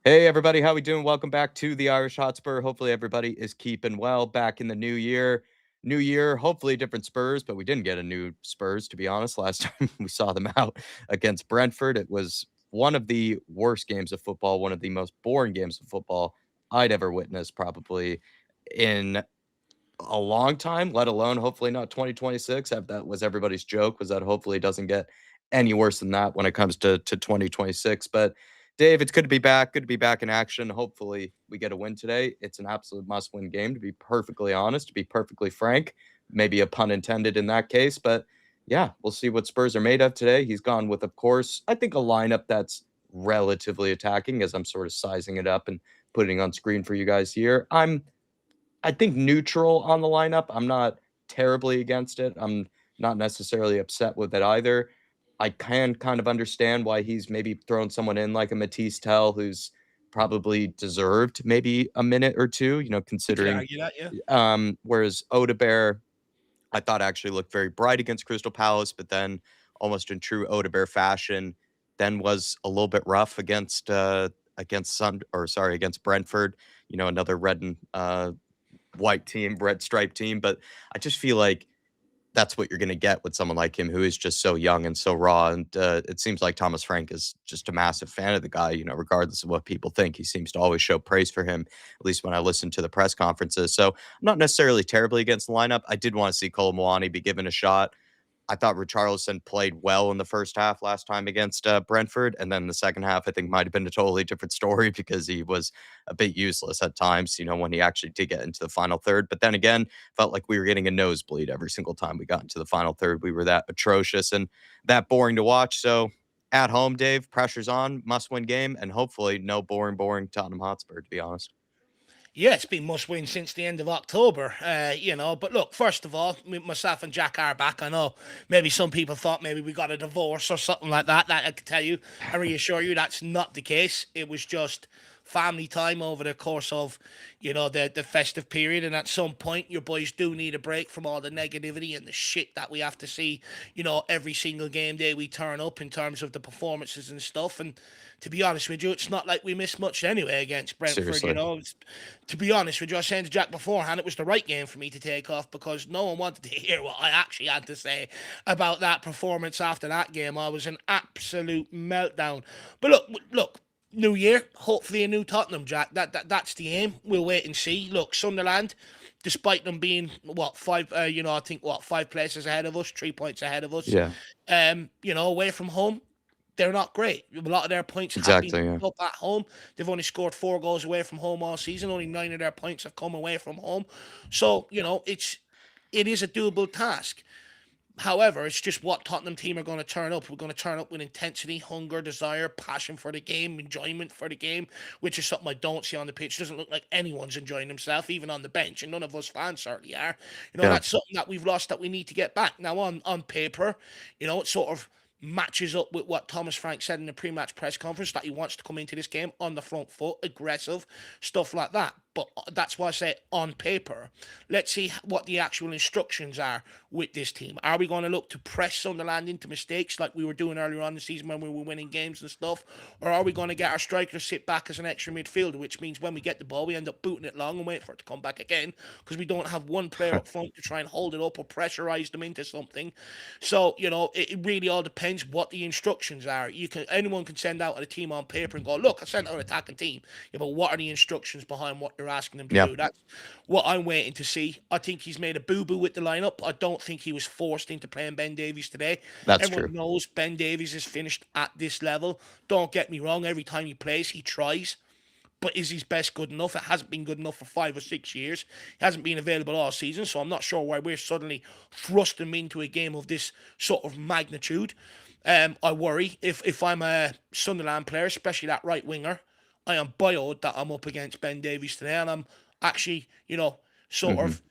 Hey everybody, how we doing? Welcome back to the Irish Hotspur. Hopefully everybody is keeping well back in the new year. New year, hopefully different Spurs, but we didn't get a new Spurs to be honest. Last time we saw them out against Brentford, it was one of the worst games of football, one of the most boring games of football I'd ever witnessed probably in a long time, let alone hopefully not 2026. That was everybody's joke, was that hopefully it doesn't get any worse than that when it comes to 2026. But Dave, it's good to be back. Good to be back in action. Hopefully we get a win today. It's an absolute must-win game, to be perfectly honest, to be perfectly frank. Maybe a pun intended in that case, but yeah, we'll see what Spurs are made of today. He's gone with, of course, I think a lineup that's relatively attacking as I'm sort of sizing it up and putting it on screen for you guys here. I think neutral on the lineup. I'm not terribly against it. I'm not necessarily upset with it either. I can kind of understand why he's maybe thrown someone in like a Matisse Tell, who's probably deserved maybe a minute or two, You could considering argue that, yeah. whereas Odebear, I thought actually looked very bright against Crystal Palace, but then almost in true Odebear fashion, then was a little bit rough against Brentford, another red and white team, red stripe team. But I just feel like that's what you're going to get with someone like him who is just so young and so raw. And it seems like Thomas Frank is just a massive fan of the guy, regardless of what people think. He seems to always show praise for him, at least when I listen to the press conferences. So I'm not necessarily terribly against the lineup. I did want to see Cole Mwani be given a shot. I thought Richarlison played well in the first half last time against Brentford, and then the second half I think might have been a totally different story because he was a bit useless at times. When he actually did get into the final third. But then again, felt like we were getting a nosebleed every single time we got into the final third. We were that atrocious and that boring to watch. So at home, Dave, pressure's on, must-win game, and hopefully no boring Tottenham Hotspur. To be honest. Yeah, it's been must win since the end of October, But look, first of all, myself and Jack are back. I know maybe some people thought maybe we got a divorce or something like that. That I can tell you and reassure you that's not the case. It was just family time over the course of, the festive period. And at some point, your boys do need a break from all the negativity and the shit that we have to see, every single game day we turn up in terms of the performances and stuff. And to be honest with you, it's not like we missed much anyway against Brentford. Seriously. To be honest with you, I was saying to Jack beforehand, it was the right game for me to take off because no one wanted to hear what I actually had to say about that performance after that game. I was an absolute meltdown. But look, new year, hopefully a new Tottenham, Jack. That's the aim. We'll wait and see. Look, Sunderland, despite them being I think 5 places ahead of us, 3 points ahead of us, Yeah, away from home, they're not great. A lot of their points have been exactly. Yeah. up at home. They've only scored 4 goals away from home all season. Only 9 of their points have come away from home. So, it is a doable task. However, it's just what Tottenham team are going to turn up. We're going to turn up with intensity, hunger, desire, passion for the game, enjoyment for the game, which is something I don't see on the pitch. It doesn't look like anyone's enjoying themselves, even on the bench, and none of us fans certainly are. Yeah. That's something that we've lost that we need to get back. Now, on paper, it sort of matches up with what Thomas Frank said in the pre-match press conference, that he wants to come into this game on the front foot, aggressive, stuff like that. But that's why I say on paper. Let's see what the actual instructions are with this team. Are we going to look to press Sunderland into mistakes like we were doing earlier on the season when we were winning games and stuff? Or are we going to get our strikers sit back as an extra midfielder, which means when we get the ball, we end up booting it long and wait for it to come back again because we don't have one player up front to try and hold it up or pressurize them into something. So, it really all depends what the instructions are. Anyone can send out a team on paper and go, look, I sent out an attacking team. Yeah, but what are the instructions behind what you're asking them to Yeah. do? That's what I'm waiting to see. I think he's made a boo-boo with the lineup. I don't think he was forced into playing Ben Davies today. That's true. Everyone knows Ben Davies is finished at this level. Don't get me wrong. Every time he plays, he tries. But is his best good enough? It hasn't been good enough for 5 or 6 years. He hasn't been available all season, so I'm not sure why we're suddenly thrusting him into a game of this sort of magnitude. I worry if I'm a Sunderland player, especially that right winger. I am boiled that I'm up against Ben Davies today, and I'm actually, sort Hmm. of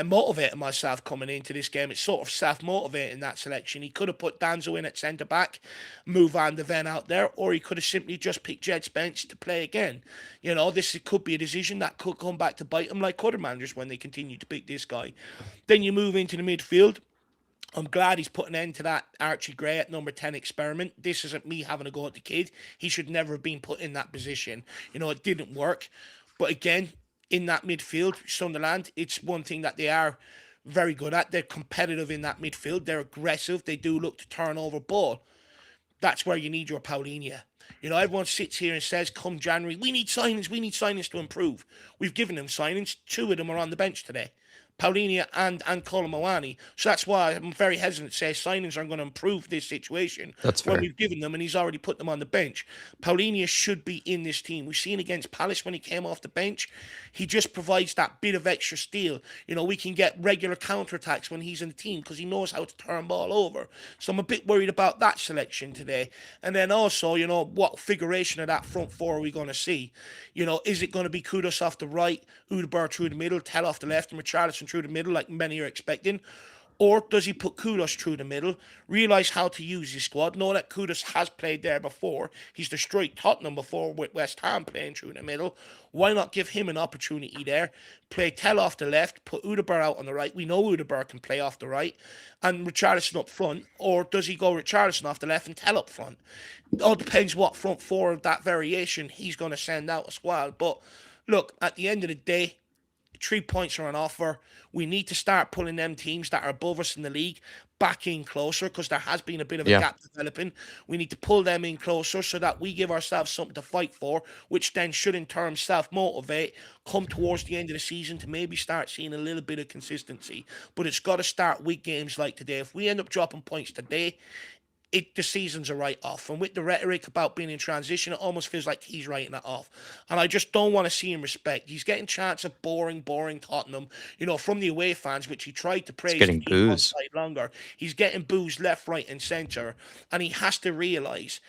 motivating myself coming into this game. It's sort of self-motivating, that selection. He could have put Danzo in at centre-back, move Van de Ven out there, or he could have simply just picked Jed Spence to play again. This could be a decision that could come back to bite him like other managers when they continue to pick this guy. Then you move into the midfield. I'm glad he's put an end to that Archie Gray at number 10 experiment. This isn't me having a go at the kid. He should never have been put in that position. It didn't work. But again, in that midfield, Sunderland, it's one thing that they are very good at. They're competitive in that midfield. They're aggressive. They do look to turn over ball. That's where you need your Paulinia. Everyone sits here and says, come January, we need signings to improve. We've given them signings. Two of them are on the bench today. Paulinia and Colin. So that's why I'm very hesitant to say signings are going to improve this situation That's when fair. we've given them and he's already put them on the bench. Paulinia should be in this team. We've seen against Palace when he came off the bench. He just provides that bit of extra steel. We can get regular counterattacks when he's in the team because he knows how to turn ball over. So I'm a bit worried about that selection today. And then also, what figuration of that front four are we going to see? Is it going to be Kudos off the right, Udebur through the middle, Tell off the left, and Richarlison through the middle, like many are expecting? Or does he put Kudos through the middle, realise how to use his squad, know that Kudos has played there before, he's destroyed Tottenham before with West Ham playing through the middle, why not give him an opportunity there, play Tell off the left, put Udebur out on the right, we know Udebur can play off the right, and Richarlison up front, or does he go Richarlison off the left and Tell up front? It all depends what front four of that variation he's going to send out as well. But look, at the end of the day, 3 points are on offer. We need to start pulling them teams that are above us in the league back in closer because there has been a bit of a Yeah. gap developing. We need to pull them in closer so that we give ourselves something to fight for, which then should in turn self-motivate, come towards the end of the season to maybe start seeing a little bit of consistency. But it's got to start with games like today. If we end up dropping points today, the season's a write off. And with the rhetoric about being in transition, it almost feels like he's writing it off. And I just don't want to see him respect. He's getting chance of boring Tottenham, from the away fans, which he tried to It's praise to getting keep on booze. side longer. He's getting booed left, right, and centre. And he has to realise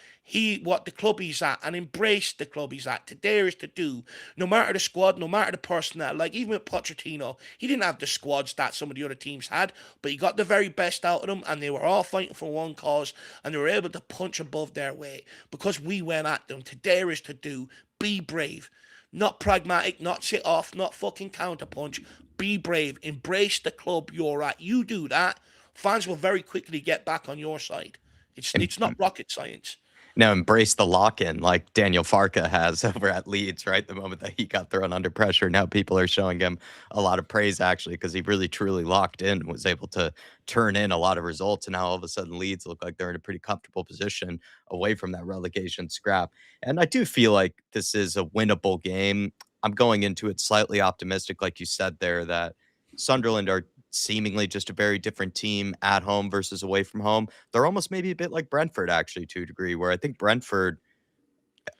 what the club he's at and embrace the club he's at. Today is to do, no matter the squad, no matter the personnel. Like even with Pochettino, he didn't have the squads that some of the other teams had, but he got the very best out of them, and they were all fighting for one cause, and they were able to punch above their weight because we went at them. Today is to do. Be brave. Not pragmatic, not sit off, not fucking counterpunch. Be brave. Embrace the club you're at. You do that, fans will very quickly get back on your side. It's not rocket science. Now embrace the lock-in like Daniel Farka has over at Leeds, right? The moment that he got thrown under pressure, now people are showing him a lot of praise actually because he really truly locked in, was able to turn in a lot of results, and now all of a sudden Leeds look like they're in a pretty comfortable position away from that relegation scrap. And I do feel like this is a winnable game. I'm going into it slightly optimistic, like you said there, that Sunderland are seemingly just a very different team at home versus away from home. They're almost maybe a bit like Brentford, actually, to a degree, where I think Brentford,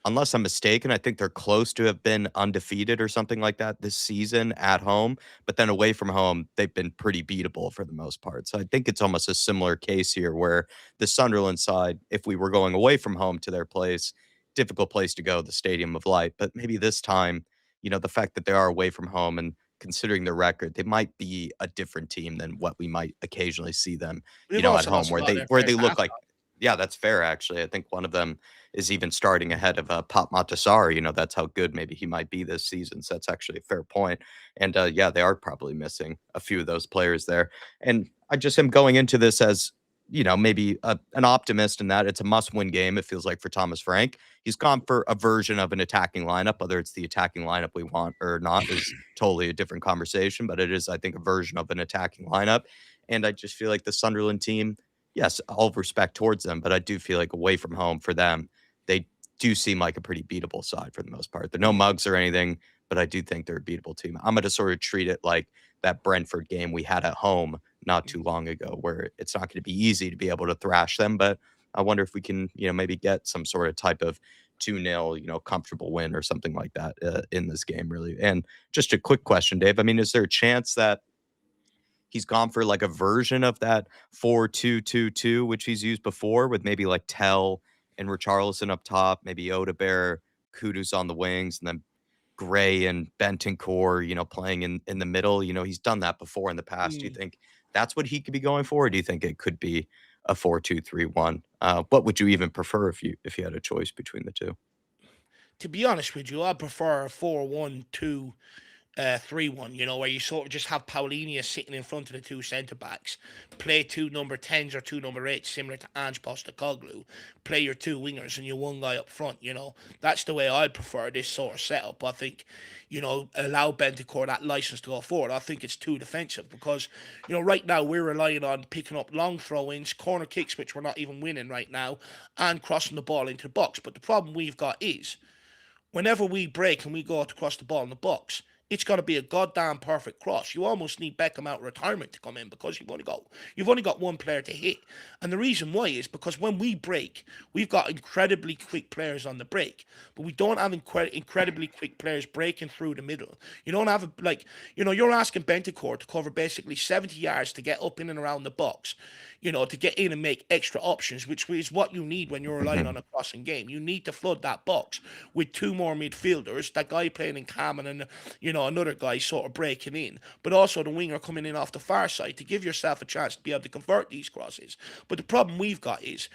unless I'm mistaken, I think they're close to have been undefeated or something like that this season at home. But then away from home, they've been pretty beatable for the most part. So I think it's almost a similar case here where the Sunderland side, if we were going away from home to their place, difficult place to go, the Stadium of Light. But maybe this time, the fact that they are away from home and considering their record, they might be a different team than what we might occasionally see them, They've at also home lost a where lot of they their where players they to look like, AFCON. yeah, that's fair actually. I think one of them is even starting ahead of Pop Matasar. That's how good maybe he might be this season. So that's actually a fair point. And yeah, they are probably missing a few of those players there. And I just am going into this as maybe an optimist in that it's a must-win game. It feels like for Thomas Frank, he's gone for a version of an attacking lineup. Whether it's the attacking lineup we want or not is totally a different conversation. But it is, I think, a version of an attacking lineup. And I just feel like the Sunderland team, yes, all respect towards them, but I do feel like away from home for them, they do seem like a pretty beatable side for the most part. They're no Mm. mugs or anything, but I do think they're a beatable team. I'm going to sort of treat it like that Brentford game we had at home not too long ago, where it's not going to be easy to be able to thrash them, but I wonder if we can, maybe get some sort of type of 2-0, comfortable win or something like that in this game, really. And just a quick question, Dave. I mean, is there a chance that he's gone for like a version of that 4-2-2-2, which he's used before with maybe like Tell and Richarlison up top, maybe Odebear, Kudus on the wings, and then Gray and Bentancur, playing in the middle. He's done that before in the past. Do you Mm. think that's what he could be going for? Or do you think it could be a 4-2-3-1? What would you even prefer if you had a choice between the two? To be honest with you, I prefer a 4-1-2. 3-1, where you sort of just have Paulinia sitting in front of the two centre backs, play two number 10s or two number 8s, similar to Ange Postecoglou, play your two wingers and your one guy up front. That's the way I prefer this sort of setup. I think, allow Bentancur that license to go forward. I think it's too defensive because, right now we're relying on picking up long throw-ins, corner kicks, which we're not even winning right now, and crossing the ball into the box. But the problem we've got is, whenever we break and we go to cross the ball in the box, it's got to be a goddamn perfect cross. You almost need Beckham out of retirement to come in because you've only got one player to hit. And the reason why is because when we break, we've got incredibly quick players on the break, but we don't have incredibly quick players breaking through the middle. You don't have you're asking Bentancur to cover basically 70 yards to get up in and around the box, to get in and make extra options, which is what you need when you're relying on a crossing game. You need to flood that box with two more midfielders, that guy playing in Cameron and, another guy sort of breaking in, but also the winger coming in off the far side to give yourself a chance to be able to convert these crosses. But the problem we've got is,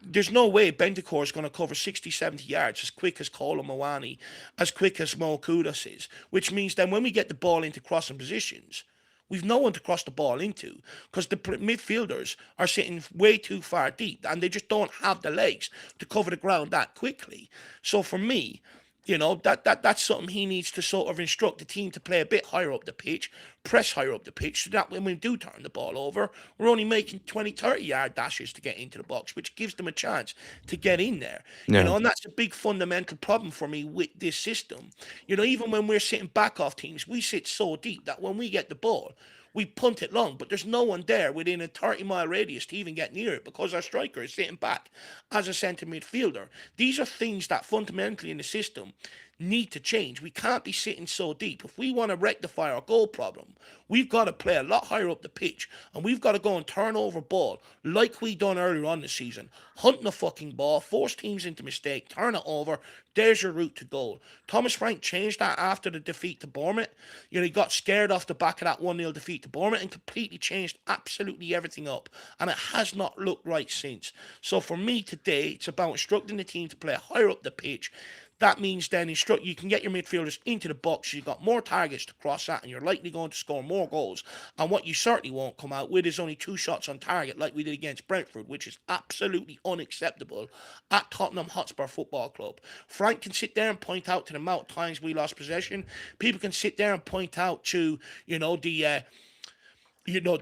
there's no way Bentancur is going to cover 60, 70 yards as quick as Kolo Muani, as quick as Mo Kudus is, which means then when we get the ball into crossing positions, we've no one to cross the ball into because the midfielders are sitting way too far deep and they just don't have the legs to cover the ground that quickly. So for me, that's something he needs to sort of instruct the team to play a bit higher up the pitch, press higher up the pitch, so that when we do turn the ball over, we're only making 20, 30-yard dashes to get into the box, which gives them a chance to get in there. Yeah. And that's a big fundamental problem for me with this system. Even when we're sitting back off teams, we sit so deep that when we get the ball, we punt it long, but there's no one there within a 30-mile radius to even get near it because our striker is sitting back as a centre midfielder. These are things that fundamentally in the system need to change. We can't be sitting so deep. If we want to rectify our goal problem, we've got to play a lot higher up the pitch and we've got to go and turn over ball like we done earlier on this season. Hunt the fucking ball, force teams into mistake, turn it over. There's your route to goal. Thomas Frank changed that after the defeat to Bournemouth. He got scared off the back of that 1-0 defeat to Bournemouth and completely changed absolutely everything up. And it has not looked right since. So for me today, it's about instructing the team to play higher up the pitch. That means then you can get your midfielders into the box. You've got more targets to cross at, and you're likely going to score more goals. And what you certainly won't come out with is only 2 shots on target like we did against Brentford, which is absolutely unacceptable at Tottenham Hotspur Football Club. Frank can sit there and point out to the amount of times we lost possession. People can sit there and point out to,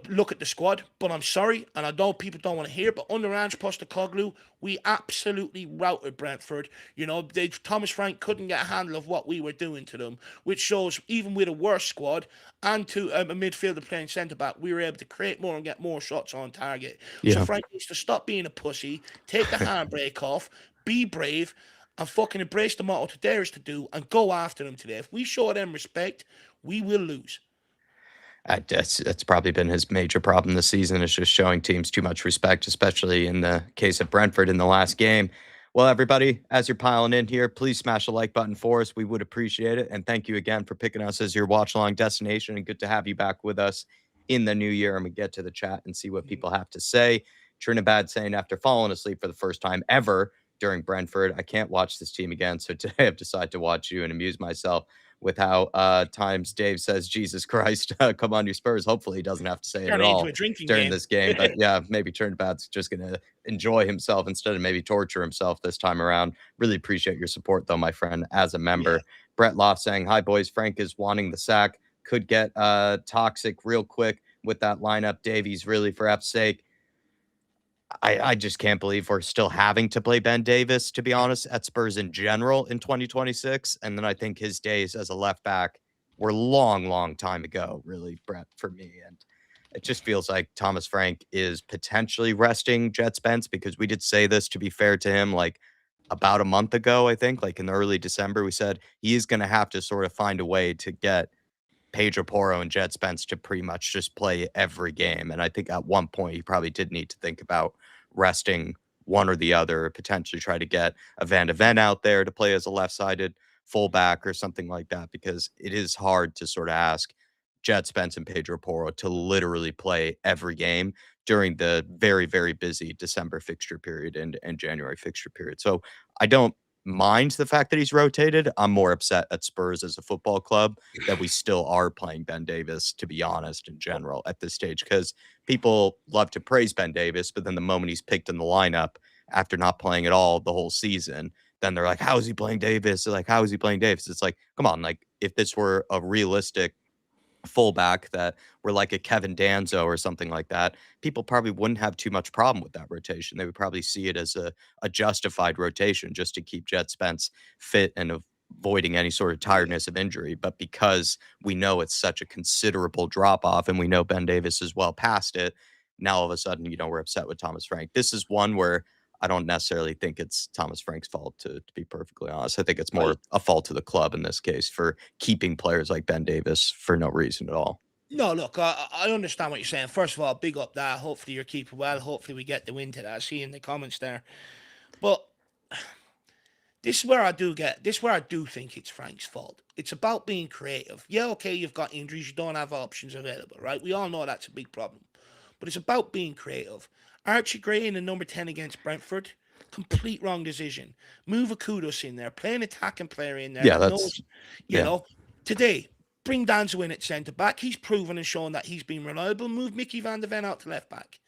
look at the squad, but I'm sorry, and I know people don't want to hear, but under Ange Postecoglou, we absolutely routed Brentford. Thomas Frank couldn't get a handle of what we were doing to them, which shows even with a worse squad and to a midfielder playing centre-back, we were able to create more and get more shots on target. So Yeah. Frank needs to stop being a pussy, take the handbrake off, be brave, and fucking embrace the motto to dare is to do, and go after them today. If we show them respect, we will lose. That's probably been his major problem this season, is just showing teams too much respect, especially in the case of Brentford in the last game. Well, everybody, as you're piling in here, please smash the like button for us. We would appreciate it. And thank you again for picking us as your watch along destination. And good to have you back with us in the new year. And we get to the chat and see what people have to say. Trinidad saying, after falling asleep for the first time ever during Brentford, I can't watch this team again. So today I've decided to watch you and amuse myself with how times Dave says, Jesus Christ, come on, you Spurs. Hopefully he doesn't have to say it Turn at it into all a drinking during game. this game. But yeah, maybe Turnbad's just going to enjoy himself instead of maybe torture himself this time around. Really appreciate your support, though, my friend, as a member. Yeah. Brett Loft saying, hi, boys. Frank is wanting the sack. Could get toxic real quick with that lineup. Davies, really, for F's sake. I just can't believe we're still having to play Ben Davis, to be honest, at Spurs in general in 2026. And then I think his days as a left back were long, long time ago, really, Brett, for me. And it just feels like Thomas Frank is potentially resting Jet Spence, because we did say this, to be fair to him, like about a month ago, I think, like in early December, we said he is going to have to sort of find a way to get Pedro Porro and Jet Spence to pretty much just play every game. And I think at one point he probably did need to think about resting one or the other, potentially try to get a Van de Ven out there to play as a left-sided fullback or something like that, because it is hard to sort of ask Jet Spence and Pedro Porro to literally play every game during the very, very busy December fixture period and January fixture period. So I don't mind the fact that he's rotated. I'm more upset at Spurs as a football club that we still are playing Ben Davis, to be honest, in general at this stage, because people love to praise Ben Davis, but then the moment he's picked in the lineup after not playing at all the whole season, then they're like, how is he playing Davis? They're like, how is he playing Davis? It's like, come on, like if this were a realistic fullback that were like a Kevin Danzo or something like that, people probably wouldn't have too much problem with that rotation. They would probably see it as a justified rotation just to keep Jet Spence fit and avoiding any sort of Yeah. tiredness of injury. But because we know it's such a considerable drop off and we know Ben Davis is well past it, now all of a sudden, we're upset with Thomas Frank. This is one where I don't necessarily think it's Thomas Frank's fault, to be perfectly honest. I think it's Right. more a fault to the club in this case for keeping players like Ben Davis for no reason at all. No, look, I understand what you're saying. First of all, big up that. Hopefully you're keeping well. Hopefully we get the win today. I see in the comments there. But this is where I do think it's Frank's fault. It's about being creative. Yeah, okay, you've got injuries, you don't have options available, right? We all know that's a big problem. But it's about being creative. Archie Gray in the number 10 against Brentford, complete wrong decision. Move a kudos in there, play an attacking player in there Yeah, that that's knows, you yeah, know, today, bring Danzo in at centre back. He's proven and shown that he's been reliable. Move Mickey van der Ven out to left back.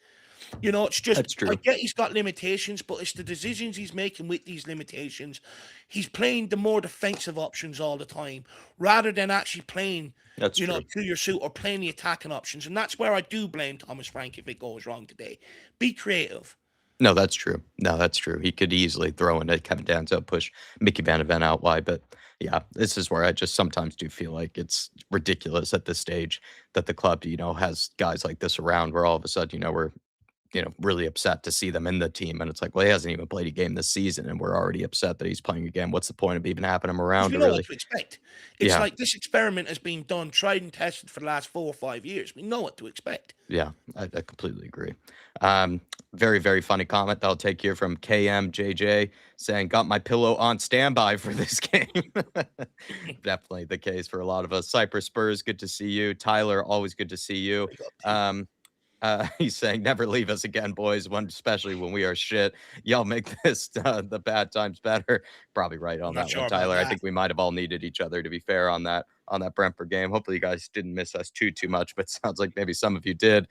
It's just, that's I true. get he's got limitations, but it's the decisions he's making with these limitations. He's playing the more defensive options all the time rather than actually playing, That's true. to your suit or playing the attacking options. And that's where I do blame Thomas Frank if it goes wrong today. Be creative. No, that's true. No, that's true. He could easily throw in a Kevin Danzo, push Mickey Van de Ven out wide, but yeah, this is where I just sometimes do feel like it's ridiculous at this stage that the club, has guys like this around where all of a sudden, we're really upset to see them in the team. And it's like, well, he hasn't even played a game this season, and we're already upset that he's playing again. What's the point of even having him Because around we to know what really? to expect. It's Yeah, like this experiment has been done, tried and tested for the last 4 or 5 years. We know what to expect. yeah, I completely agree. Um, very, very funny comment that I'll take here from KMJJ saying, got my pillow on standby for this game. Definitely the case for a lot of us. Cypress Spurs, good to see you. Tyler, always good to see you. Big up to you. Um, he's saying, "Never leave us again, boys. Especially when we are shit. Y'all make this the bad times better." Probably right I'm on not that one, sure about Tyler. I that. think we might have all needed each other, to be fair, on that Brentford game. Hopefully, you guys didn't miss us too much, but sounds like maybe some of you did.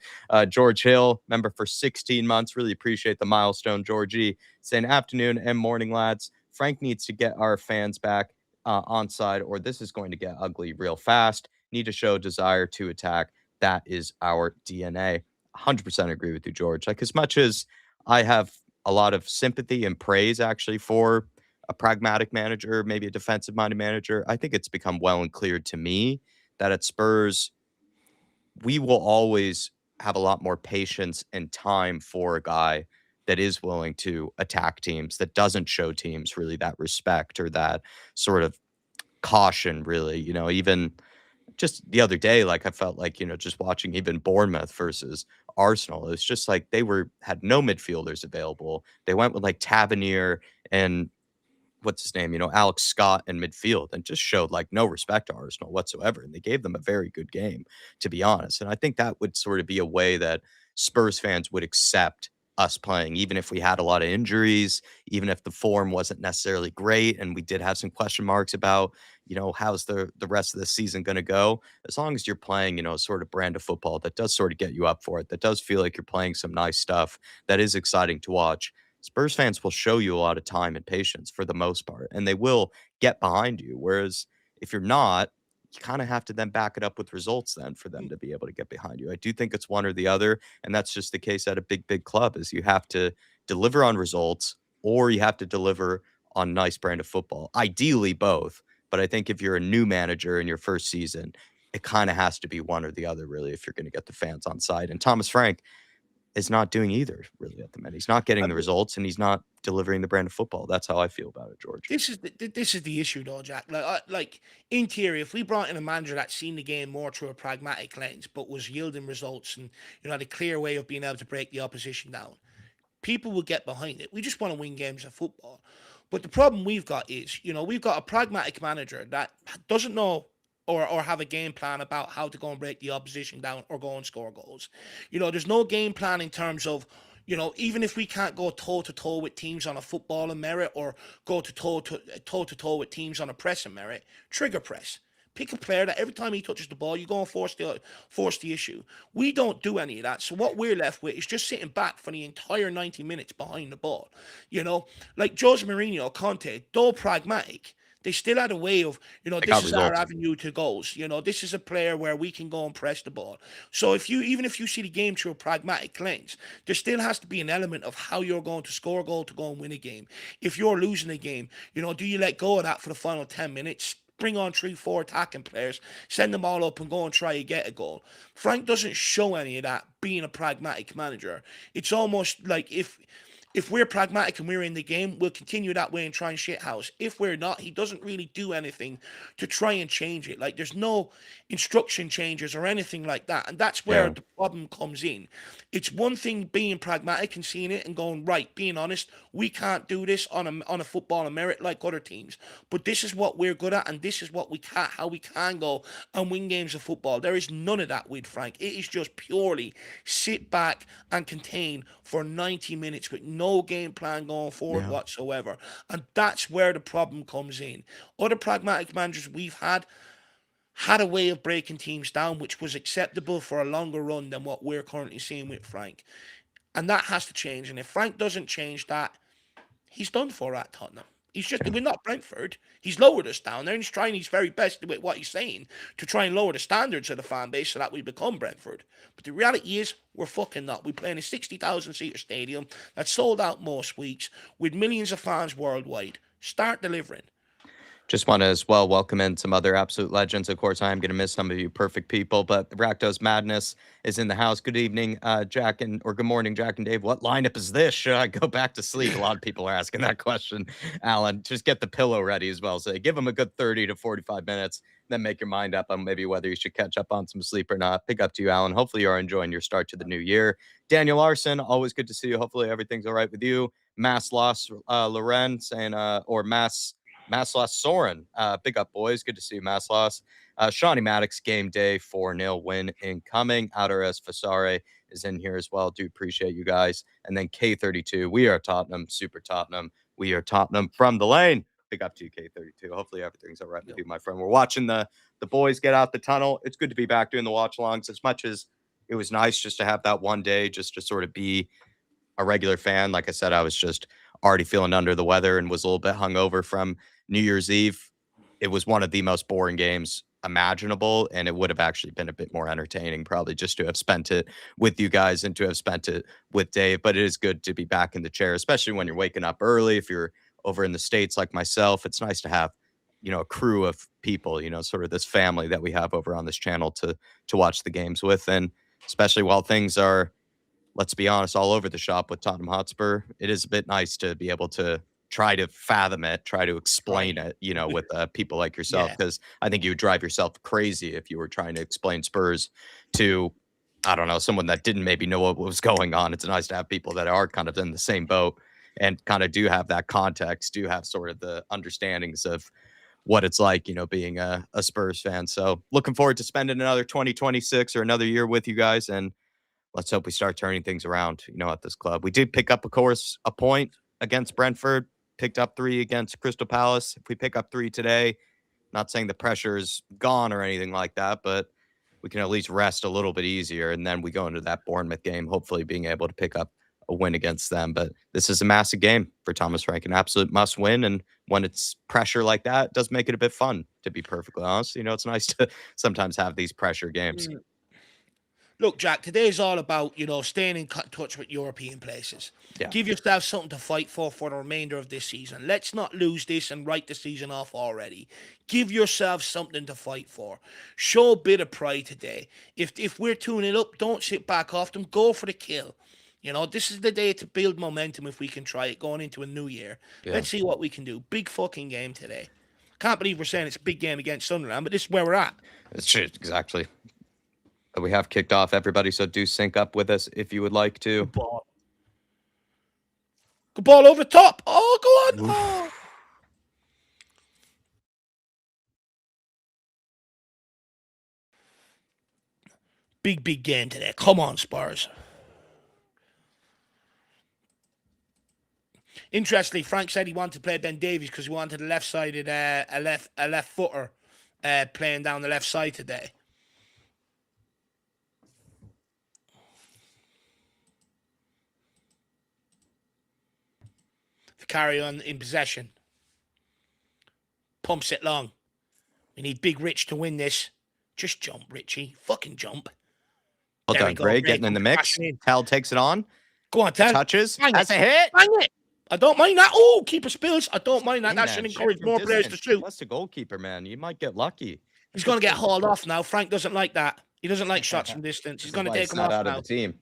George Hill, member for 16 months. Really appreciate the milestone, Georgie. Saying afternoon and morning, lads. Frank needs to get our fans back on side, or this is going to get ugly real fast. Need to show desire to attack. That is our DNA. 100% agree with you, George. Like, as much as I have a lot of sympathy and praise actually for a pragmatic manager, maybe a defensive minded manager, I think it's become well and clear to me that at Spurs, we will always have a lot more patience and time for a guy that is willing to attack teams, that doesn't show teams really that respect or that sort of caution, really. Even just the other day, like I felt like, just watching even Bournemouth versus Arsenal, it's just like they had no midfielders available. They went with like Tavernier and what's his name, Alex Scott in midfield and just showed like no respect to Arsenal whatsoever. And they gave them a very good game, to be honest. And I think that would sort of be a way that Spurs fans would accept us playing, even if we had a lot of injuries, even if the form wasn't necessarily great. And we did have some question marks about, how's the rest of the season going to go? As long as you're playing, a sort of brand of football that does sort of get you up for it, that does feel like you're playing some nice stuff, that is exciting to watch. Spurs fans will show you a lot of time and patience for the most part, and they will get behind you. Whereas if you're not, you kind of have to then back it up with results then for them to be able to get behind you. I do think it's one or the other, and that's just the case at a big club is you have to deliver on results or you have to deliver on nice brand of football. Ideally both, but I think if you're a new manager in your first season, it kind of has to be one or the other really if you're going to get the fans on side. And Thomas Frank is not doing either really at the minute. He's not getting I the mean, results and he's not delivering the brand of football. That's how I feel about it, George. this is the issue, though, Jack. Like in theory, if we brought in a manager that seen the game more through a pragmatic lens, but was yielding results and had a clear way of being able to break the opposition down, people will get behind it. We just want to win games of football. But the problem we've got is, we've got a pragmatic manager that doesn't know or have a game plan about how to go and break the opposition down or go and score goals. There's no game plan in terms of, Even if we can't go toe to toe with teams on a football and merit, or go to toe with teams on a press and merit, trigger press. Pick a player that every time he touches the ball, you go and force the issue. We don't do any of that. So what we're left with is just sitting back for the entire 90 minutes behind the ball. Like Jose Mourinho, Conte, though pragmatic, they still had a way of, They this got is our results. avenue to goals. This is a player where we can go and press the ball. So even if you see the game through a pragmatic lens, there still has to be an element of how you're going to score a goal to go and win a game. If you're losing a game, do you let go of that for the final 10 minutes? Bring on 3, 4 attacking players, send them all up and go and try to get a goal. Frank doesn't show any of that being a pragmatic manager. It's almost like if we're pragmatic and we're in the game, we'll continue that way and try and shithouse. If we're not, he doesn't really do anything to try and change it. Like, there's no instruction changes or anything like that. And that's where Yeah. the problem comes in. It's one thing being pragmatic and seeing it and going, right, being honest, we can't do this on a football and merit like other teams. But this is what we're good at, and this is what how we can go and win games of football. There is none of that with Frank. It is just purely sit back and contain for 90 minutes with no game plan going forward Yeah. whatsoever. And that's where the problem comes in. Other pragmatic managers we've had a way of breaking teams down which was acceptable for a longer run than what we're currently seeing with Frank. And that has to change. And if Frank doesn't change that, he's done for at Tottenham. We're not Brentford. He's lowered us down there, and he's trying his very best with what he's saying to try and lower the standards of the fan base so that we become Brentford. But the reality is, we're fucking not. We play in a 60,000 seater stadium that's sold out most weeks with millions of fans worldwide. Start delivering. Just want to as well welcome in some other absolute legends. Of course, I am going to miss some of you perfect people, but the Rakdos Madness is in the house. Good evening, Jack, or good morning, Jack and Dave. What lineup is this? Should I go back to sleep? A lot of people are asking that question, Alan. Just get the pillow ready as well. So give them a good 30 to 45 minutes, then make your mind up on maybe whether you should catch up on some sleep or not. Pick up to you, Alan. Hopefully you are enjoying your start to the new year. Daniel Larson, always good to see you. Hopefully everything's all right with you. Mass Loss, Lorenz, and or Masloss Soren. Big up, boys. Good to see you, Masloss. Shawnee Maddox, game day, 4-0 win incoming. Outer S. Fasare is in here as well. Do appreciate you guys. And then K32. We are Tottenham, super Tottenham. We are Tottenham from the lane. Big up to you, K32. Hopefully everything's all right with you, my friend. We're watching the boys get out the tunnel. It's good to be back doing the watch-alongs. As much as it was nice just to have that one day just to sort of be a regular fan. Like I said, I was just already feeling under the weather and was a little bit hungover from New Year's Eve. It was one of the most boring games imaginable, and it would have actually been a bit more entertaining probably just to have spent it with you guys and to have spent it with Dave. But it is good to be back in the chair, especially when you're waking up early. If you're over in the States like myself, it's nice to have, a crew of people, sort of this family that we have over on this channel to watch the games with. And especially while things are, let's be honest, all over the shop with Tottenham Hotspur, it is a bit nice to be able to try to fathom it, try to explain Right. it, with people like yourself, Yeah. because I think you would drive yourself crazy if you were trying to explain Spurs to, I don't know, someone that didn't maybe know what was going on. It's nice to have people that are kind of in the same boat and kind of do have that context, do have sort of the understandings of what it's like, being a Spurs fan. So looking forward to spending another 2026 or another year with you guys. And let's hope we start turning things around, at this club. We did pick up, of course, a point against Brentford, picked up 3 against Crystal Palace. If we pick up 3 today, not saying the pressure is gone or anything like that, but we can at least rest a little bit easier. And then we go into that Bournemouth game, hopefully being able to pick up a win against them. But this is a massive game for Thomas Frank, an absolute must win. And when it's pressure like that, it does make it a bit fun, to be perfectly honest. It's nice to sometimes have these pressure games. Look, Jack, today is all about, staying in touch with European places. Yeah. Give yourself something to fight for the remainder of this season. Let's not lose this and write the season off already. Give yourself something to fight for. Show a bit of pride today. If we're tuning it up, don't sit back off them. Go for the kill. This is the day to build momentum if we can try it going into a new year. Yeah. Let's see what we can do. Big fucking game today. Can't believe we're saying it's a big game against Sunderland, but this is where we're at. It's exactly. We have kicked off, everybody, so do sync up with us if you would like to. Good ball. Good ball over the top. Oh, go on. Oh. Big game today. Come on, Spurs. Interestingly, Frank said he wanted to play Ben Davies because he wanted a left-sided, a left footer playing down the left side today. Carry on in possession. Pumps it long. We need Big Rich to win this. Just jump, Richie. Fucking jump. Well done, Gray. Getting in the mix. Tell takes it on. Go on, Tell. Touches. That's a hit. Bang it. I don't mind that. Oh, keeper spills. I don't mind that. That should encourage more players to shoot. That's the goalkeeper, man. You might get lucky. He's going to get hauled off now. Frank doesn't like that. He doesn't like shots from distance. He's going to take him off out now. Of the team.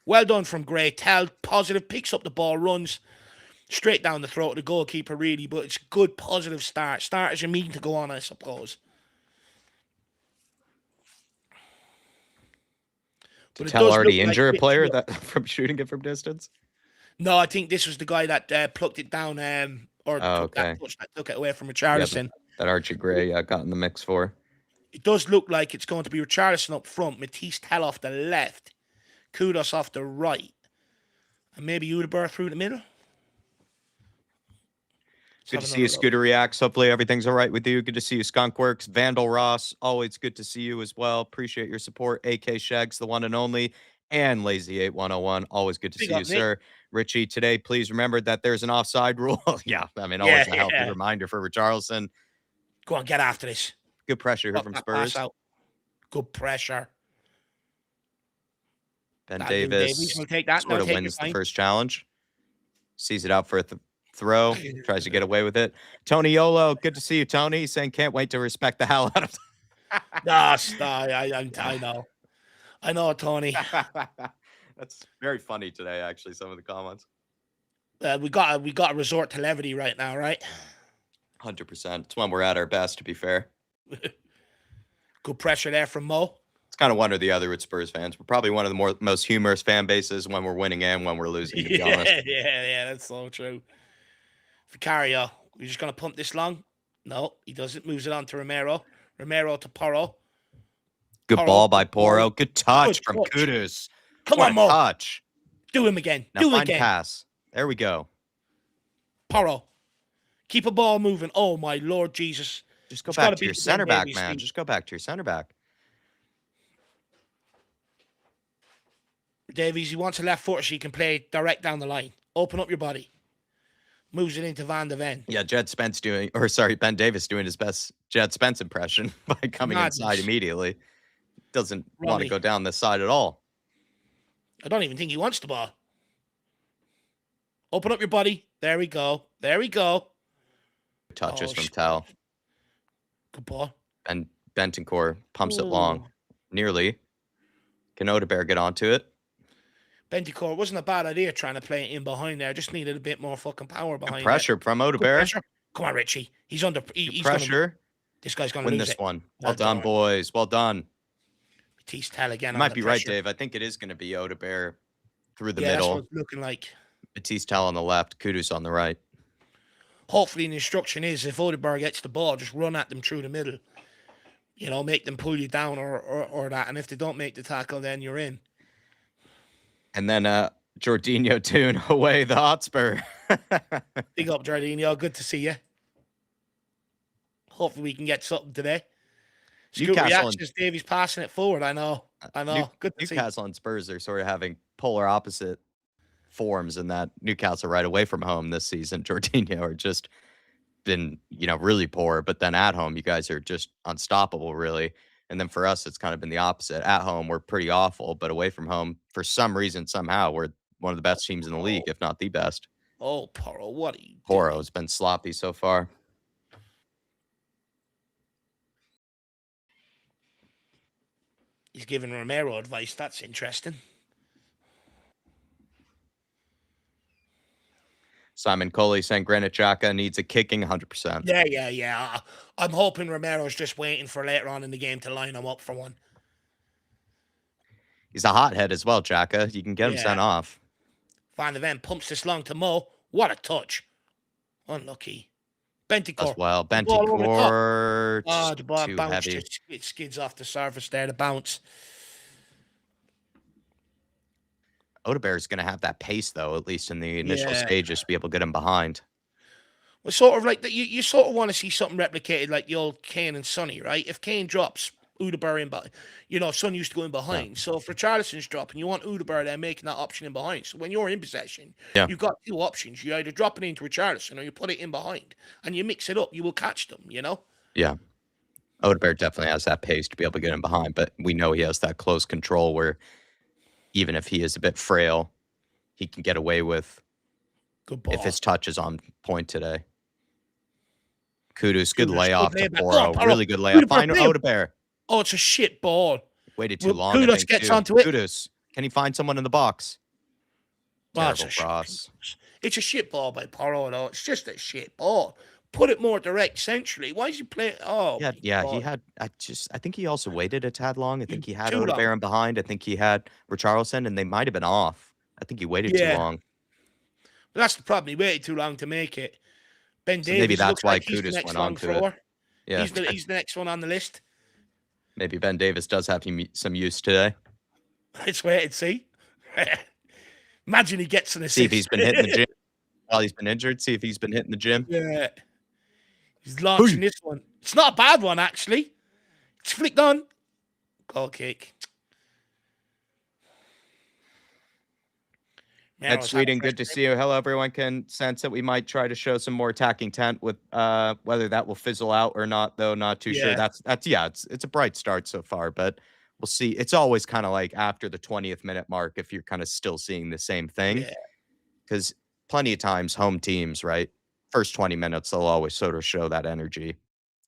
Well done from Gray. Tell, positive, picks up the ball, runs straight down the throat of the goalkeeper, really. But it's a good, positive start. Start as you mean to go on, I suppose. But Tell already injure a player that from shooting it from distance? No, I think this was the guy that plucked it down that took it away from Richarlison. Yeah, that Archie Gray got in the mix for. It does look like it's going to be Richarlison up front, Matisse Tell off the left, Kudos off the right, and maybe Hotspur through the middle. Good to see you, Scooter Reacts. Hopefully everything's all right with you. Good to see you, Skunkworks. Vandal Ross, always good to see you as well. Appreciate your support. AK Shags, the one and only, and Lazy8101. Always good to see you, sir. Richie, today, please remember that there's an offside rule. Yeah, I mean, always a healthy reminder for Richarlison. Go on, get after this. Good pressure here from Spurs. Good pressure. Ben Davis will take that. sort of wins the first challenge. Sees it out for a throw. Tries to get away with it. Tony Yolo, good to see you, Tony. Saying can't wait to respect the hell out of I know. I know, Tony. That's very funny today, actually, some of the comments. We got to resort to levity right now, right? 100%. It's when we're at our best, to be fair. Good pressure there from Mo. It's kind of one or the other with Spurs fans. We're probably one of the most humorous fan bases when we're winning and when we're losing, to be honest. Yeah, that's so true. Vicario, we're just going to pump this long. No, he doesn't. Moves it on to Romero. Romero to Porro. Good ball by Porro. Good touch from Kudus. Come on, Mo. Touch. Do him again. Now Do him again. Pass. There we go. Porro. Keep a ball moving. Oh, my Lord Jesus. Just go back to your center back, man. Just go back to your center back. Davies, he wants a left footer so he can play direct down the line. Open up your body. Moves it into Van de Ven. Yeah, Ben Davis doing his best Jed Spence impression by coming inside immediately. Doesn't want to go down this side at all. I don't even think he wants the ball. Open up your body. There we go. There we go. Touches from Tell. Good ball. And Bentancur pumps it long. Nearly. Can Hotspur get onto it? Bentancur, wasn't a bad idea trying to play it in behind there. Just needed a bit more fucking power behind pressure from Hotspur. Come on, Richie. He's under he's pressure. This guy's going to win this one. Well done, boys. Well done. Matisse Tell again. You might be right, Dave. I think it is going to be Hotspur through the middle. That's what it's looking like. Matisse Tell on the left, Kudus on the right. Hopefully, the instruction is if Hotspur gets the ball, just run at them through the middle. You know, make them pull you down or that. And if they don't make the tackle, then you're in. And then Jorginho tune away the Hotspur. Big up, Jorginho. Good to see you. Hopefully we can get something today. Scoot reactions, Davies passing it forward. I know. Good to see. Newcastle and Spurs are sort of having polar opposite forms in that Newcastle right away from home this season. Jorginho are just been, really poor. But then at home, you guys are just unstoppable, really. And then for us, it's kind of been the opposite. At home, we're pretty awful, but away from home, for some reason, somehow, we're one of the best teams in the league, if not the best. Oh, Porro, what are you doing? Porro's been sloppy so far. He's giving Romero advice. That's interesting. Simon Coley saying Granit Xhaka needs a kicking 100%. Yeah. I'm hoping Romero's just waiting for later on in the game to line him up for one. He's a hothead as well, Xhaka. You can get him sent off. Van de Ven pumps this long to Mo. What a touch. Unlucky. Bentancur. As well. Bentancur. The ball too bounced. heavy. It skids off the surface there to bounce. Odebear's going to have that pace, though, at least in the initial Yeah. stages, to be able to get him behind. Well, sort of like that. You sort of want to see something replicated like the old Kane and Sonny, right? If Kane drops, Udeberg in behind. Son used to go in behind. Yeah. So if Richarlison's dropping, you want Udeberg there making that option in behind. So when you're in possession, Yeah. you've got two options. You either drop it into Richarlison or you put it in behind. And you mix it up. You will catch them, Yeah. Odebear definitely has that pace to be able to get him behind, but we know he has that close control where even if he is a bit frail, he can get away with Good ball. if his touch is on point today. Kudus, good Kudus, layoff good to layback. Poro. Oh, Really good layup. Udeberg, Find bam. Odebear. Oh, it's a shit ball. Waited too Well, long, I Kudus think, gets too. onto it. Kudus, can he find someone in the box? Well, Terrible cross. It's a shit ball by Poro, though. It's just a shit ball. Put it more direct centrally. Why is he playing? Oh, Yeah, God. he had. I think he also waited a tad long. I think he had Too long. Odebear in behind. I think he had Richarlison, and they might have been off. I think he waited too Yeah. long. But that's the problem. He waited too long to make it. Ben So Davies maybe that's looks why like he's the Kudus next went long on to thrower. it. Yeah, He's the next one on the list. maybe Ben Davis does have some use today. Let's wait and see. Imagine he gets an assist. See if he's been hitting the gym while he's been injured. See if he's been hitting the gym. Yeah. He's launching this one. It's not a bad one, actually. It's flicked on. Goal kick. Ed Sweden, good to see you. Hello, everyone. Can sense that we might try to show some more attacking intent with whether that will fizzle out or not, though. Not too sure. Yeah. It's a bright start so far, but we'll see. It's always kind of like after the 20th minute mark if you're kind of still seeing the same thing. Yeah. Because plenty of times home teams, right? First 20 minutes, they'll always sort of show that energy.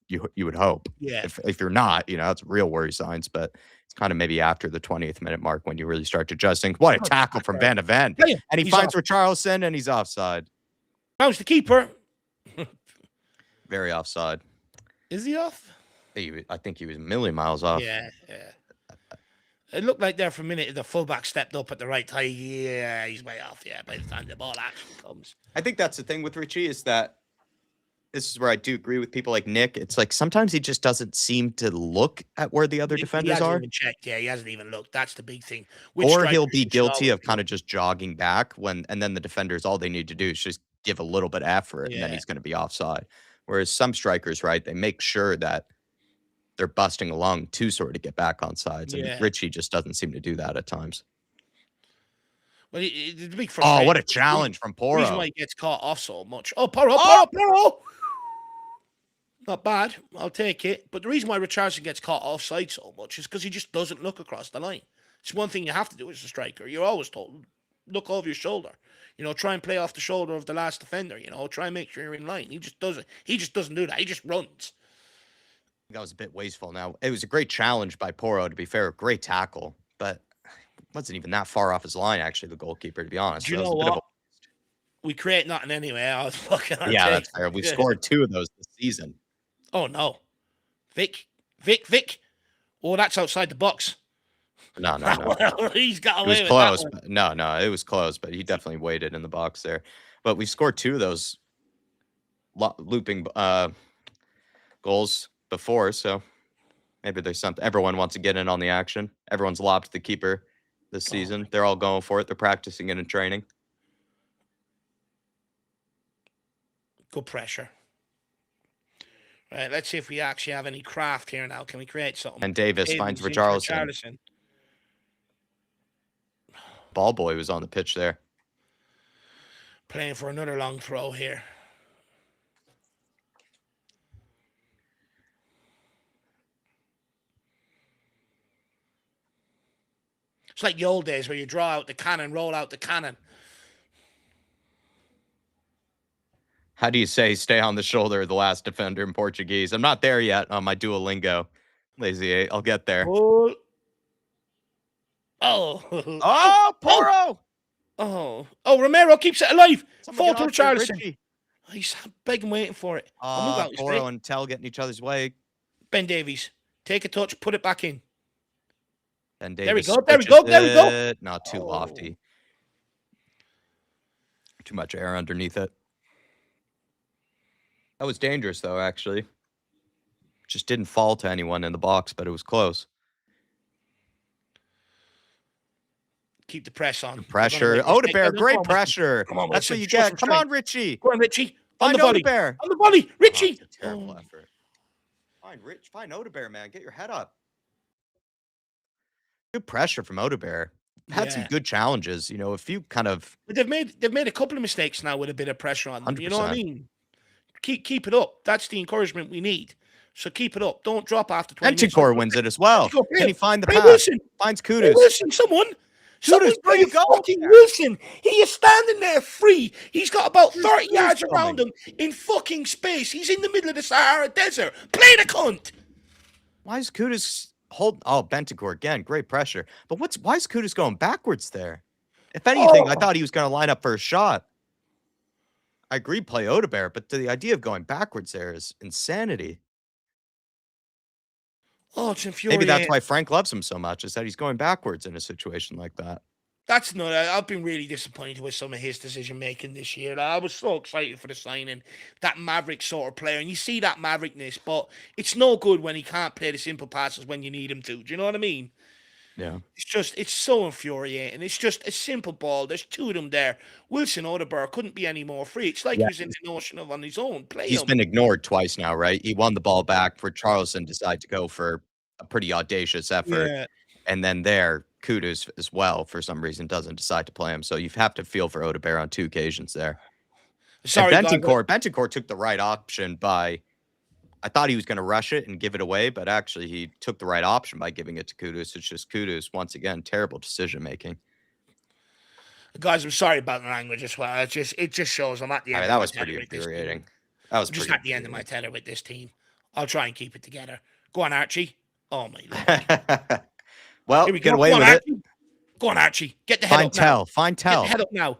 You would hope. Yeah. If you're not, that's real worry signs, but it's kind of maybe after the 20th minute mark when you really start adjusting. What a tackle from Van de Ven. And he finds Richarlison and he's offside. How's the keeper? Very offside. Is he off? I think he was a million miles off. Yeah. It looked like there for a minute the fullback stepped up at the right time. Yeah, he's way off. Yeah, by the time the ball actually comes. I think that's the thing with Richie is that this is where I do agree with people like Nick. It's like sometimes he just doesn't seem to look at where the other defenders he are. Even checked. Yeah, he hasn't even looked. That's the big thing. Or he'll be guilty of kind of just jogging back and then the defenders, all they need to do is just give a little bit of effort and then he's going to be offside. Whereas some strikers, right, they make sure that they're busting along to sort of get back on sides. And Richie just doesn't seem to do that at times. Well, the big what a challenge from Poro. The reason why he gets caught off so much. Oh, Poro. Not bad. I'll take it. But the reason why Richarlison gets caught offside so much is because he just doesn't look across the line. It's one thing you have to do as a striker. You're always told, look over your shoulder. Try and play off the shoulder of the last defender. Try and make sure you're in line. He just doesn't. He just doesn't do that. He just runs. That was a bit wasteful. Now, it was a great challenge by Poro, to be fair. Great tackle. But wasn't even that far off his line, actually, the goalkeeper, to be honest. Do you know what? We create nothing anyway. I was looking at that's fair. We've scored 2 of those this season. Oh, no. Vic. Oh, that's outside the box. No. He's got It away was with close. that one. No, it was close, but he definitely waited in the box there. But we've scored 2 of those looping goals before, so maybe there's something. Everyone wants to get in on the action. Everyone's lobbed the keeper this season. They're all going for it. They're practicing it in training. Good pressure. Right, let's see if we actually have any craft here now. Can we create something? And Davis finds Richarlison. Ball boy was on the pitch there. Playing for another long throw here. It's like the old days where you draw out the cannon, roll out the cannon. How do you say stay on the shoulder of the last defender in Portuguese? I'm not there yet on my Duolingo. Lazy 8. I'll get there. Oh, Poro! Romero keeps it alive. Fall to Richarlison. He's begging, waiting for it. Poro and Tell getting each other's way. Ben Davies, take a touch, put it back in. Ben Davies. There we go. Not too lofty. Too much air underneath it. That was dangerous, though, actually. Just didn't fall to anyone in the box, but it was close. Keep the press on. Pressure. Odebear, great pressure. That's what you get. Come on, Richie. Go on, Richie. On Find the volley. Odebear. On the volley. Oh, Richie. it's a terrible effort. Find Odebear, man. Get your head up. Good pressure from Odebear. Had some good challenges, you know, a few kind of. But they've made a couple of mistakes now with a bit of pressure on them. 100%. You know what I mean? Keep it up. That's the encouragement we need. So keep it up. Don't drop after 20 minutes. Bentancur wins it as well. Can he find the pass? Wilson. Finds Kudus. Wilson, someone where you go? Fucking Wilson. He is standing there free. He's got about 30 yards around him in fucking space. He's in the middle of the Sahara Desert. Play the cunt. Why is Kudus Bentancur again? Great pressure. But why is Kudus going backwards there? If anything, I thought he was going to line up for a shot. I agree, play Odebear, but the idea of going backwards there is insanity. Oh, it's infuriating. Maybe that's why Frank loves him so much, is that he's going backwards in a situation like that. That's not. I've been really disappointed with some of his decision making this year. I was so excited for the signing, that Maverick sort of player, and you see that Maverickness, but it's no good when he can't play the simple passes when you need him to. Do you know what I mean? Yeah. It's so infuriating. It's just a simple ball. There's two of them there. Wilson Odebear couldn't be any more free. It's like he was in the notion of on his own. He's been ignored twice now, right? He won the ball back for Charleston, decided to go for a pretty audacious effort. Yeah. And then Kudus as well, for some reason, doesn't decide to play him. So you have to feel for Odebear on 2 occasions there. Sorry, Bentancur took the right option by... I thought he was going to rush it and give it away, but actually he took the right option by giving it to Kudus. It's just Kudus, once again, terrible decision-making. Guys, I'm sorry about the language as well. It just shows I'm at the end. That was pretty infuriating. That was just at the end of my tether with this team. I'll try and keep it together. Go on, Archie. Oh, my Lord. Well, get away with it. Go on, Archie. Get the head up now. Find Tell. Get the head up now.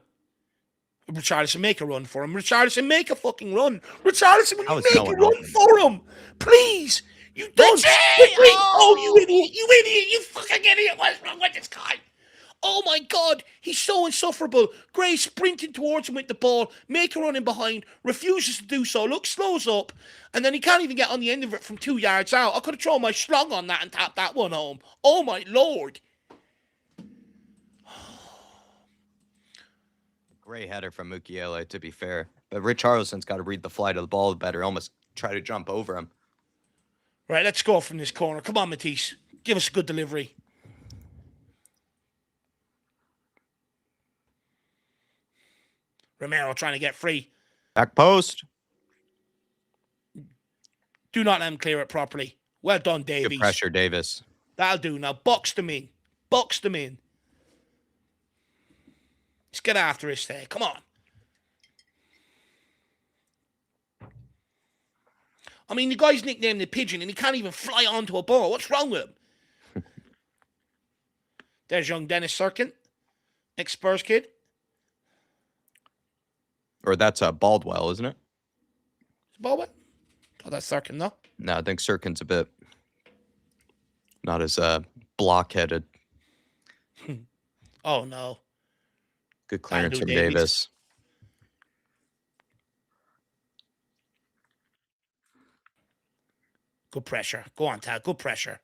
Richarlison, make a run for him. Richarlison, make a fucking run. Richarlison, will you make a run for him? Please. You don't. Oh, you idiot. You idiot. You fucking idiot. What's wrong with this guy? Oh, my God. He's so insufferable. Gray sprinting towards him with the ball. Make a run in behind. Refuses to do so. Look, slows up. And then he can't even get on the end of it from 2 yards out. I could have thrown my schlong on that and tapped that one home. Oh, my Lord. Great header from Mukiele, to be fair. But Richarlison's got to read the flight of the ball better. Almost try to jump over him. Right, let's go from this corner. Come on, Matisse. Give us a good delivery. Romero trying to get free. Back post. Do not let him clear it properly. Well done, Davies. Good pressure, Davis. That'll do. Now box them in. Box them in. Let's get after this there. Come on. I mean, the guy's nicknamed the Pigeon, and he can't even fly onto a ball. What's wrong with him? There's young Dennis Serkin, ex-Spurs kid. Or that's Baldwell, isn't it? Baldwell? Oh, that's Serkin, no? No, I think Serkin's a bit not as blockheaded. Oh, no. Good clearance from Davis. Good pressure. Go on, Tal. Good pressure.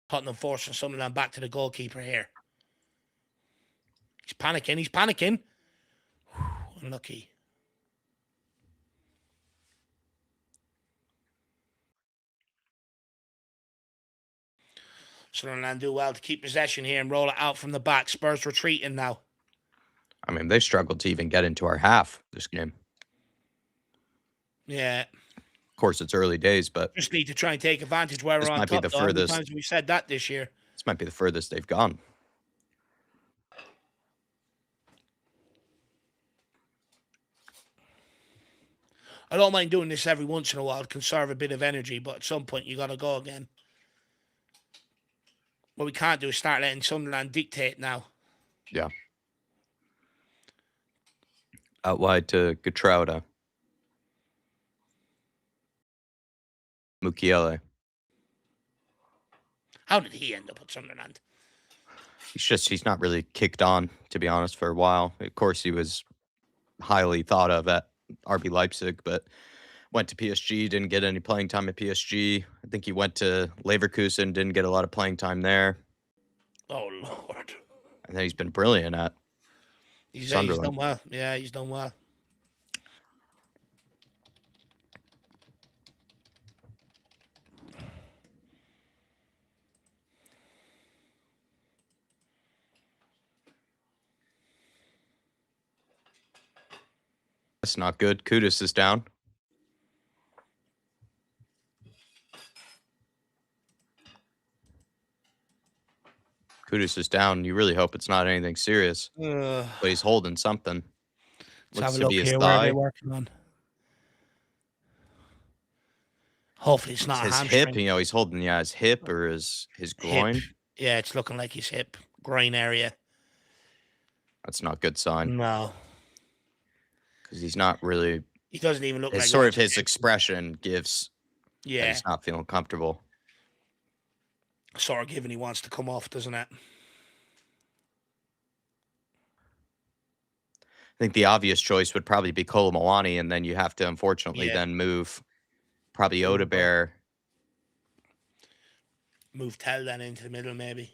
Tottenham forcing Sunderland back to the goalkeeper here. He's panicking. He's panicking. Whew, unlucky. Sunderland do well to keep possession here and roll it out from the back. Spurs retreating now. I mean, they struggled to even get into our half this game. Yeah. Of course, it's early days, but just need to try and take advantage where we're on top. This might be the furthest. How many times we said that this year? This might be the furthest they've gone. I don't mind doing this every once in a while to conserve a bit of energy, but at some point you got to go again. What we can't do is start letting Sunderland dictate now. Yeah. Out wide to Getrauda. Mukiele. How did he end up at Sunderland? He's not really kicked on, to be honest, for a while. Of course, he was highly thought of at RB Leipzig, but went to PSG, didn't get any playing time at PSG. I think he went to Leverkusen, didn't get a lot of playing time there. Oh, Lord. And then he's been brilliant at He's Sunderland. done well. Yeah, he's done well. That's not good. Kudus is down. Kudus is down. You really hope it's not anything serious. But he's holding something. Let's have Looks a to look be his here. Where are they thigh. working on? Hopefully it's not a His hamstring. hip, you know, he's holding his hip or his groin. Hip. Yeah, it's looking like his hip, groin area. That's not a good sign. No. Because he's not really. He doesn't even look like Sort of his expression gives that Yeah. he's not feeling comfortable. Sort of given he wants to come off, doesn't it? I think the obvious choice would probably be Kolomowani, and then you have to unfortunately then move probably Odebear. Move Tell then into the middle, maybe.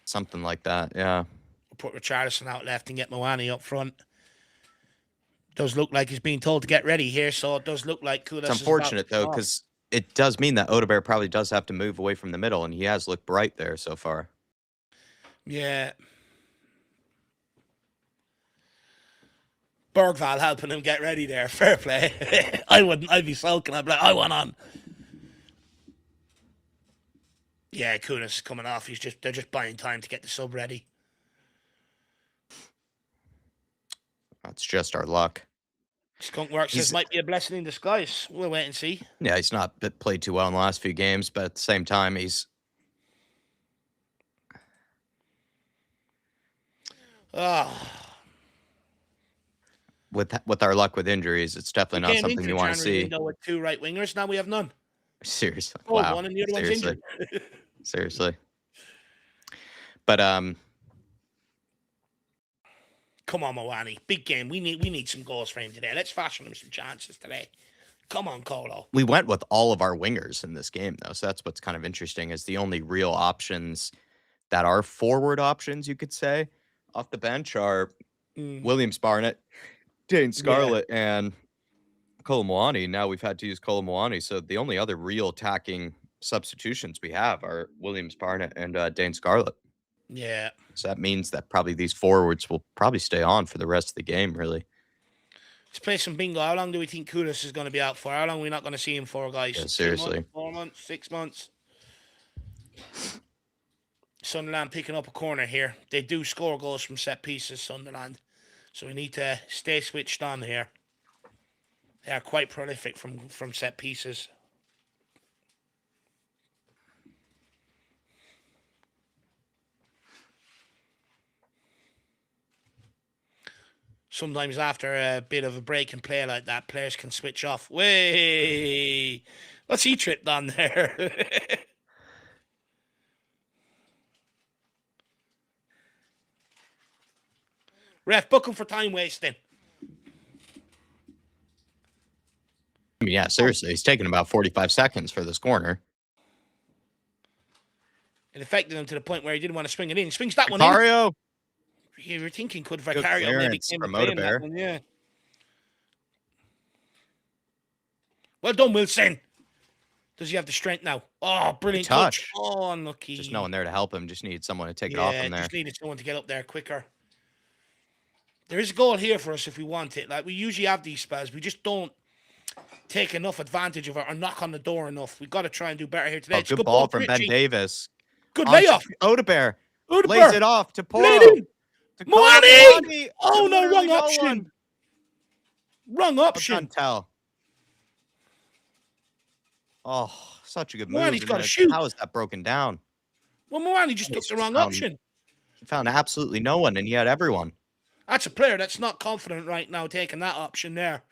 Something like that, yeah. Or put Richarlison out left and get Moani up front. Does look like he's being told to get ready here, so it does look like Kudus. It's unfortunate, though, because it does mean that Odebear probably does have to move away from the middle, and he has looked bright there so far. Yeah. Bergval helping him get ready there. Fair play. I wouldn't. I'd be sulking. I'd be like, I want on. Yeah, Kudus is coming off. They're just buying time to get the sub ready. That's just our luck. Skunkworks says might be a blessing in disguise. We'll wait and see. Yeah, he's not played too well in the last few games, but at the same time, he's. With our luck with injuries, it's definitely not something you want to see. With 2 right wingers, now we have none. Seriously, oh, wow. One and the other one's injured. Seriously. But come on, Moani. Big game. We need some goals for him today. Let's fashion him some chances today. Come on, Colo. We went with all of our wingers in this game, though, so that's what's kind of interesting. Is the only real options that are forward options, you could say, off the bench are Williams Barnett, Dane Scarlett, and Kolomowani. Now we've had to use Kolomowani, so the only other real attacking substitutions we have are Williams Barnett and Dane Scarlett. Yeah. So that means that probably these forwards will probably stay on for the rest of the game, really. Let's play some bingo. How long do we think Kudus is going to be out for? How long are we not going to see him for, guys? Yeah, seriously. 2 months, 4 months, 6 months? Sunderland picking up a corner here. They do score goals from set pieces, Sunderland. So we need to stay switched on here. They are quite prolific from set pieces. Sometimes after a bit of a break and play like that, players can switch off. Way! What's he tripped on there? Ref, book him for time wasting. I mean, yeah, seriously, he's taking about 45 seconds for this corner. It affected him to the point where he didn't want to swing it in. He swings that one in. You were thinking, could Vicario maybe came and play in that one? Yeah. Well done, Wilson. Does he have the strength now? Oh, brilliant touch. Oh, unlucky. Just no one there to help him. Just needed someone to take it off from there. Just needed someone to get up there quicker. There is a goal here for us if we want it. Like, we usually have these spells. We just don't take enough advantage of it or knock on the door enough. We've got to try and do better here today. Oh, good ball from Ben Davis. Good layoff. Odebear lays it off to Poro. Moani! Oh, no, wrong option. Wrong option. Tell. Oh, such a good move. Moani's got to shoot. How is that broken down? Well, Moani just took the wrong option. He found absolutely no one, and he had everyone. That's a player that's not confident right now taking that option there.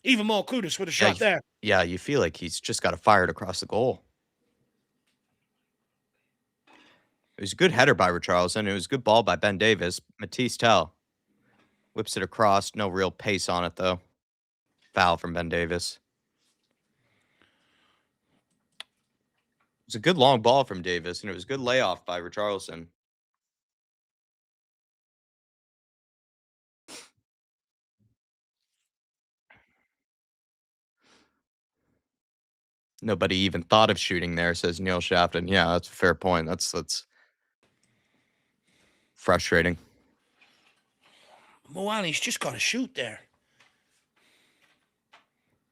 Even more Kudus with a shot there. Yeah, you feel like he's just got to fire it across the goal. It was a good header by Richarlison. It was a good ball by Ben Davis. Matisse Tell. Whips it across. No real pace on it, though. Foul from Ben Davis. It was a good long ball from Davis, and it was a good layoff by Richarlison. Nobody even thought of shooting there, says Neil Shafton. Yeah, that's a fair point. That's frustrating. Moani's just got to shoot there.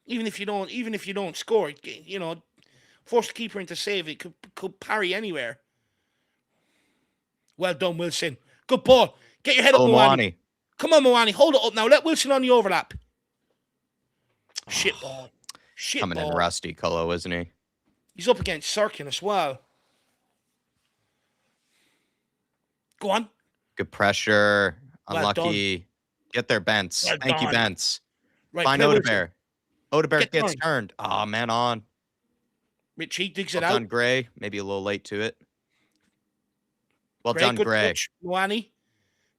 Even if you don't score, you know, force the keeper into save. It could parry anywhere. Well done, Wilson. Good ball. Get your head up, Moani. Come on, Moani. Hold it up now. Let Wilson on the overlap. Shit ball. Shit Coming ball. in rusty, Colo, isn't he? He's up against Sirkin as well. Go on. Good pressure. Unlucky. Well, get there, Bents. Well Thank done. you, Bents. Right, find Odebear. Odebear gets turned. Oh, man on. Richie digs it Well out. done, Gray. Maybe a little late to it. Well done, Gray. Moani.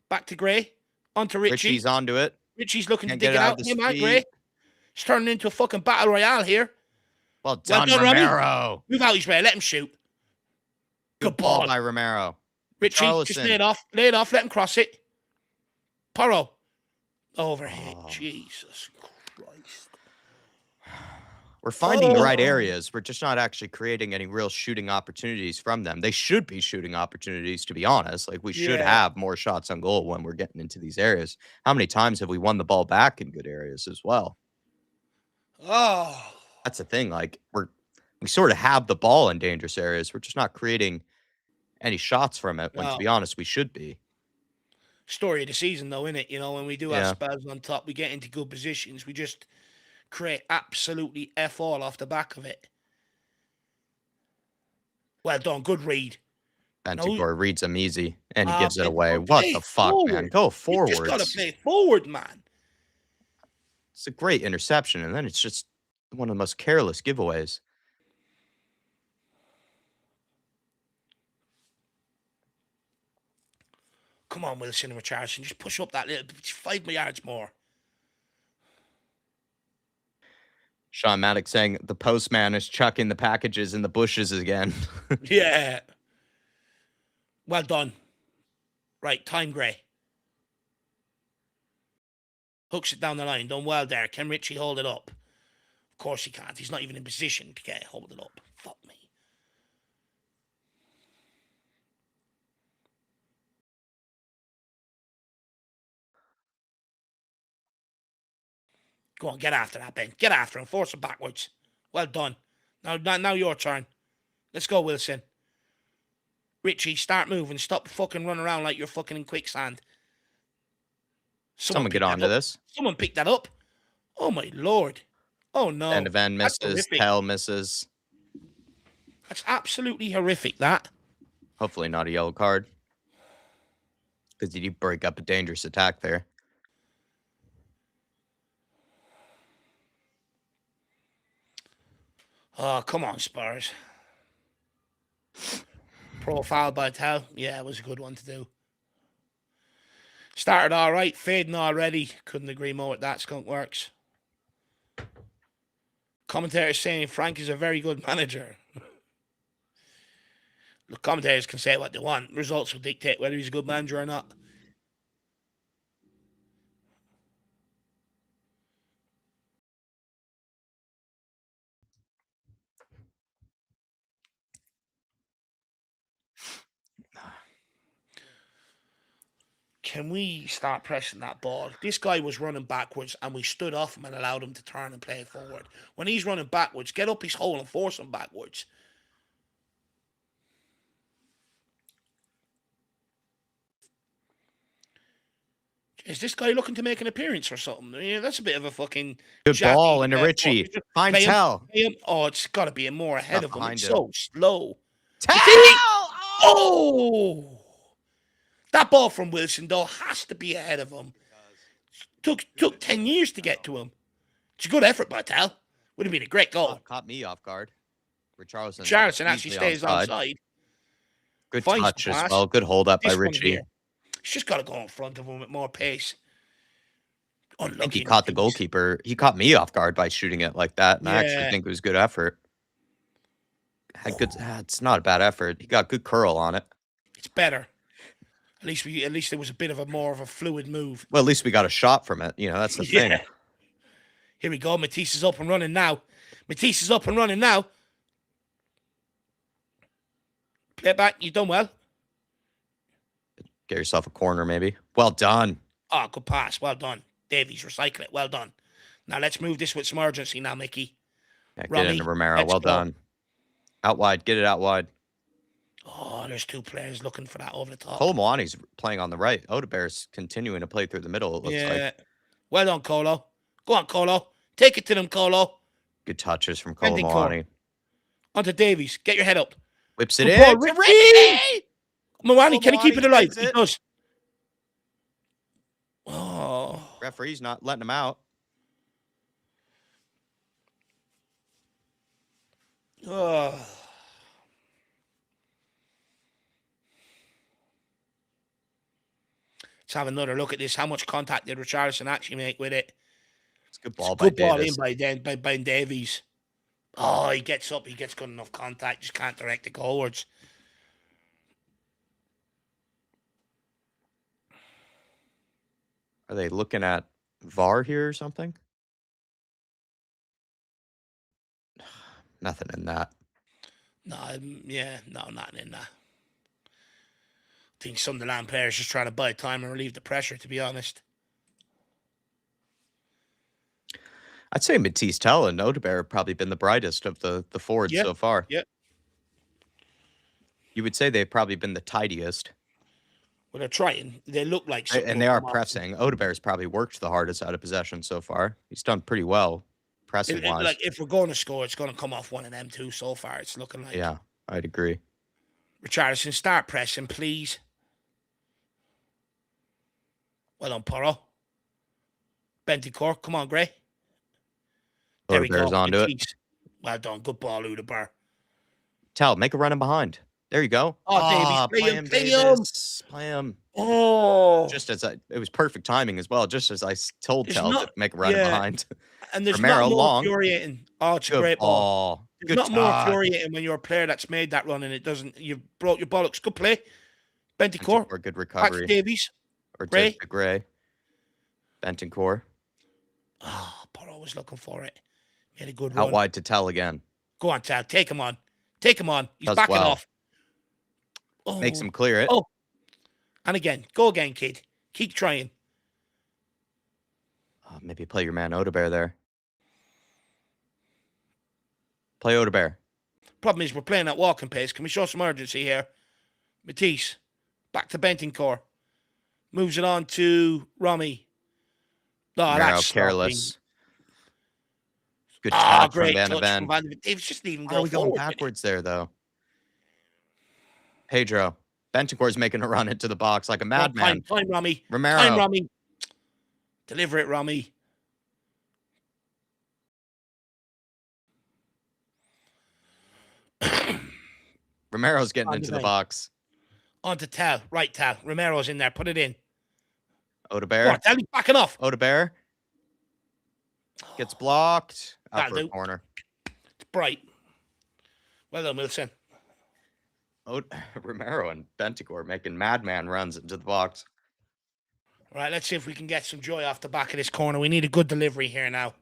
Back to Gray. On to Richie. Richie's onto it. Richie's looking to dig it out. Him out, Gray. It's turning into a fucking battle royale here. Well done, Romero. Move out his way. Let him shoot. Good ball by Romero. Richie, just lay it off. Lay it off. Let him cross it. Porro. Overhead. Oh. Jesus Christ. We're finding the right areas. We're just not actually creating any real shooting opportunities from them. They should be shooting opportunities, to be honest. Like, we should have more shots on goal when we're getting into these areas. How many times have we won the ball back in good areas as well? Oh. That's the thing. Like, we sort of have the ball in dangerous areas. We're just not creating any shots from it when, to be honest, we should be. Story of the season, though, isn't it? You know, when we do have Spurs on top, we get into good positions. We just create absolutely F all off the back of it. Well done. Good read. Bentancur reads him easy, and he gives it away. What the fuck, man? Go forward. You just got to play forward, man. It's a great interception, and then it's just one of the most careless giveaways. Come on, Wilson and Richarlison. Just push up that little 5 yards more. Sean Maddox saying the postman is chucking the packages in the bushes again. Yeah. Well done. Right, time, Gray. Hooks it down the line. Done well there. Can Richie hold it up? Of course he can't. He's not even in position to hold it up. Fuck me. Go on, get after that, Ben. Get after him. Force him backwards. Well done. Now your turn. Let's go, Wilson. Richie, start moving. Stop fucking running around like you're fucking in quicksand. Someone get onto this. Someone pick that up. Oh, my Lord. Oh, no. End of end misses. Tell misses. That's absolutely horrific, that. Hopefully not a yellow card. Because you break up a dangerous attack there. Oh, come on, Spurs. Profile by Tell. Yeah, it was a good one to do. Started all right. Fading already. Couldn't agree more with that. Skunk Works. Commentators saying Frank is a very good manager. The commentators can say what they want. Results will dictate whether he's a good manager or not. Can we start pressing that ball? This guy was running backwards and we stood off him and allowed him to turn and play forward. When he's running backwards, get up his hole and force him backwards. Is this guy looking to make an appearance or something? Yeah, that's a bit of a fucking... Good ball into Richie. Find Tell. Oh, it's got to be more ahead of him. It's so slow. Tell! Oh! That ball from Wilson, though, has to be ahead of him. Took 10 years to get to him. It's a good effort by Tell. Would have been a great goal. Caught me off guard. Richarlison actually stays onside. Good touch as well. Good hold up by Richie. He's just got to go in front of him with more pace. I think Unlucky. he caught the Matisse. goalkeeper. He caught me off guard by shooting it like that, and I actually Yeah. think it was good effort. Had good. It's not a bad effort. He got good curl on it. It's better. At least there was a bit of a more of a fluid move. Well, at least we got a shot from it. You know, that's the thing. Here we go. Matisse is up and running now. Matisse is up and running now. Play it back. You've done well. Get yourself a corner, maybe. Well done. Oh, good pass. Well done. Davies, recycle it. Well done. Now let's move this with some urgency now, Mickey. Yeah, get into Romero. Well done. Out wide. Get it out wide. Oh, there's two players looking for that over the top. Colomwani's playing on the right. Odebear's continuing to play through the middle, it looks like. Well done, Colo. Go on, Colo. Take it to them, Colo. Good touches from Colomwani. Onto Davies. Get your head up. Whips it in. Ricky! Mwani, can he keep it alive? He does. Oh. Referee's not letting him out. Oh. Let's have another look at this. How much contact did Richarlison actually make with it? It's a good ball by Davis. by Davies. Oh, he gets up. He gets good enough contact. Just can't direct it goalwards. Are they looking at VAR here or something? Nothing in that. No, nothing in that. I think Sunderland players just trying to buy time and relieve the pressure, to be honest. I'd say Matisse Tell and Odebear have probably been the brightest of the forwards so far. Yep. You would say they've probably been the tidiest. Well, they're trying. They look like something. And they are pressing. Odebear's probably worked the hardest out of possession so far. He's done pretty well pressing-wise. Like, if we're going to score, it's going to come off one of them two so far. It's looking like. Yeah, I'd agree. Richarlison, start pressing, please. Well done, Porro. Bentancur, come on, Gray. There we go. Onto it. Well done. Good ball, Udeber. Tell, make a run in behind. There you go. Oh, Davies, play him. Play him. Oh. It was perfect timing as well, just as I told Tell to make a run in behind. And there's Romero, not more infuriating. Oh, it's a great ball. It's not more infuriating when you're a player that's made that run and it doesn't. You've brought your bollocks. Good play. Bentancur. Or good recovery. Back to Davies. Or to Gray. Bentancur. Oh, Porro was looking for it. Made a good run. Out wide to Tell again. Go on, Tell. Take him on. Take him on. He's backing off. Oh. Makes him clear it. Oh. And again. Go again, kid. Keep trying. Maybe play your man Odebear there. Play Odebear. Problem is we're playing at walking pace. Can we show some urgency here? Matisse. Back to Bentancur. Moves it on to Romy. Oh, that's careless. Good touch from Van de Ven. It was just even going backwards there, though. Pedro. Bentancur's making a run into the box like a madman. Time, Romy. Romero. Time, Romy. Deliver it, Romy. Romero's getting into the box. On to Tell. Right, Tell. Romero's in there. Put it in. Odebear. Tell me backing off. Odebear. Gets blocked. Out for a corner. It's bright. Well done, Wilson. Romero and Bentancur making madman runs into the box. Right, let's see if we can get some joy off the back of this corner. We need a good delivery here now.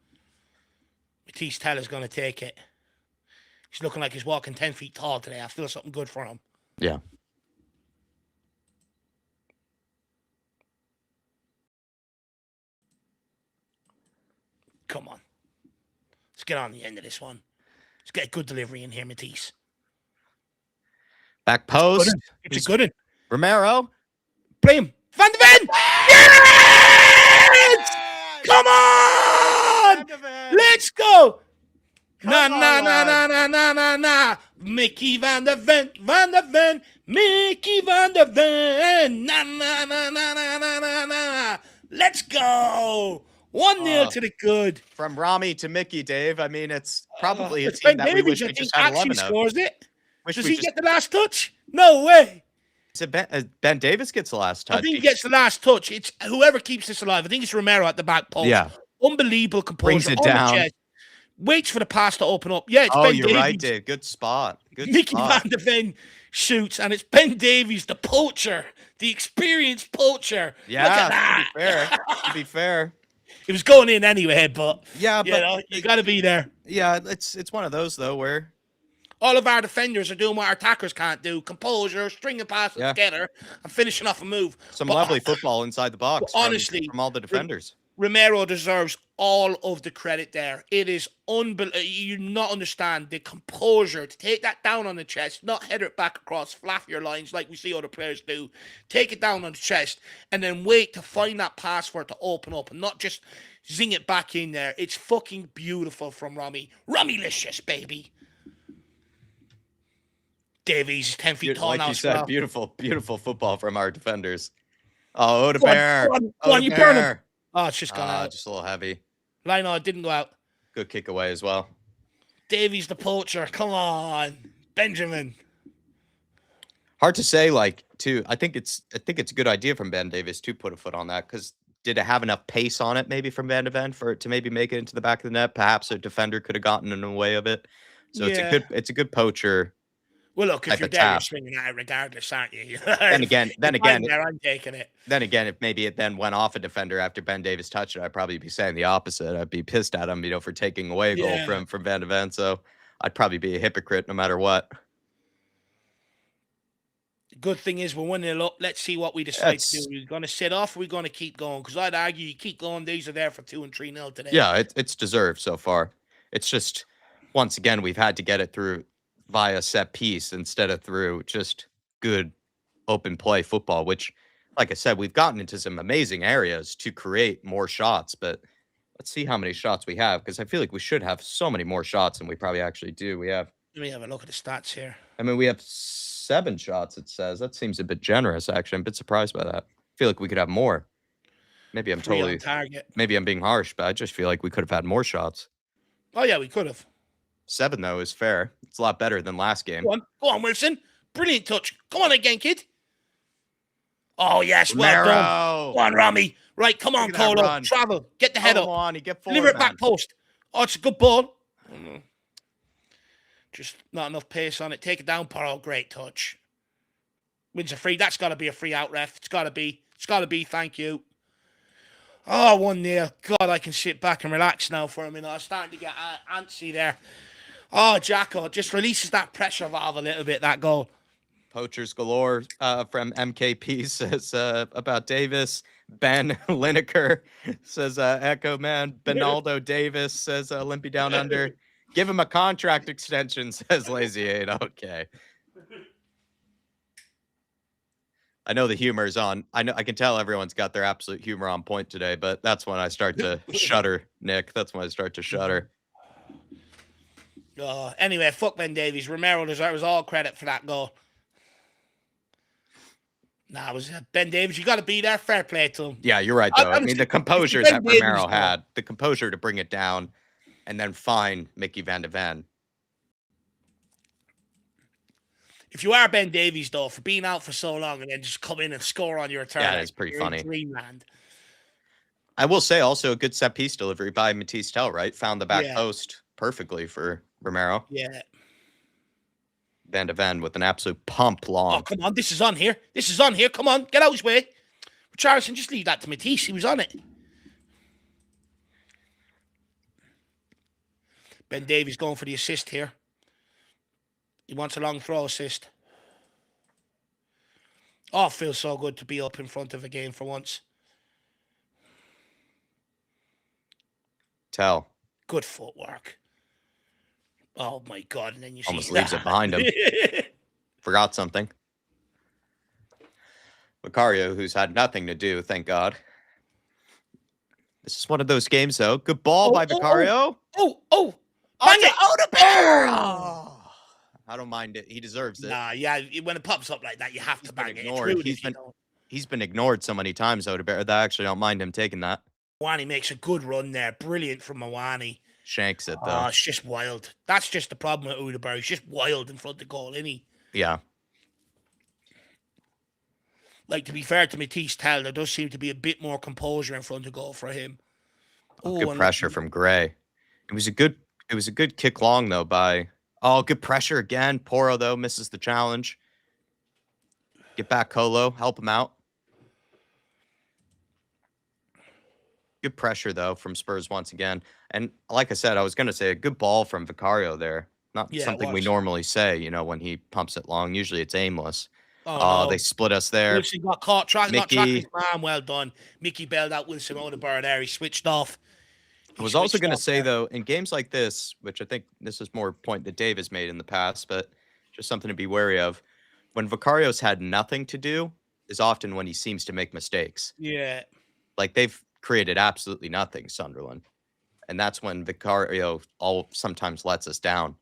Matisse Tell is going to take it. He's looking like he's walking 10 feet tall today. I feel something good for him. Yeah. Come on. Let's get on the end of this one. Let's get a good delivery in here, Matisse. Back post. It's a good one. Romero. Play him. Van de Ven! Yes! Come on! Let's go! Na. Mickey Van de Ven. Mickey Van de Ven. Na. Let's go! 1-0 to the good. From Rami to Mickey, Dave. I mean, it's probably a team that we wish we just had 11 of. Scores it. Does he get the last touch? No way. Is it Ben Davis gets the last I touch? think he gets the last touch. It's whoever keeps this alive. I think it's Romero at the back post. Yeah. Unbelievable Brings composure it on the down. chest. Waits for the pass to open up. Yeah, it's Oh, Ben you're right, Davies. Dave. Good spot. Good Mickey spot. Van de Ven shoots, and it's Ben Davies, the poacher, the experienced poacher. Yeah, Look at that. to be fair. To be fair. It was going in anyway, but Yeah, you but know, you got to be there. Yeah, it's one of those though where all of our defenders are doing what our attackers can't do: composure, stringing passes together, and finishing off a move. Some lovely football inside the box. Honestly, from all the defenders. Romero deserves all of the credit there. It is unbelievable. You not understand the composure to take that down on the chest, not header it back across, flap your lines like we see other players do. Take it down on the chest, and then wait to find that pass for it to open up, and not just zing it back in there. It's fucking beautiful from Romy. Romylicious, baby. Davies is 10 feet tall like now. You said, well. Beautiful football from our defenders. Oh, Odebear. Go on, you burn him. Oh, it's just gone out. Just a little heavy. Lino, it didn't go out. Good kick away as well. Davies the poacher. Come on. Benjamin. Hard to say, too. I think it's a good idea from Ben Davis to put a foot on that, because did it have enough pace on it maybe from Van de Ven for it to maybe make it into the back of the net? Perhaps a defender could have gotten in the way of it. So it's a good poacher. Well, look, if you're there, you're swinging at it regardless, aren't you? then again, I'm taking it. Then again, if maybe it then went off a defender after Ben Davis touched it, I'd probably be saying the opposite. I'd be pissed at him, for taking away a goal from Van de Ven. So I'd probably be a hypocrite no matter what. The good thing is we're 1-0 up. Let's see what we decide to do. We're going to sit off, or we're going to keep going? Because I'd argue you keep going. These are there for 2 and 3-0 today. Yeah, it's deserved so far. It's just, once again, we've had to get it through via set piece instead of through just good open play football, which, like I said, we've gotten into some amazing areas to create more shots, but let's see how many shots we have, because I feel like we should have so many more shots than we probably actually do. Let me have a look at the stats here. I mean, we have 7 shots, it says. That seems a bit generous, actually. I'm a bit surprised by that. I feel like we could have more. Maybe I'm maybe I'm being harsh, but I just feel like we could have had more shots. Oh, yeah, we could have. 7, though, is fair. It's a lot better than last game. Go on, Wilson. Brilliant touch. Come on again, kid. Oh, yes. Well done. Go on, Rami. Right, come on, Colo. Travel. Get the head up. Deliver it back post. Oh, it's a good ball. Just not enough pace on it. Take it down, Poro. Great touch. Wins a free. That's got to be a free out, ref. It's got to be. It's got to be. Thank you. Oh, 1-0. God, I can sit back and relax now for a minute. I'm starting to get antsy there. Oh, Jacko just releases that pressure valve a little bit, that goal. Poachers galore from MKP says about Davis. Ben Lineker says Echo Man. Benaldo Davis says Limpy Down Under. Give him a contract extension, says Lazy 8. Okay. I know the humor is on. I can tell everyone's got their absolute humor on point today, but that's when I start to shudder, Nick. That's when I start to shudder. Anyway, fuck Ben Davies. Romero deserves all credit for that goal. It was Ben Davies. You got to be there. Fair play to him. Yeah, you're right, though. I mean, the composure that Romero had, the composure to bring it down and then find Mickey Van de Ven. If you are Ben Davies, though, for being out for so long and then just come in and score on your return, it's pretty funny. Dreamland. I will say also a good set piece delivery by Matisse Tell, right? Found the back post perfectly for Romero. Yeah. Van de Ven with an absolute pump long. Oh, come on. This is on here. Come on. Get out his way. Richarlison, just leave that to Matisse. He was on it. Ben Davies going for the assist here. He wants a long throw assist. Oh, it feels so good to be up in front of a game for once. Tell. Good footwork. Oh, my God. And then you almost see leaves it behind him. Forgot something. Vicario, who's had nothing to do, thank God. This is one of those games, though. Good ball by Vicario. Bang it! Odebear! I don't mind it. He deserves it. Nah, yeah. When it pops up like that, you have to bang it. He's been ignored so many times, Odebear, that I actually don't mind him taking that. Mawani makes a good run there. Brilliant from Mawani. Shanks it, though. Oh, it's just wild. That's just the problem with Odebear. He's just wild in front of the goal, isn't he? Yeah. Like, to be fair to Matisse Tell, there does seem to be a bit more composure in front of goal for him. Oh, Oh, good and look, pressure from Gray. It was a good kick long though by good pressure again. Poro though misses the challenge. Get back Colo, help him out. Good pressure though from Spurs once again. And like I said, I was gonna say a good ball from Vicario there. Not yeah, it something we was. normally say, when he pumps it long. Usually it's aimless. Oh, Oh, they no. split us there. Wilson got caught, not tracking his Mickey. man. Well done. Mickey bailed out Wilson Odegaard there. He switched off. I He was also switched going to off say, there. though, in games like this, which I think this is more a point that Dave has made in the past, but just something to be wary of, when Vicario's had nothing to do is often when he seems to make mistakes. Yeah. Like, they've created absolutely nothing, Sunderland. And that's when Vicario sometimes lets us down.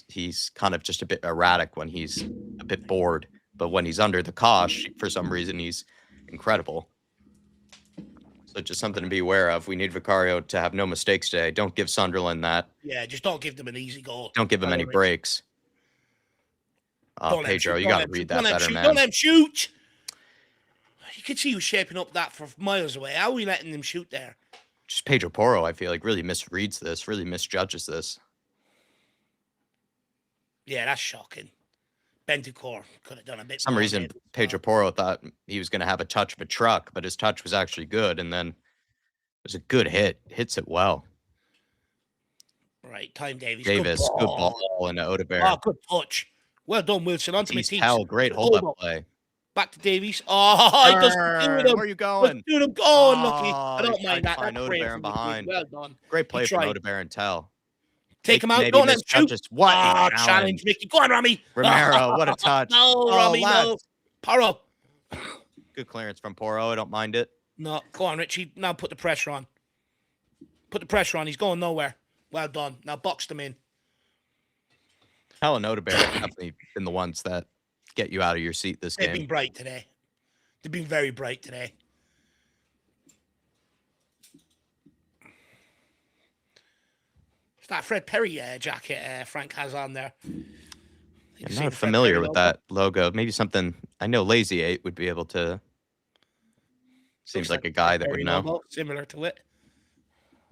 He's kind of just a bit erratic when he's a bit bored. But when he's under the cosh, for some reason, he's incredible. So just something to be aware of. We need Vicario to have no mistakes today. Don't give Sunderland that. Yeah, just don't give them an easy goal. Don't give him any breaks. Pedro, you got to read that better, man. Don't let him shoot. You could see he was shaping up that for miles away. How are we letting him shoot there? Just Pedro Porro, I feel like, really misreads this, really misjudges this. Yeah, that's shocking. Bentancur could have done a bit For some more reason, maybe. Pedro Porro thought he was going to have a touch of a truck, but his touch was actually good. And then it was a good hit. Hits it well. Right, time Davies. Davis, good ball into Odegaard. Oh, good touch. Well done, Wilson. On to Matisse. Hell, great hold-up play. Back to Davies. Oh, he does Where are you going? Oh, lucky. I don't mind that. Find Odegaard behind. Well done. Great play from Odegaard and Tell. Take him out. Don't let him shoot. What a challenge, Mickey. Go on, Rami. Romero, what a touch. No, Rami, no. Poro. Good clearance from Poro. I don't mind it. No, go on, Richie. Now put the pressure on. Put the pressure on. He's going nowhere. Well done. Now box them in. Hell and Odegaard have definitely been the ones that get you out of your seat this game. They've been bright today. They've been very bright today. It's that Fred Perry jacket Frank has on there. I'm not familiar with that logo. Maybe something I know Lazy 8 would be able to. Seems like a guy that would know. Logo, similar to it.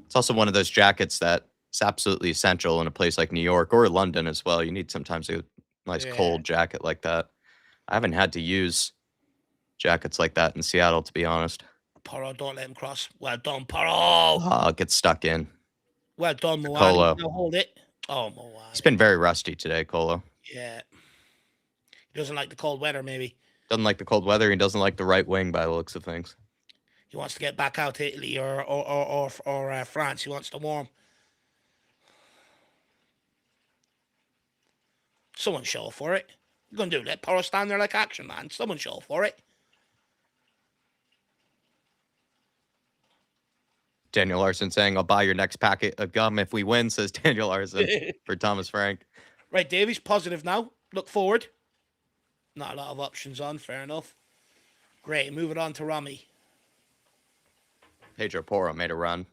It's also one of those jackets that's absolutely essential in a place like New York or London as well. You need sometimes a nice cold jacket like that. I haven't had to use jackets like that in Seattle, to be honest. Poro, don't let him cross. Well done, Poro. Get stuck in. Well done, Moani. Colo. Now hold it. Oh, Moani. He's been very rusty today, Colo. Yeah. He doesn't like the cold weather, maybe. Doesn't like the cold weather. He doesn't like the right wing by the looks of things. He wants to get back out to Italy or France. He wants to warm. Someone show for it. You're going to do that. Poro stand there like action, man. Someone show for it. Daniel Larson saying, I'll buy your next packet of gum if we win, says Daniel Larson for Thomas Frank. Right, Davies, positive now. Look forward. Not a lot of options on, fair enough. Great, move it on to Rami. Pedro Porro made a run,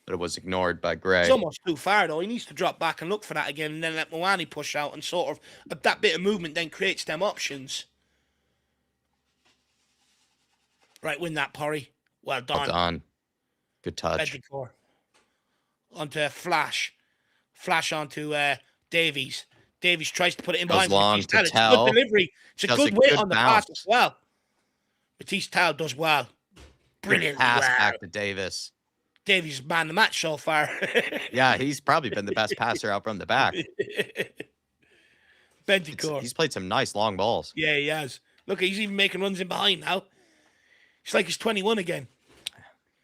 but it was ignored by Gray. It's almost too far, though. He needs to drop back and look for that again and then let Moani push out and sort of that bit of movement then creates them options. Right, win that, Porry. Well done. Well done. Good touch. Bentancur. Onto Flash. Flash onto Davies. Davies tries to put it in behind. Long to It's Tell. a good delivery. It's a good weight on the pass as well. Matisse Tell does well. Brilliant pass back to Davis. Davies man the match so far. Yeah, he's probably been the best passer out from the back. Bentancur. He's played some nice long balls. Yeah, he has. Look, he's even making runs in behind now. It's like he's 21 again.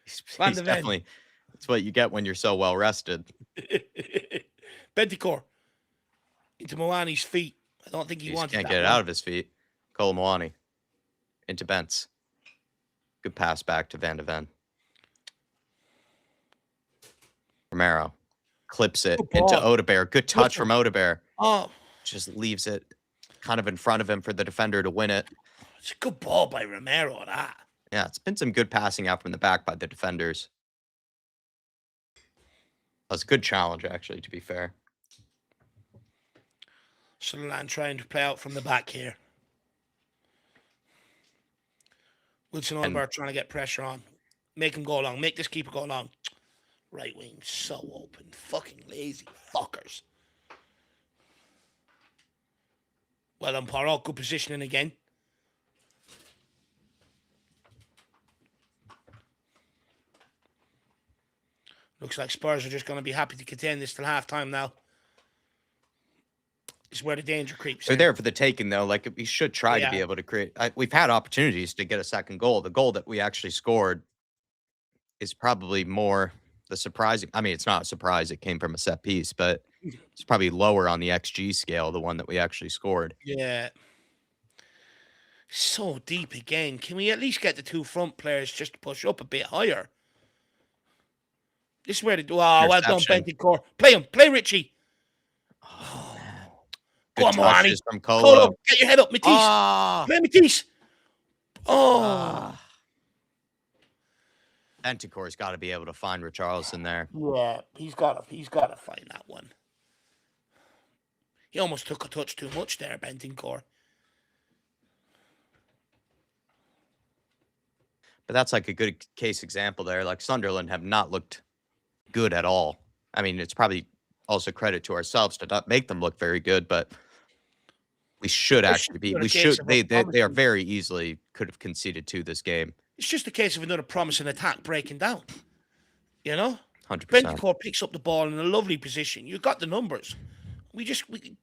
He's definitely. That's what you get when you're so well rested. Bentancur into Moani's feet. I don't think he just wanted can't that get it one. out of his feet. Cole Moani into Bentz. Good pass back to Van de Ven. Romero clips it into Odegaard. Good touch from Odegaard. Oh, just leaves it kind of in front of him for the defender to win it. It's a good ball by Romero. That. Yeah, it's been some good passing out from the back by the defenders. That was a good challenge, actually, to be fair. Sunderland trying to play out from the back here. Wilson And Odegaard trying to get pressure on. Make him go along. Make this keeper go along. Right wing, so open. Fucking lazy fuckers. Well done, Porro. Good positioning again. Looks like Spurs are just going to be happy to contain this till half-time now. This is where the danger creeps they're in. there for the taking, though. Like, we should try to be able to create. We've had opportunities to get a second goal. The goal that we actually scored is probably more the surprising. I mean, it's not a surprise. It came from a set piece, but it's probably lower on the XG scale, the one that we actually scored. Yeah. So deep again. Can we at least get the two front players just to push up a bit higher? This is where the... Oh, well done, Bentancur. Play him. Play Richie. Oh, man. Go on, Moani. From Colo. Get your head up, Matisse. Play Matisse. Bentancur's got to be able to find Richarlison there. Yeah, he's got to find that one. He almost took a touch too much there, Bentancur. But that's like a good case example there. Like, Sunderland have not looked good at all. I mean, it's probably also credit to ourselves to not make them look very good, but we should actually be. We should. They are very easily could have conceded to this game. It's just a case of another promising attack breaking down. You know, 100%. Bentancur picks up the ball in a lovely position. You got the numbers. We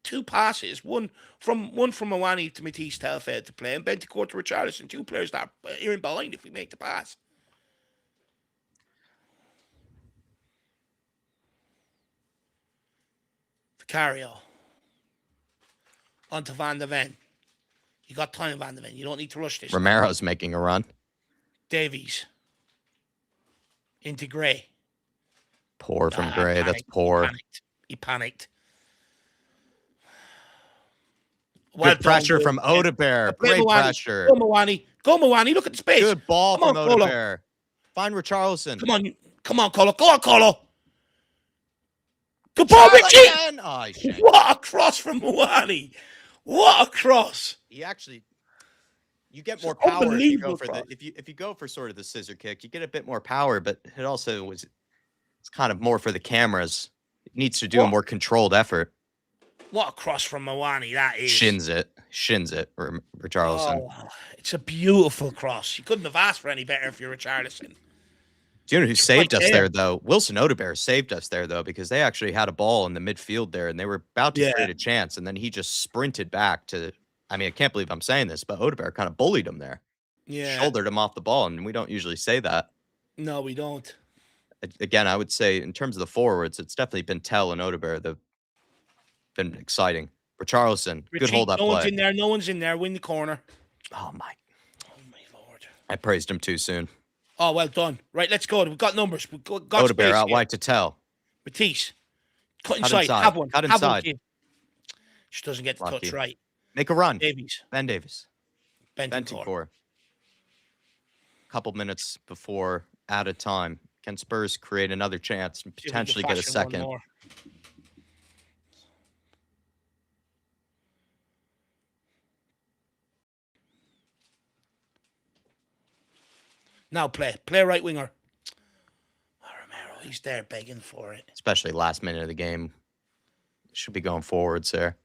two passes, one from Awani to Matisse Telford to play, and Bentancur to Richarlison. Two players that are in behind if we make the pass. Vicario. On to Van de Ven. You got time, Van de Ven. You don't need to rush this. Romero's making a run. Davies. Into Gray. Poor from Gray. That's poor. He panicked. Good pressure from Odegaard. Great pressure. Go, Moani. Go, Moani. Look at the space. Good ball from Odegaard. Find Richarlison. Come on, Colo. Go on, Colo. Good ball, Richie. Oh, what a cross from Moani. What a cross. He actually, you get more power if you go for if you go for sort of the scissor kick, you get a bit more power, but it also it's kind of more for the cameras. It needs to do a more controlled effort. What a cross from Moani that is. Shins it, Richarlison. Oh, it's a beautiful cross. You couldn't have asked for any better if you're Richarlison. Do you know who saved us there, though? Wilson Odegaard saved us there, though, because they actually had a ball in the midfield there, and they were about to create a chance, and then he just sprinted back to, I mean, I can't believe I'm saying this, but Odegaard kind of bullied him there. Yeah. Shouldered him off the ball, and we don't usually say that. No, we don't. Again, I would say, in terms of the forwards, it's definitely been Tell and Odegaard that have been exciting. Richarlison, good hold-up play. No one's in there. Win the corner. Oh, my Lord. I praised him too soon. Oh, well done. Right, let's go. We've got numbers. We've got Odegaard out wide to Tell. Matisse. Cut inside. Have one. Cut inside. Just doesn't get the touch right. Make a run. Davies. Ben Davies. Bentancur. Couple minutes before added time. Can Spurs create another chance and potentially get a second? Now play right winger. Romero, he's there begging for it. Especially last minute of the game. Should be going forwards there.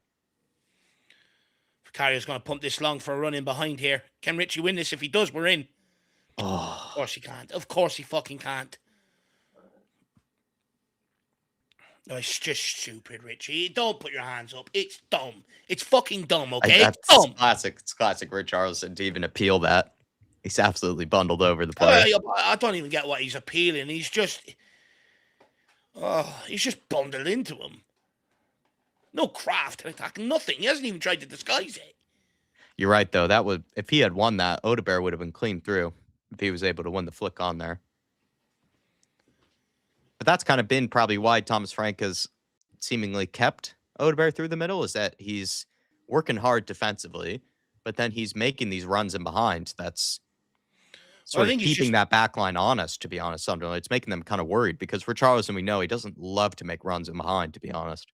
Vicario's going to pump this long for a run in behind here. Can Richie win this? If he does, we're in. Oh. Of course he can't. Of course he fucking can't. No, it's just stupid, Richie. Don't put your hands up. It's dumb. It's fucking dumb, okay? It's dumb. It's classic Richarlison to even appeal that. He's absolutely bundled over the player. I don't even get what he's appealing. He's just bundled into him. No craft in attack, nothing. He hasn't even tried to disguise it. You're right, though. That would, if he had won that, Odegaard would have been clean through if he was able to win the flick on there. But that's kind of been probably why Thomas Frank has seemingly kept Odegaard through the middle, is that he's working hard defensively, but then he's making these runs in behind. That's sort of keeping that back line honest, to be honest, Sunderland. It's making them kind of worried because Richarlison, we know he doesn't love to make runs in behind, to be honest.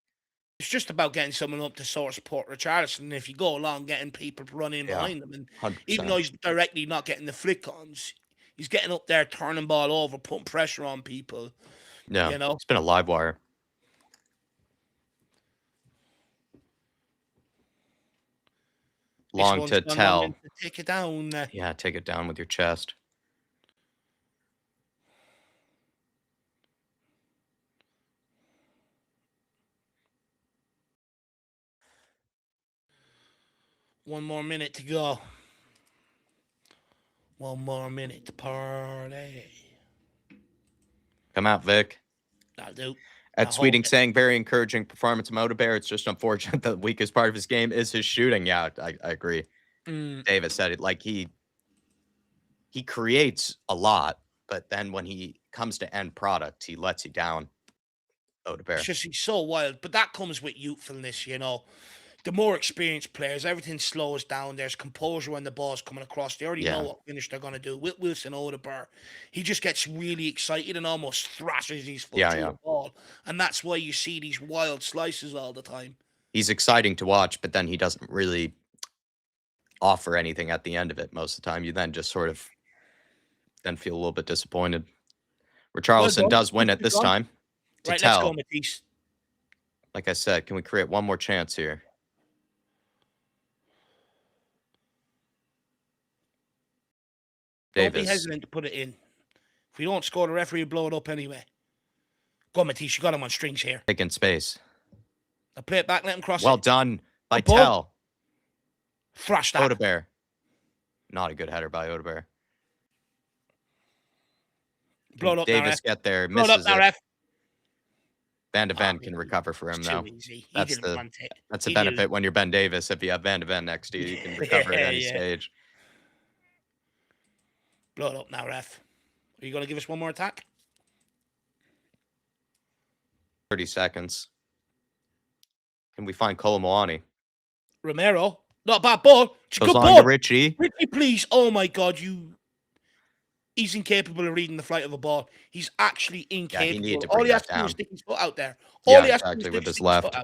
It's just about getting someone up to sort of support Richarlison. And if you go along getting people running Yeah, behind them, and even 100%. though he's directly not getting the flick-ons, he's getting up there, turning ball over, putting pressure on people, Yeah, you know. it's been a live wire. This Long one's to gone long tell. and to take it down. Yeah, take it down with your chest. One more minute to go. One more minute to party. Come out, Vic. That'll do. At Now hold Sweeting it. saying, very encouraging performance of Bear. It's just unfortunate the weakest part of his game is his shooting. Yeah, I agree. Davis said it. Like, he creates a lot, but then when he comes to end product, he lets you down. It's Bear. just he's so wild, but that comes with youthfulness, you know. The more experienced players, everything slows down. There's composure when the ball's coming across. They already know Yeah. what finish they're going to do. With Wilson Odegaard, he just gets really excited and almost thrashes his foot through the ball. And that's why you see these wild slices all the time. He's exciting to watch, but then he doesn't really offer anything at the end of it most of the time. You then just sort of then feel a little bit disappointed. Richarlison does win it this time. Right, let's go, Matisse. Like I said, can we create one more chance here? Don't be hesitant to put it in. If we don't score, the referee will blow it up anyway. Go on, Matisse. You got him on strings here. Taking space. I'll play it back, let him cross well it. Done by Tell. Thrash that. Odegaard. Not a good header by Odegaard. Blow it up Davis now, get there, blow misses it. Up now, it. Van de Ven can recover for him, though. Easy. That's the benefit when you're Ben Davis. If you have Van de Ven next to you, you can recover at any stage. Blow it up now, ref. Are you going to give us one more attack? 30 seconds. Can we find Colomwani? Romero. Not a bad ball. It's a Goes good on ball. to Richie. Richie, please. Oh, my God. He's incapable of reading the flight of a ball. He's actually incapable. Yeah, he needed to All bring he has that to do down. is stick his foot out there. Yeah, exactly, with his left.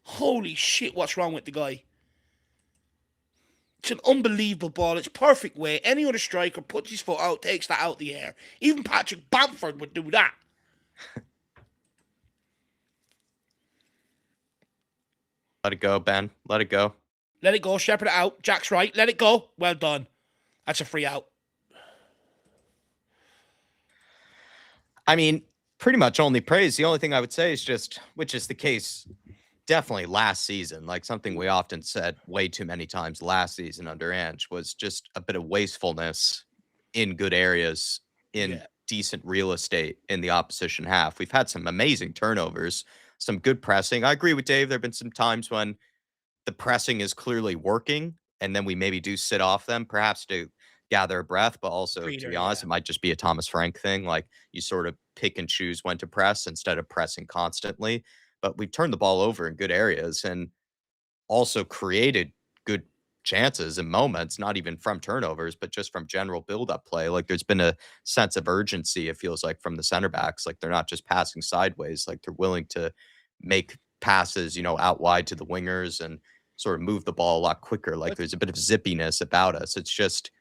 Holy shit, what's wrong with the guy? It's an unbelievable ball. It's perfect way. Any other striker puts his foot out, takes that out the air. Even Patrick Bamford would do that. Let it go, Ben. Let it go. Let it go. Shepherd it out. Jack's right. Let it go. Well done. That's a free out. I mean, pretty much only praise. The only thing I would say is just, which is the case definitely last season, like something we often said way too many times last season under Ange, was just a bit of wastefulness in good areas, in decent real estate in the opposition half. We've had some amazing turnovers, some good pressing. I agree with Dave. There have been some times when the pressing is clearly working, and then we maybe do sit off them, perhaps to gather a breath, but also, to be honest, it might just be a Thomas Frank thing. Like, you sort of pick and choose when to press instead of pressing constantly. But we've turned the ball over in good areas and also created good chances and moments, not even from turnovers, but just from general build-up play. Like, there's been a sense of urgency, it feels like, from the center backs. Like, they're not just passing sideways. Like, they're willing to make passes, out wide to the wingers and sort of move the ball a lot quicker. Like, there's a bit of zippiness about us. It's just,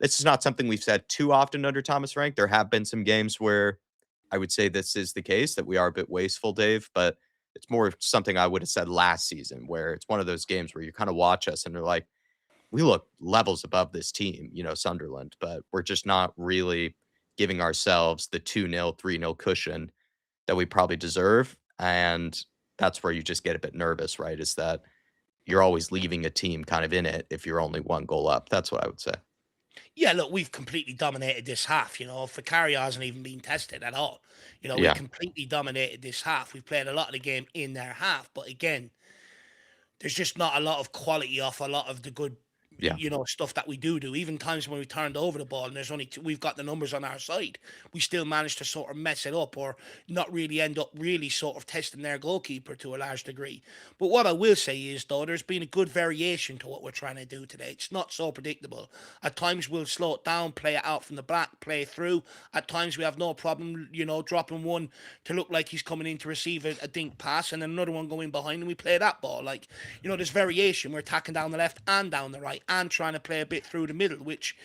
this is not something we've said too often under Thomas Frank. There have been some games where I would say this is the case, that we are a bit wasteful, Dave, but it's more something I would have said last season, where it's one of those games where you kind of watch us and they're like, we look levels above this team, Sunderland, but we're just not really giving ourselves the 2-0, 3-0 cushion that we probably deserve. And that's where you just get a bit nervous, right? Is that you're always leaving a team kind of in it if you're only one goal up. That's what I would say. Yeah, look, we've completely dominated this half. Fikario hasn't even been tested at all. We've completely dominated this half. We've played a lot of the game in their half, but again, there's just not a lot of quality off a lot of the good Yeah. stuff that we do. Even times when we turned over the ball and there's only we've got the numbers on our side, we still manage to sort of mess it up or not really end up really sort of testing their goalkeeper to a large degree. But what I will say is, though, there's been a good variation to what we're trying to do today. It's not so predictable. At times we'll slow it down, play it out from the back, play through. At times we have no problem, dropping one to look like he's coming in to receive a dink pass and then another one going behind and we play that ball. Like, there's variation. We're attacking down the left and down the right and trying to play a bit through the middle, which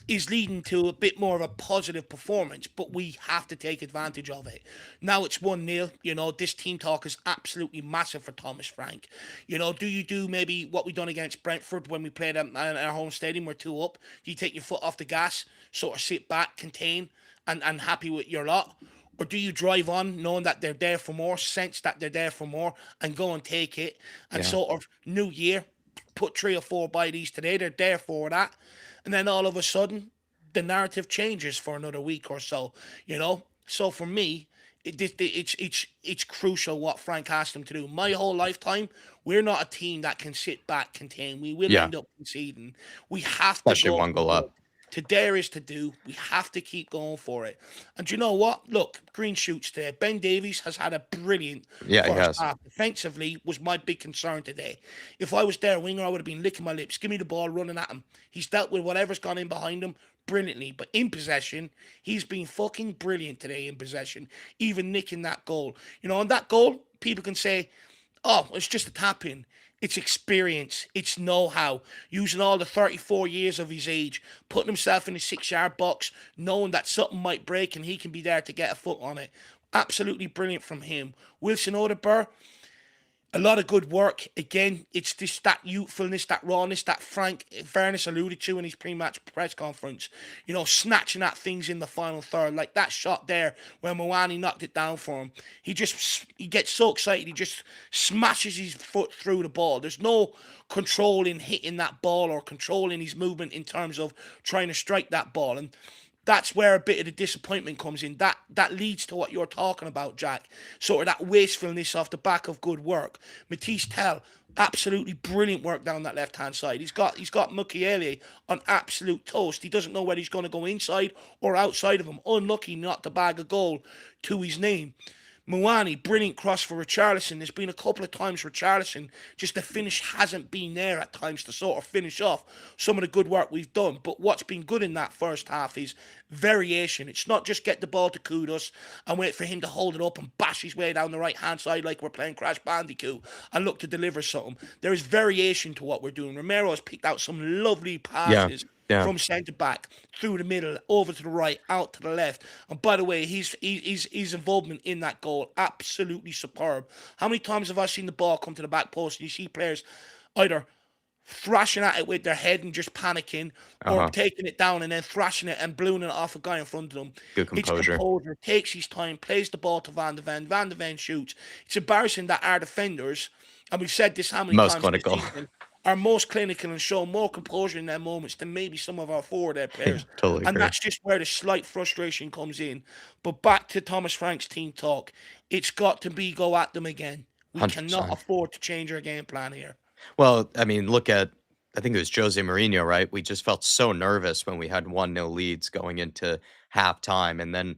is leading to a bit more of a positive performance, but we have to take advantage of it. Now it's 1-0. This team talk is absolutely massive for Thomas Frank. Do you do maybe what we done against Brentford when we played at our home stadium? We're 2 up. Do you take your foot off the gas, sort of sit back, contain, and happy with your lot? Or do you drive on knowing that they're there for more, sense that they're there for more, and go and take it? And Yeah. sort of new year, put 3 or 4 bodies today. They're there for that. And then all of a sudden, the narrative changes for another week or so. So for me, it's crucial what Frank asked them to do. My whole lifetime, we're not a team that can sit back, contain. We will Yeah. end up conceding. We have to Especially go one for goal it. up. To dare is to do. We have to keep going for it. And you know what? Look, green shoots there. Ben Davies has had a brilliant Yeah, he first has. half. Defensively was my big concern today. If I was their winger, I would have been licking my lips. Give me the ball, running at him. He's dealt with whatever's gone in behind him brilliantly. But in possession, he's been fucking brilliant today in possession, even nicking that goal. On that goal, people can say, oh, it's just a tap in. It's experience. It's know-how. Using all the 34 years of his age, putting himself in the 6-yard box, knowing that something might break and he can be there to get a foot on it. Absolutely brilliant from him. Wilson Odobert, a lot of good work. Again, it's just that youthfulness, that rawness, that Frank Fairness alluded to in his pre-match press conference. Snatching at things in the final third, like that shot there where Moani knocked it down for him. He gets so excited, he just smashes his foot through the ball. There's no control in hitting that ball or controlling his movement in terms of trying to strike that ball. And that's where a bit of the disappointment comes in. That leads to what you're talking about, Jack. Sort of that wastefulness off the back of good work. Matisse Tell, absolutely brilliant work down that left-hand side. He's got Mukiele on absolute toast. He doesn't know whether he's going to go inside or outside of him. Unlucky not to bag a goal to his name. Muani, brilliant cross for Richarlison. There's been a couple of times Richarlison, just the finish hasn't been there at times to sort of finish off some of the good work we've done. But what's been good in that first half is variation. It's not just get the ball to Kudus and wait for him to hold it up and bash his way down the right-hand side like we're playing Crash Bandicoot and look to deliver something. There is variation to what we're doing. Romero has picked out some lovely Yeah. passes Yeah. from centre back through the middle, over to the right, out to the left. And by the way, his involvement in that goal absolutely superb. How many times have I seen the ball come to the back post and you see players either thrashing at it with their head and just panicking, or Uh-huh. taking it down and then thrashing it and ballooning it off a guy in front of them? Good It's composure. composure, takes his time, plays the ball to Van de Ven. Van de Ven shoots. It's embarrassing that our defenders, and we've said this how many Most times this clinical. season, are most clinical and show more composure in their moments than maybe some of our forward Yeah, players. totally And agree. that's just where the slight frustration comes in. But back to Thomas Frank's team talk. It's got to be go at them again. We cannot 100%. afford to change our game plan here. Well, I mean, look at I think it was Jose Mourinho, right? We just felt so nervous when we had 1-0 leads going into halftime, and then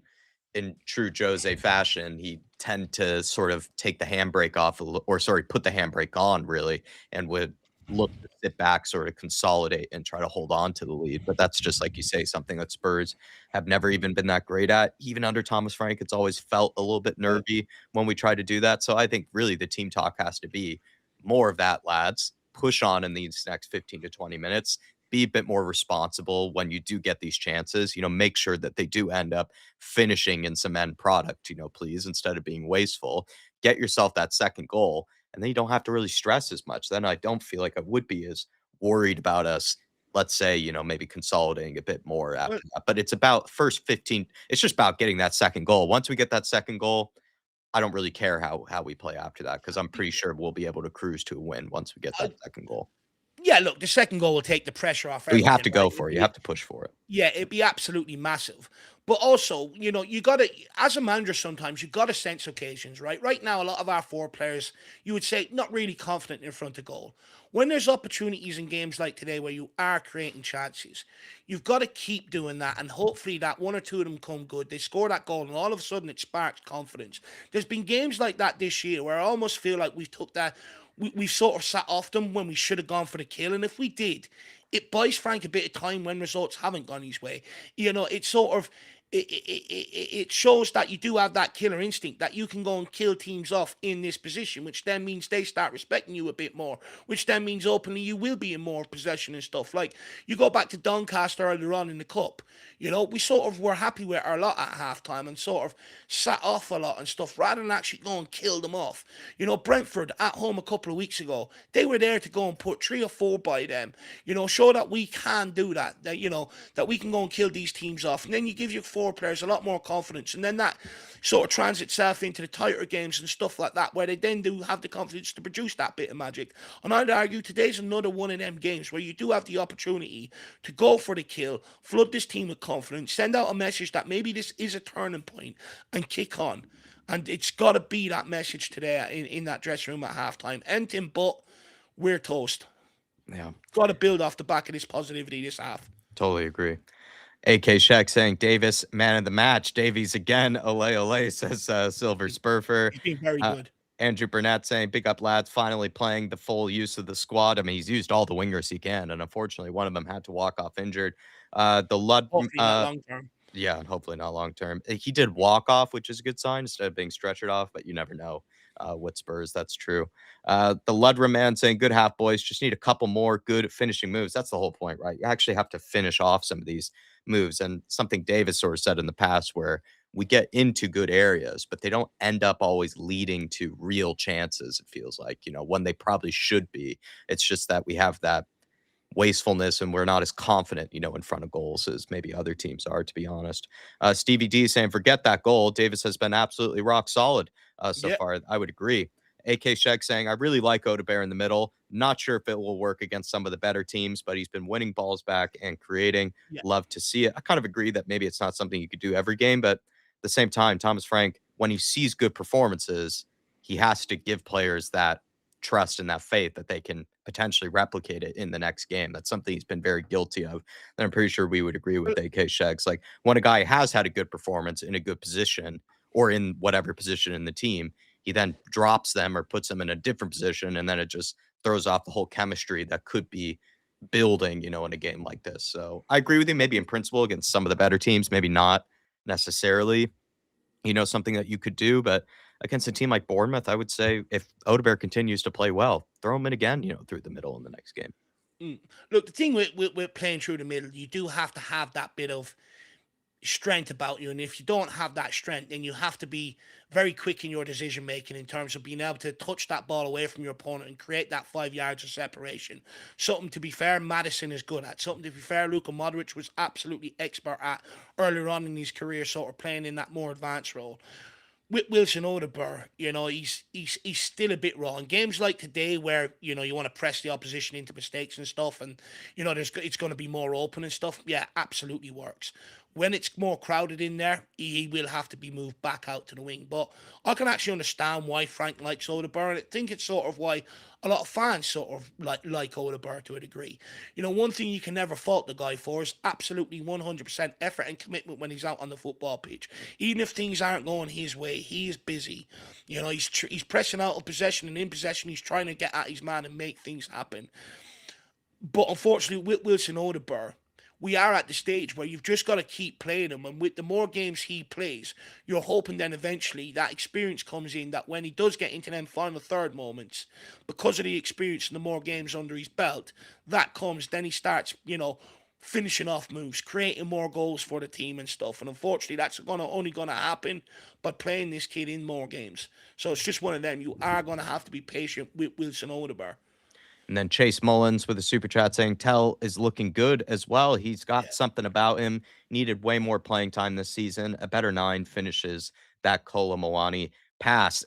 in true Jose fashion, he tend to sort of take the handbrake off or sorry, put the handbrake on really, and would look to sit back, sort of consolidate and try to hold on to the lead. But that's just like you say, something that Spurs have never even been that great at. Even under Thomas Frank, it's always felt a little bit Right. nervy when we try to do that. So I think really the team talk has to be more of that, lads. Push on in these next 15 to 20 minutes. Be a bit more responsible when you do get these chances. Make sure that they do end up finishing in some end product, please, instead of being wasteful. Get yourself that second goal, and then you don't have to really stress as much. Then I don't feel like I would be as worried about us, let's say, maybe consolidating a bit more Well, after that. But it's about first 15, it's just about getting that second goal. Once we get that second goal, I don't really care how we play after that because I'm pretty sure we'll be able to cruise to a win once we get that I, second goal. Yeah, look, the second goal will take the pressure off You have everything, to right? go for it. You have to push for it. Yeah, it'd be absolutely massive. But also, you got to, as a manager, sometimes you got to sense occasions, right? Right now, a lot of our forward players, you would say, not really confident in front of goal. When there's opportunities in games like today where you are creating chances, you've got to keep doing that. And hopefully, that one or two of them come good. They score that goal, and all of a sudden, it sparks confidence. There's been games like that this year where I almost feel like we've took that. We've sort of sat off them when we should have gone for the kill. And if we did, it buys Frank a bit of time when results haven't gone his way. It sort of it shows that you do have that killer instinct, that you can go and kill teams off in this position, which then means they start respecting you a bit more, which then means openly you will be in more possession and stuff. Like, you go back to Doncaster earlier on in the cup, we sort of were happy with our lot at halftime and sort of sat off a lot and stuff rather than actually go and kill them off. Brentford at home a couple of weeks ago, they were there to go and put 3 or 4 by them, show that we can do that we can go and kill these teams off. And then you give your forward players a lot more confidence. And then that sort of translates itself into the tighter games and stuff like that, where they then do have the confidence to produce that bit of magic. And I'd argue today's another one of them games where you do have the opportunity to go for the kill, flood this team with confidence, send out a message that maybe this is a turning point, and kick on. And it's got to be that message today in that dressing room at halftime. Anything but we're toast. Yeah, Got to build off the back of this positivity this half. totally agree. AK Sheck saying Davis, man of the match. Davies again, ole ole, says Silver Spurfer. He's been very Uh, good. Andrew Burnett saying, big up lads, finally playing the full use of the squad. I mean, he's used all the wingers he can, and unfortunately, one of them had to walk off injured. The Lud, Hopefully not long term. yeah, and hopefully not long term. He did walk off, which is a good sign instead of being stretchered off, but you never know with Spurs. That's true. The Ludram man saying, good half, boys. Just need a couple more good finishing moves. That's the whole point, right? You actually have to finish off some of these moves. And something Davis sort of said in the past where we get into good areas, but they don't end up always leading to real chances, it feels like, when they probably should be. It's just that we have that wastefulness and we're not as confident, in front of goals as maybe other teams are, to be honest. Stevie D saying, forget that goal. Davis has been absolutely rock solid so Yeah, far. I would agree. AK Sheck saying, I really like Odebear in the middle. Not sure if it will work against some of the better teams, but he's been winning balls back and creating. yeah. Love to see it. I kind of agree that maybe it's not something you could do every game, but at the same time, Thomas Frank, when he sees good performances, he has to give players that trust and that faith that they can potentially replicate it in the next game. That's something he's been very guilty of. And I'm pretty sure we would agree with AK Shegs. Like, when a guy has had a good performance in a good position or in whatever position in the team, he then drops them or puts them in a different position, and then it just throws off the whole chemistry that could be building, in a game like this. So I agree with you. Maybe in principle against some of the better teams, maybe not necessarily, something that you could do. But against a team like Bournemouth, I would say if Odebear continues to play well, throw him in again, through the middle in the next game. Look, the thing with playing through the middle, you do have to have that bit of strength about you. And if you don't have that strength, then you have to be very quick in your decision making in terms of being able to touch that ball away from your opponent and create that 5 yards of separation. Something, to be fair, Madison is good at. Something, to be fair, Luka Modric was absolutely expert at earlier on in his career, sort of playing in that more advanced role. With Wilson Odebear, he's still a bit raw. In games like today, where you want to press the opposition into mistakes and stuff, and it's going to be more open and stuff. Yeah, absolutely works. When it's more crowded in there, he will have to be moved back out to the wing. But I can actually understand why Frank likes Odebear, and I think it's sort of why a lot of fans sort of like Odebear to a degree. One thing you can never fault the guy for is absolutely 100% effort and commitment when he's out on the football pitch. Even if things aren't going his way, he is busy. He's pressing out of possession, and in possession, he's trying to get at his man and make things happen. But unfortunately, with Wilson Odebear, we are at the stage where you've just got to keep playing him. And with the more games he plays, you're hoping then eventually that experience comes in, that when he does get into them final third moments, because of the experience and the more games under his belt, that comes, then he starts, finishing off moves, creating more goals for the team and stuff. And unfortunately, that's only going to happen by playing this kid in more games. So it's just one of them. You are going to have to be patient with Wilson Odebear. And then Chase Mullins with a super chat saying Tell is looking good as well. He's got Yeah. something about him. Needed way more playing time this season. A better 9 finishes that Kola Moani pass.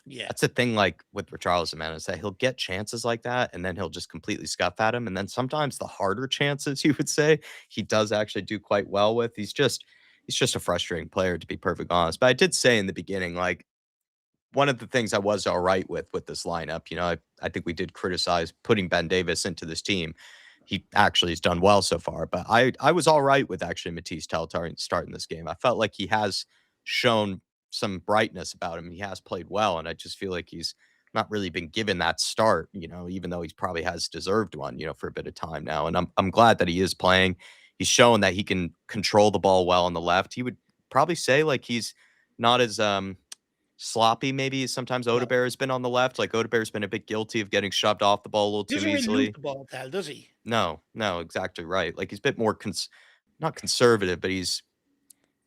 Yeah. That's the thing, like, with Richarlison, man, is that he'll get chances like that, and then he'll just completely scuff at him, and then sometimes the harder chances, you would say, he does actually do quite well with. He's just a frustrating player, to be perfectly honest. But I did say in the beginning, like, one of the things I was all right with this lineup, I think we did criticize putting Ben Davis into this team. He actually has done well so far, but I was all right with actually Matisse Tell starting this game. I felt like he has shown some brightness about him. He has played well, and I just feel like he's not really been given that start, even though he probably has deserved one, for a bit of time now. And I'm glad that he is playing. He's shown that he can control the ball well on the left. He would probably say like he's not as sloppy maybe sometimes No. Odegaard has been on the left. Like Odegaard's been a bit guilty of getting shoved off the ball a little He too doesn't really lose easily. the ball, Cal, does he? No, no, exactly right. Like he's a bit more not conservative, but he's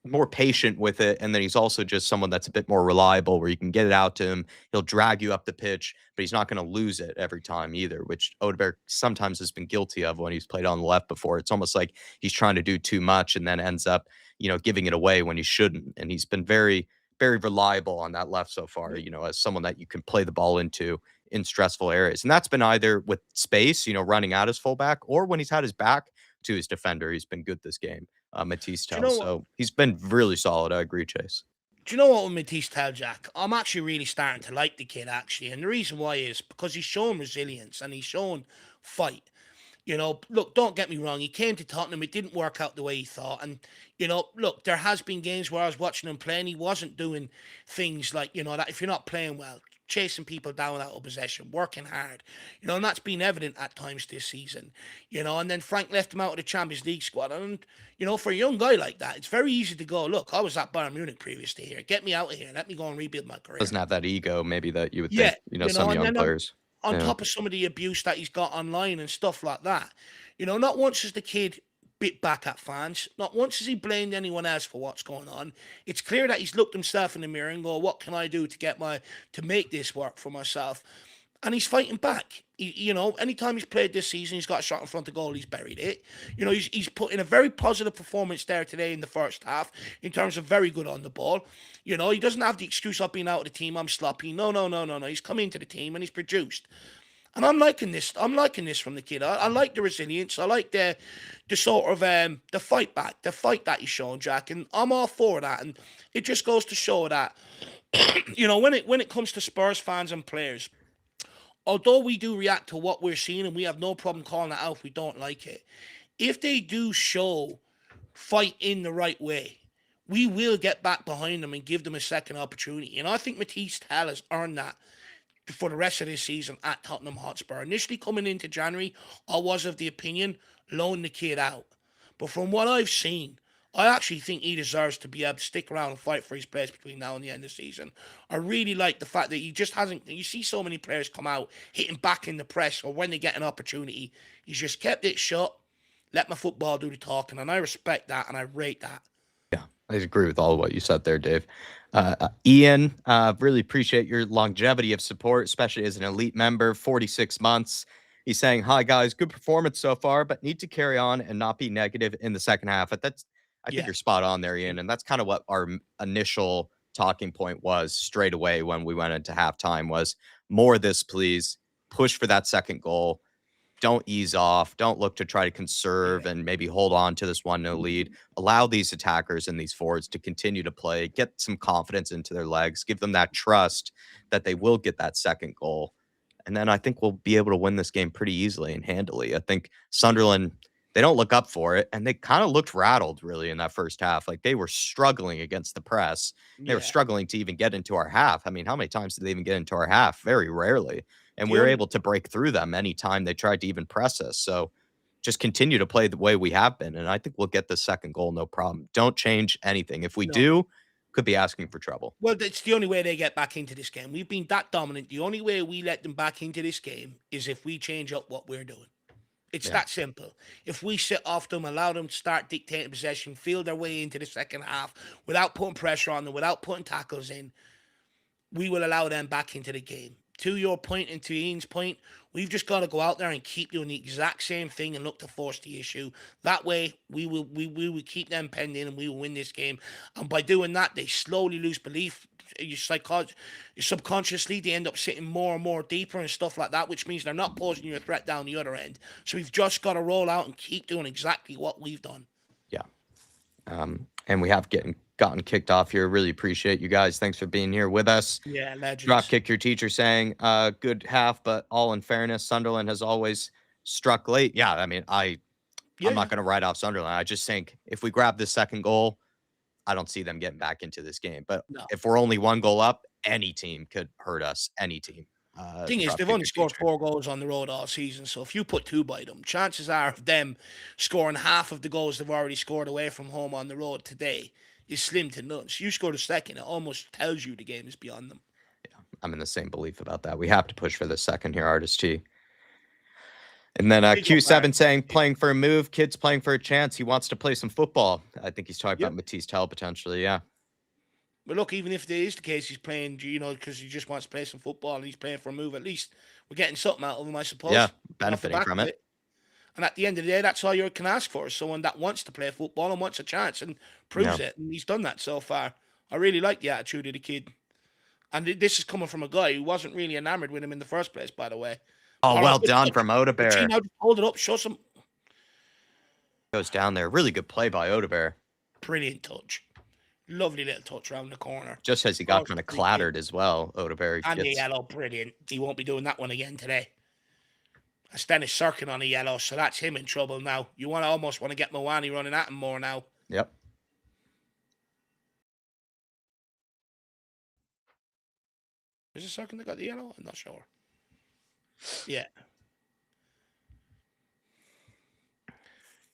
more patient with it. And then he's also just someone that's a bit more reliable where you can get it out to him. He'll drag you up the pitch, but he's not going to lose it every time either, which Odegaard sometimes has been guilty of when he's played on the left before. It's almost like he's trying to do too much and then ends up, giving it away when he shouldn't. And he's been very, very reliable on that left so far, as someone that you can play the ball into in stressful areas. And that's been either with space, running out his fullback, or when he's had his back to his defender, he's been good this game. Matisse Do you tells. know what? So he's been really solid. I agree, Chase. Do you know what with Matisse Tell, Jack? I'm actually really starting to like the kid, actually. And the reason why is because he's shown resilience and he's shown fight. Look, don't get me wrong. He came to Tottenham. It didn't work out the way he thought. And, look, there has been games where I was watching him play and he wasn't doing things like, that if you're not playing well, chasing people down out of possession, working hard, and that's been evident at times this season, and then Frank left him out of the Champions League squad. And, for a young guy like that, it's very easy to go, look, I was at Bayern Munich previous to here. Get me out of here. Let me go and rebuild my career. Doesn't have that ego, maybe that you would Yeah, think, some and young then players. on Yeah. top of some of the abuse that he's got online and stuff like that. Not once has the kid bit back at fans. Not once has he blamed anyone else for what's going on. It's clear that he's looked himself in the mirror and go, what can I do to make this work for myself? And he's fighting back. Anytime he's played this season, he's got a shot in front of goal, he's buried it. He's put in a very positive performance there today in the first half in terms of very good on the ball. He doesn't have the excuse of being out of the team, I'm sloppy. No, no, no, no, no. He's come into the team and he's produced. And I'm liking this. I'm liking this from the kid. I like the resilience. I like the sort of the fight back, the fight that he's shown, Jack. And I'm all for that. And it just goes to show that, when it comes to Spurs fans and players, although we do react to what we're seeing and we have no problem calling it out if we don't like it, if they do show fight in the right way, we will get back behind them and give them a second opportunity. And I think Matisse Tell has earned that for the rest of this season at Tottenham Hotspur. Initially coming into January, I was of the opinion, loan the kid out. But from what I've seen, I actually think he deserves to be able to stick around and fight for his place between now and the end of the season. I really like the fact that he just hasn't. You see so many players come out hitting back in the press, or when they get an opportunity, he's just kept it shut, let my football do the talking, and I respect that and I rate that. Yeah, I agree with all of what you said there, Dave. Ian, really appreciate your longevity of support, especially as an elite member, 46 months. He's saying, "Hi guys, good performance so far, but need to carry on and not be negative in the second half." I think Yeah, you're spot on there, Ian, and that's kind of what our initial talking point was straight away when we went into halftime was more of this, please. Push for that second goal. Don't ease off. Don't look to try to conserve yeah, and maybe hold on to this 1-0 lead. Allow these attackers and these forwards to continue to play, get some confidence into their legs, give them that trust that they will get that second goal. And then I think we'll be able to win this game pretty easily and handily. I think Sunderland, they don't look up for it, and they kind of looked rattled really in that first half. Like they were struggling against the press. They were yeah. struggling to even get into our half. I mean, how many times did they even get into our half? Very rarely. And The we were only able to break through them anytime they tried to even press us. So just continue to play the way we have been. And I think we'll get the second goal, no problem. Don't change anything. If we no. do, could be asking for trouble. Well, it's the only way they get back into this game. We've been that dominant. The only way we let them back into this game is if we change up what we're doing. It's Yeah. that simple. If we sit off them, allow them to start dictating possession, feel their way into the second half without putting pressure on them, without putting tackles in, we will allow them back into the game. To your point and to Ian's point, we've just got to go out there and keep doing the exact same thing and look to force the issue. That way, we will keep them penned in and we will win this game. And by doing that, they slowly lose belief. you subconsciously they end up sitting more and more deeper and stuff like that, which means they're not posing you a threat down the other end. So we've just got to roll out and keep doing exactly what we've done. Yeah. And we have gotten kicked off here. Really appreciate you guys. Thanks for being here with us. Yeah, legends. Drop kick your teacher saying, good half, but all in fairness, Sunderland has always struck late. Yeah, I mean, I'm not going to write off Sunderland. I just think if we grab this second goal, I don't see them getting back into this game. But if we're only one goal up, any team could hurt us. Any team. Thing is, they've only scored 4 goals on the road all season. So if you put 2 by them, chances are of them scoring half of the goals they've already scored away from home on the road today is slim to none. So you scored a second, it almost tells you the game is beyond them. Yeah, I'm in the same belief about that. We have to push for the second here, Artist T. And then Q7 saying, playing for a move, kids playing for a chance. He wants to play some football. I think he's talking about Matisse Tell potentially, yeah. But look, even if it is the case, he's playing, because he just wants to play some football and he's playing for a move, at least we're getting something out of him, I suppose. Yeah, benefiting from it. And at the end of the day, that's all you can ask for, is someone that wants to play football and wants a chance and proves it. And he's done that so far. I really like the attitude of the kid. And this is coming from a guy who wasn't really enamored with him in the first place, by the way. Oh, well done from Odebear. Now hold it up, show some. Goes down there. Really good play by Odebear. Brilliant touch. Lovely little touch around the corner. Just as he got kind of clattered as well, Odebear. And the yellow, brilliant. He won't be doing that one again today. That's Dennis Sirkin on a yellow, so that's him in trouble now. You almost want to get Mawani running at him more now. Yep. Is it Sirkin that got the yellow? I'm not sure. Yeah.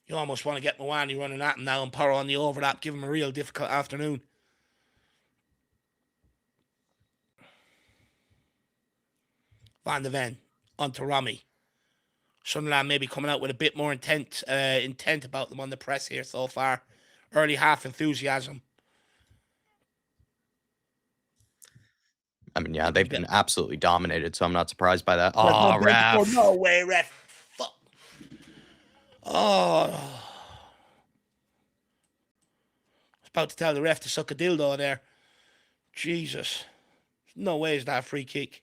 You almost want to get Mawani running at him now and Porro on the overlap, give him a real difficult afternoon. Van de Ven onto Rami. Sunderland maybe coming out with a bit more intent about them on the press here so far. Early half enthusiasm. I mean, yeah, they've been absolutely dominated, so I'm not surprised by that. Oh, ref. No way, ref. Fuck. Oh. I was about to tell the ref to suck a dildo there. Jesus. No way is that a free kick.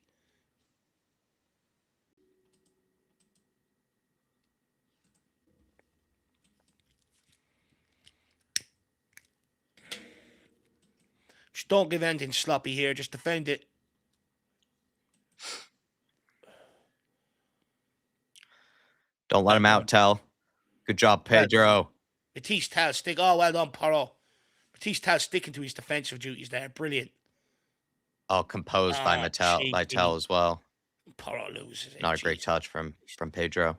Just don't give anything sloppy here. Just defend it. Don't let him out, Tell. Good job, Pedro. Matisse Tell stick. Oh, well done, Porro. Matisse Tell sticking to his defensive duties there. Brilliant. Oh, composed by Tell as well. Porro loses it. Not a great touch from Pedro.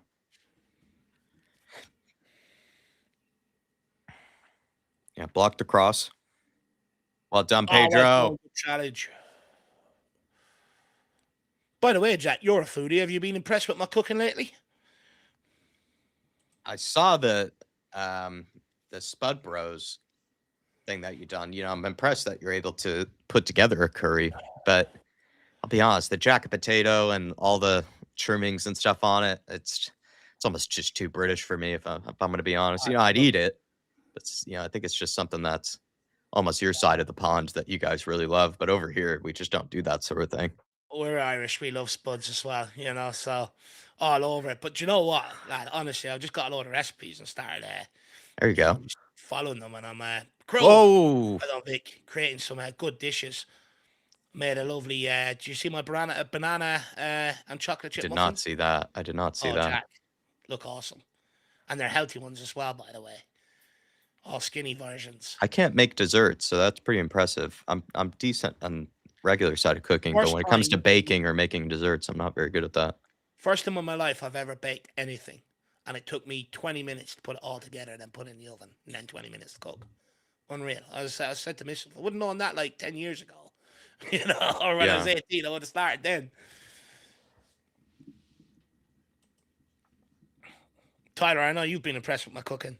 Yeah, blocked the cross. Well done, Pedro. Well, challenge. By the way, Jack, you're a foodie. Have you been impressed with my cooking lately? I saw the Spud Bros thing that you've done. I'm impressed that you're able to put together a curry, but I'll be honest, the jacket potato and all the trimmings and stuff on it, it's almost just too British for me if I'm going to be honest. I'd eat it, but I think it's just something that's almost your side of the pond that you guys really love, but over here we just don't do that sort of thing. We're Irish, we love spuds as well, so all over it. But you know what, lad, honestly, I've just got a load of recipes and started there you go. Following them, and I'm creating some good dishes. Made a lovely do you see my banana and chocolate chip muffins? Not see that. I did not see that. Jack, look awesome. And they're healthy ones as well, by the way. All skinny versions. I can't make desserts, so that's pretty impressive. I'm decent on regular side of cooking, but when it comes to baking or making desserts, I'm not very good at that. First time in my life I've ever baked anything, and it took me 20 minutes to put it all together, then put it in the oven, and then 20 minutes to cook. Unreal. I said to myself, I wouldn't have known that like 10 years ago, or when I was 18, I would have started then. Tyler, I know you've been impressed with my cooking.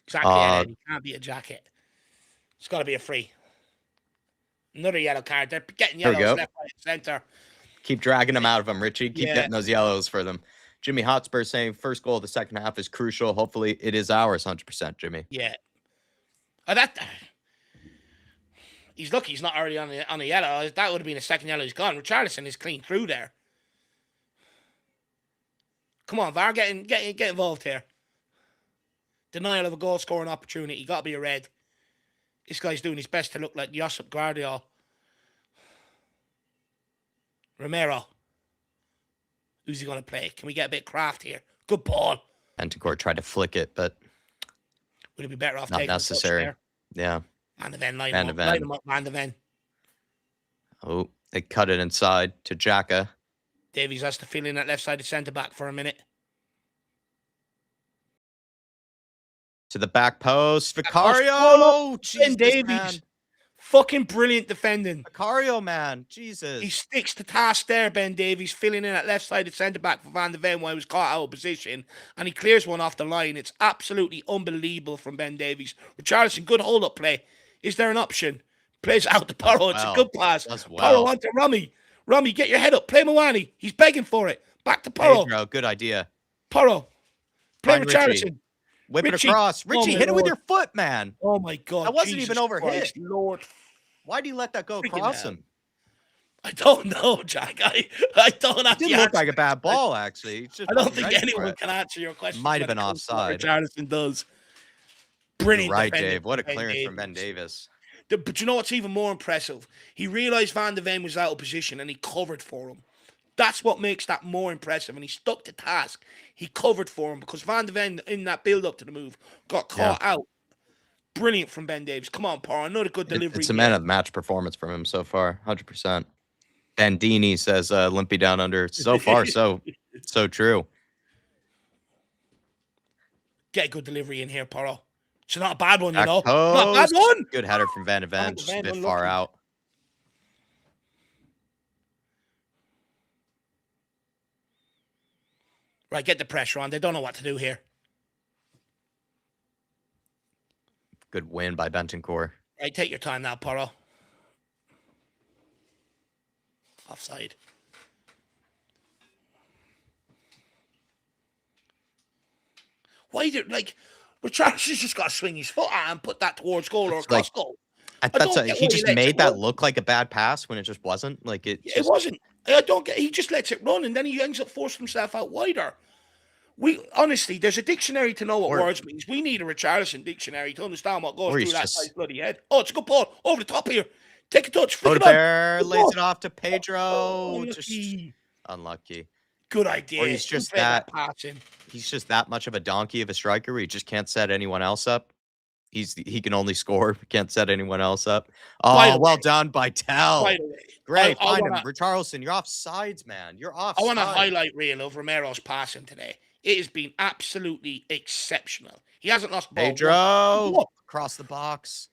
Exactly. It can't be a jacket. It's got to be a free. Another yellow card. They're getting yellows left, right, center. Keep dragging them out of them, Richie. Keep getting those yellows for them. Jimmy Hotspur saying first goal of the second half is crucial. Hopefully it is ours 100%, Jimmy. Yeah. He's lucky he's not already on the yellow. That would have been a second yellow. He's gone. Richarlison is clean through there. Come on, VAR, get involved here. Denial of a goal scoring opportunity. Got to be a red. This guy's doing his best to look like Josip Guardiola. Romero. Who's he going to play? Can we get a bit of craft here? Good ball. Bentancur tried to flick it, but would it be better off not taking necessary. Yeah. Van de Ven, line him up, Van de Ven. Oh, they cut it inside to Xhaka. Davies has to fill in that left-sided centre-back for a minute. To the back post. Vicario! Jesus, Davies. man. Fucking brilliant defending. Vicario, man. Jesus. He sticks to task there, Ben Davies, filling in at left-sided centre-back for Van de Ven while he was caught out of position. And he clears one off the line. It's absolutely unbelievable from Ben Davies. Richarlison, good hold-up play. Is there an option? Plays out to Porro. It's a good pass. Porro on to Rummy. Rummy, get your head up. Play Mawani. He's begging for it. Back to Porro. Pedro, good idea. Porro. Play Richarlison. Whip it across. Richie, hit it with your foot, man. Oh, my God. That wasn't even overhit. Lord. Why do you let that go across him? I don't know, Jack. I don't have It didn't look like a bad ball, actually. I don't think anyone can answer your question. Might have been offside. Richarlison does. Brilliant. You're right, Dave. What a clearance from Ben Davies. But you know what's even more impressive? He realised Van de Ven was out of position and he covered for him. That's what makes that more impressive. And he stuck to task. He covered for him because Van de Ven, in that build-up to the move, got caught out. Brilliant from Ben Davies. Come on, Paul. Another good delivery. It's a man of the match performance from him so far. 100%. Bandini says Limpy down under. So far, so true. Get a good delivery in here, Porro. It's not a bad one, Back you know. post. Not a bad one. Good header from Van de Ven. Just a bit far out. Right, get the pressure on. They don't know what to do here. Good win by Bentancur. Right, take your time now, Porro. Offside. Why did Richarlison's just got to swing his foot at and put that towards goal or across goal. He just made that look like a bad pass when it just wasn't. Like it wasn't. I don't get. He just lets it run and then he ends up forcing himself out wider. Honestly, there's a dictionary to know what words means. We need a Richarlison dictionary to understand what goes through that guy's bloody head. Oh, it's a good ball over the top here. Take a touch. Bear lays it off to Pedro. Just unlucky. Good idea. Or he's just that much of a donkey of a striker where he just can't set anyone else up. He can only score, can't set anyone else up. Oh, well done by Tell. Great. Find him. Richarlison, you're off sides, man. You're off. I want a highlight reel of Romero's passing today. It has been absolutely exceptional. He hasn't lost the ball. Pedro across the box.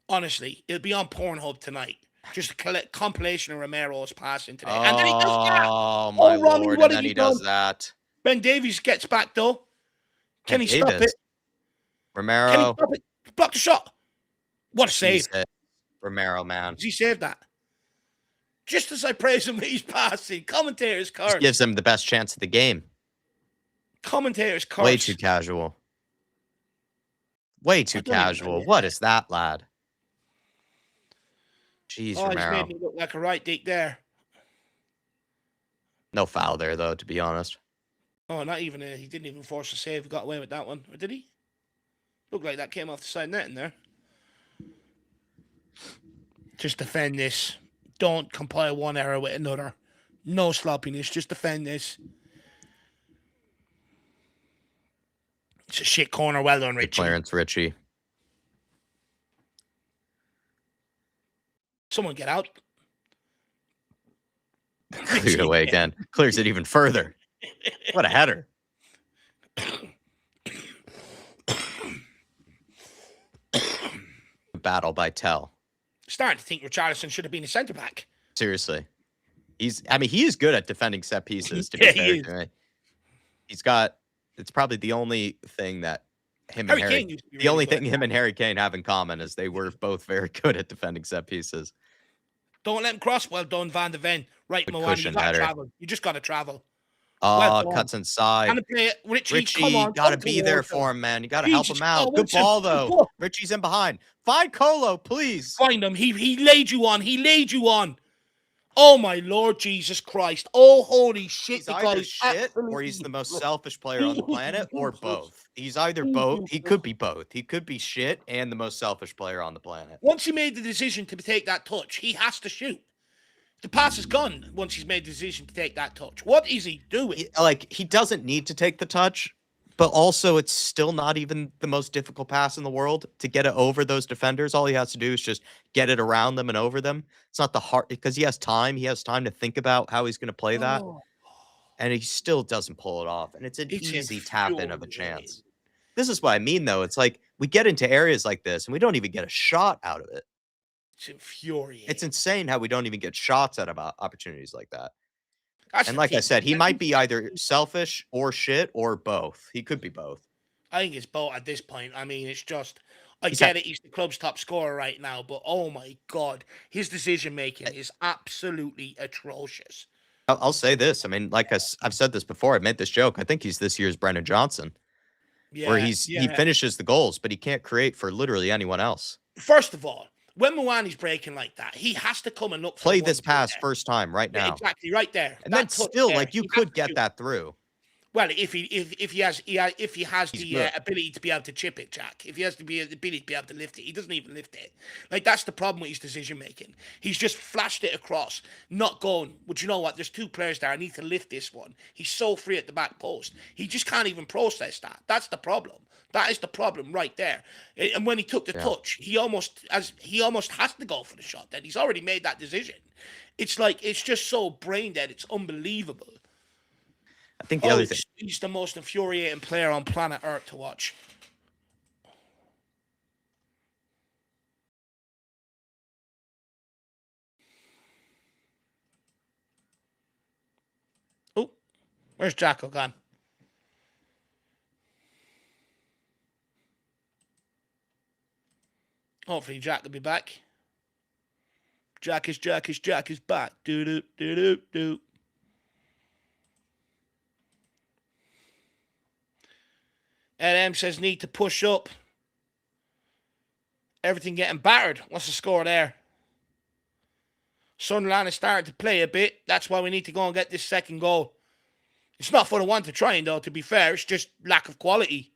Honestly, it'll be on Pornhub tonight. Just a compilation of Romero's passing today. And then he does that. Oh, my Lord. And then he does that. Ben Davies gets back, though. Can he stop it? Romero. Can he stop it? Block the shot. What a save. Romero, man. Does he save that? Just as I praise him, he's passing. Commentators curse. Just gives him the best chance of the game. Commentators curse. Way too casual. Way too casual. What is that, lad? Jeez, Romero. He's made me look like a right dick there. No foul there, though, to be honest. Oh, not even he didn't even force a save. He got away with that one. Or did he? Looked like that came off the side net in there. Just defend this. Don't compile one error with another. No sloppiness. Just defend this. It's a shit corner. Well done, Richie. Clarence Richie. Someone get out. Cleared away again. Clears it even further. What a header. Battle by Tell. Starting to think Richarlison should have been a centre-back. Seriously. He is good at defending set pieces, to be fair to me. It's probably the only thing that him and Harry Kane have in common is they were both very good at defending set pieces. Don't let him cross. Well done, Van de Ven. Right, Mawani, you got to travel. You just got to travel. Well Cuts done. inside. Can I play it? Richie, come Richie, on, gotta come be there towards him. for him, man. You gotta help Jesus, him oh, out. Good Wilson, ball, though. oh, Richie's in behind. Find Colo, please. find him. He laid you on. He laid you on. Oh my Lord Jesus Christ. Oh holy shit. He's The either guy's shit or he's absolutely the most useless. selfish player on the He's planet, or useless. both. He's either He's both. He useless. could be both. He could be shit and the most selfish player on the planet. Once he made the decision to take that touch, he has to shoot. The pass is gone once he's made the decision to take that touch. What is he doing? He doesn't need to take the touch, but also it's still not even the most difficult pass in the world to get it over those defenders. All he has to do is just get it around them and over them. It's not the hard because he has time. He has time to think about how he's going to play that, Oh, and he still doesn't pull it off. And it's an it's easy tap in of a infuriating. chance. This is what I mean, though. It's like we get into areas like this and we don't even get a shot out of it. It's infuriating. It's insane how we don't even get shots out of opportunities like that. That's And the like I thing. said, he might be either selfish or shit or both. He could be both. I think it's both at this point. I mean, it's just, I He's get it. He's the club's top scorer right now, but oh my God, his decision making is absolutely atrocious. I'll say this. I mean, like I've said this before. I've made this joke. I think he's this year's Brendan Johnson, where Yeah, he finishes the goals, but he can't create for literally anyone else. First of all, when Mwani's breaking like that, he has to come and look for Play the this one pass there. first time right Yeah, now. exactly, right there. And That then touch still, there, like, you he has could to get shoot. that through. Well, if he has He's the good. ability to be able to chip it, Jack. If he has the ability to be able to lift it, he doesn't even lift it. Like that's the problem with his decision making. He's just flashed it across, not going. But you know what? There's two players there. I need to lift this one. He's so free at the back post. He just can't even process that. That's the problem. That is the problem right there. And when he took the touch, he almost has to go for the shot. Then he's already made that decision. It's like it's just so brain dead. It's unbelievable. I think the other thing. He's the most infuriating player on planet Earth to watch. Oh, where's Jacko gone? Hopefully Jack will be back. Jack is back. Do do do do do. LM says need to push up. Everything getting battered. What's the score there? Sunderland is starting to play a bit. That's why we need to go and get this second goal. It's not for the one to trying, though, to be fair. It's just lack of quality.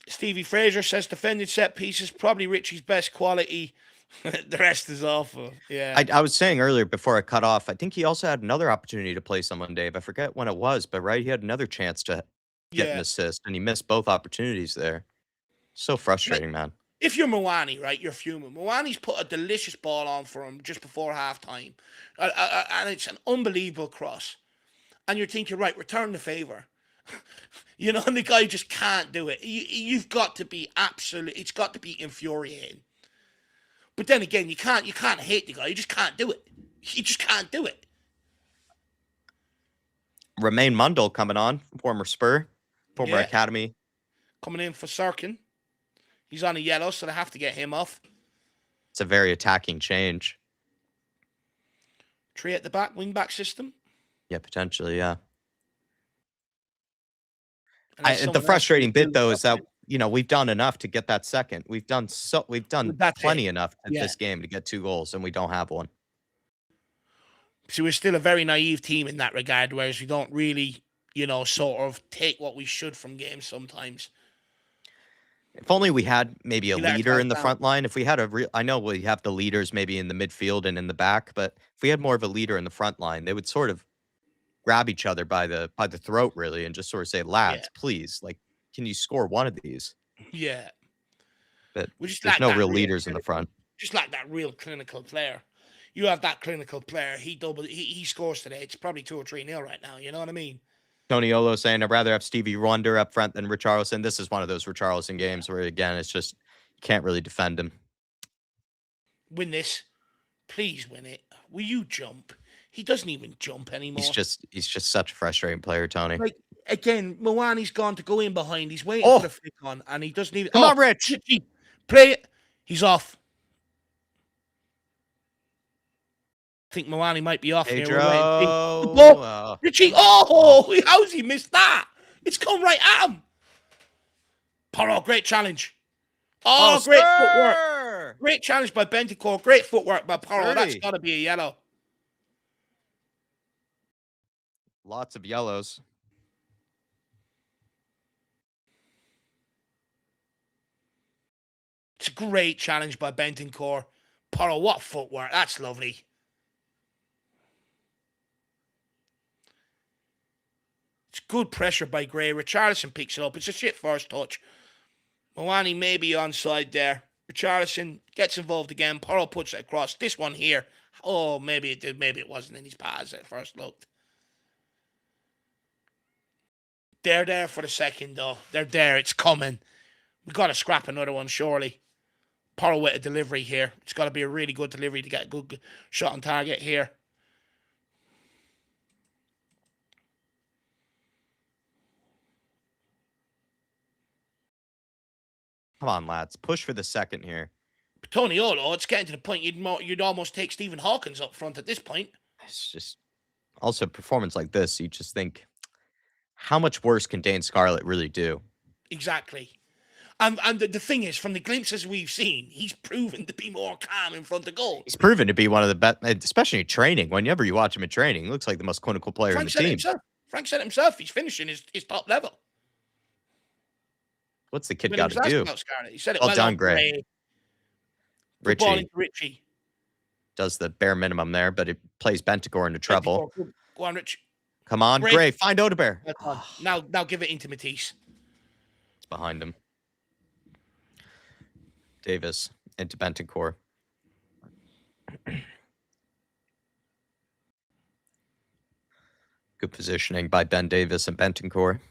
Stevie Fraser says defending set pieces, probably Richie's best quality. The rest is awful. Yeah. I was saying earlier before I cut off, I think he also had another opportunity to play someone, Dave. I forget when it was, but right, he had another chance to get an assist, and he missed both opportunities there. So frustrating, man. If you're Mwani, right, you're fuming. Mwani's put a delicious ball on for him just before halftime, and it's an unbelievable cross. And you're thinking, right, return the favor. You know, and the guy just can't do it. You've got to be it's got to be infuriating. But then again, you can't hate the guy. You just can't do it. You just can't do it. Romain Mundell coming on, former Spur, former academy. Coming in for Sirkin. He's on a yellow, so they have to get him off. It's a very attacking change. Tree at the back, wing back system. Yeah, potentially, yeah. The frustrating bit, though, is that we've done enough to get that second. We've done plenty enough in this game to get 2 goals, and we don't have one. So we're still a very naive team in that regard, whereas we don't really, sort of take what we should from games sometimes. If only we had maybe a leader in the front line. If we had I know we have the leaders maybe in the midfield and in the back, but if we had more of a leader in the front line, they would sort of grab each other by the throat, really, and just sort of say, lads, please, like, can you score one of these? Yeah. But there's no real leaders in the front. Just like that real clinical player. You have that clinical player, he scores today. It's probably 2 or 3-0 right now. You know what I mean? Tony Olo saying, I'd rather have Stevie Wonder up front than Richarlison. This is one of those Richarlison games where, again, it's just, you can't really defend him. Win this. Please win it. Will you jump? He doesn't even jump anymore. He's just such a frustrating player, Tony. Like, again, Mwani's gone to go in behind. He's waiting for the flick on, and he doesn't even... Come on, Rich! Play it. He's off. think Moani might be off here. Pedro. We're waiting. The ball. Richie. Oh, how's he missed that? It's come right at him. Porro, great challenge. Oh, great footwork. Great challenge by Bentancur. Great footwork by Porro. That's got to be a yellow. Lots of yellows. It's a great challenge by Bentancur. Porro, what footwork. That's lovely. It's good pressure by Gray. Richarlison picks it up. It's a shit first touch. Moani may be onside there. Richarlison gets involved again. Porro puts it across. This one here. Oh, maybe it did. Maybe it wasn't in his pass at first looked. They're there for the second, though. They're there. It's coming. We've got to scrap another one, surely. Porro with a delivery here. It's got to be a really good delivery to get a good shot on target here. Come on, lads. Push for the second here. But Toniolo, it's getting to the point you'd almost take Stephen Hawkins up front at this point. It's just also performance like this. You just think, how much worse can Dane Scarlett really do? Exactly. And the thing is, from the glimpses we've seen, he's proven to be more calm in front of goal. He's proven to be one of the best, especially in training. Whenever you watch him in training, he looks like the most clinical player in the team. Frank said himself, he's finishing his top level. What's the kid got to do? He said it well done, Gray. Richie does the bare minimum there, but it plays Bentancur into trouble. Go on, Rich. Come on, Gray. Find Odebear. Now give it into Matisse. It's behind him. Davis into Bentancur. Good positioning by Ben Davis and Bentancur.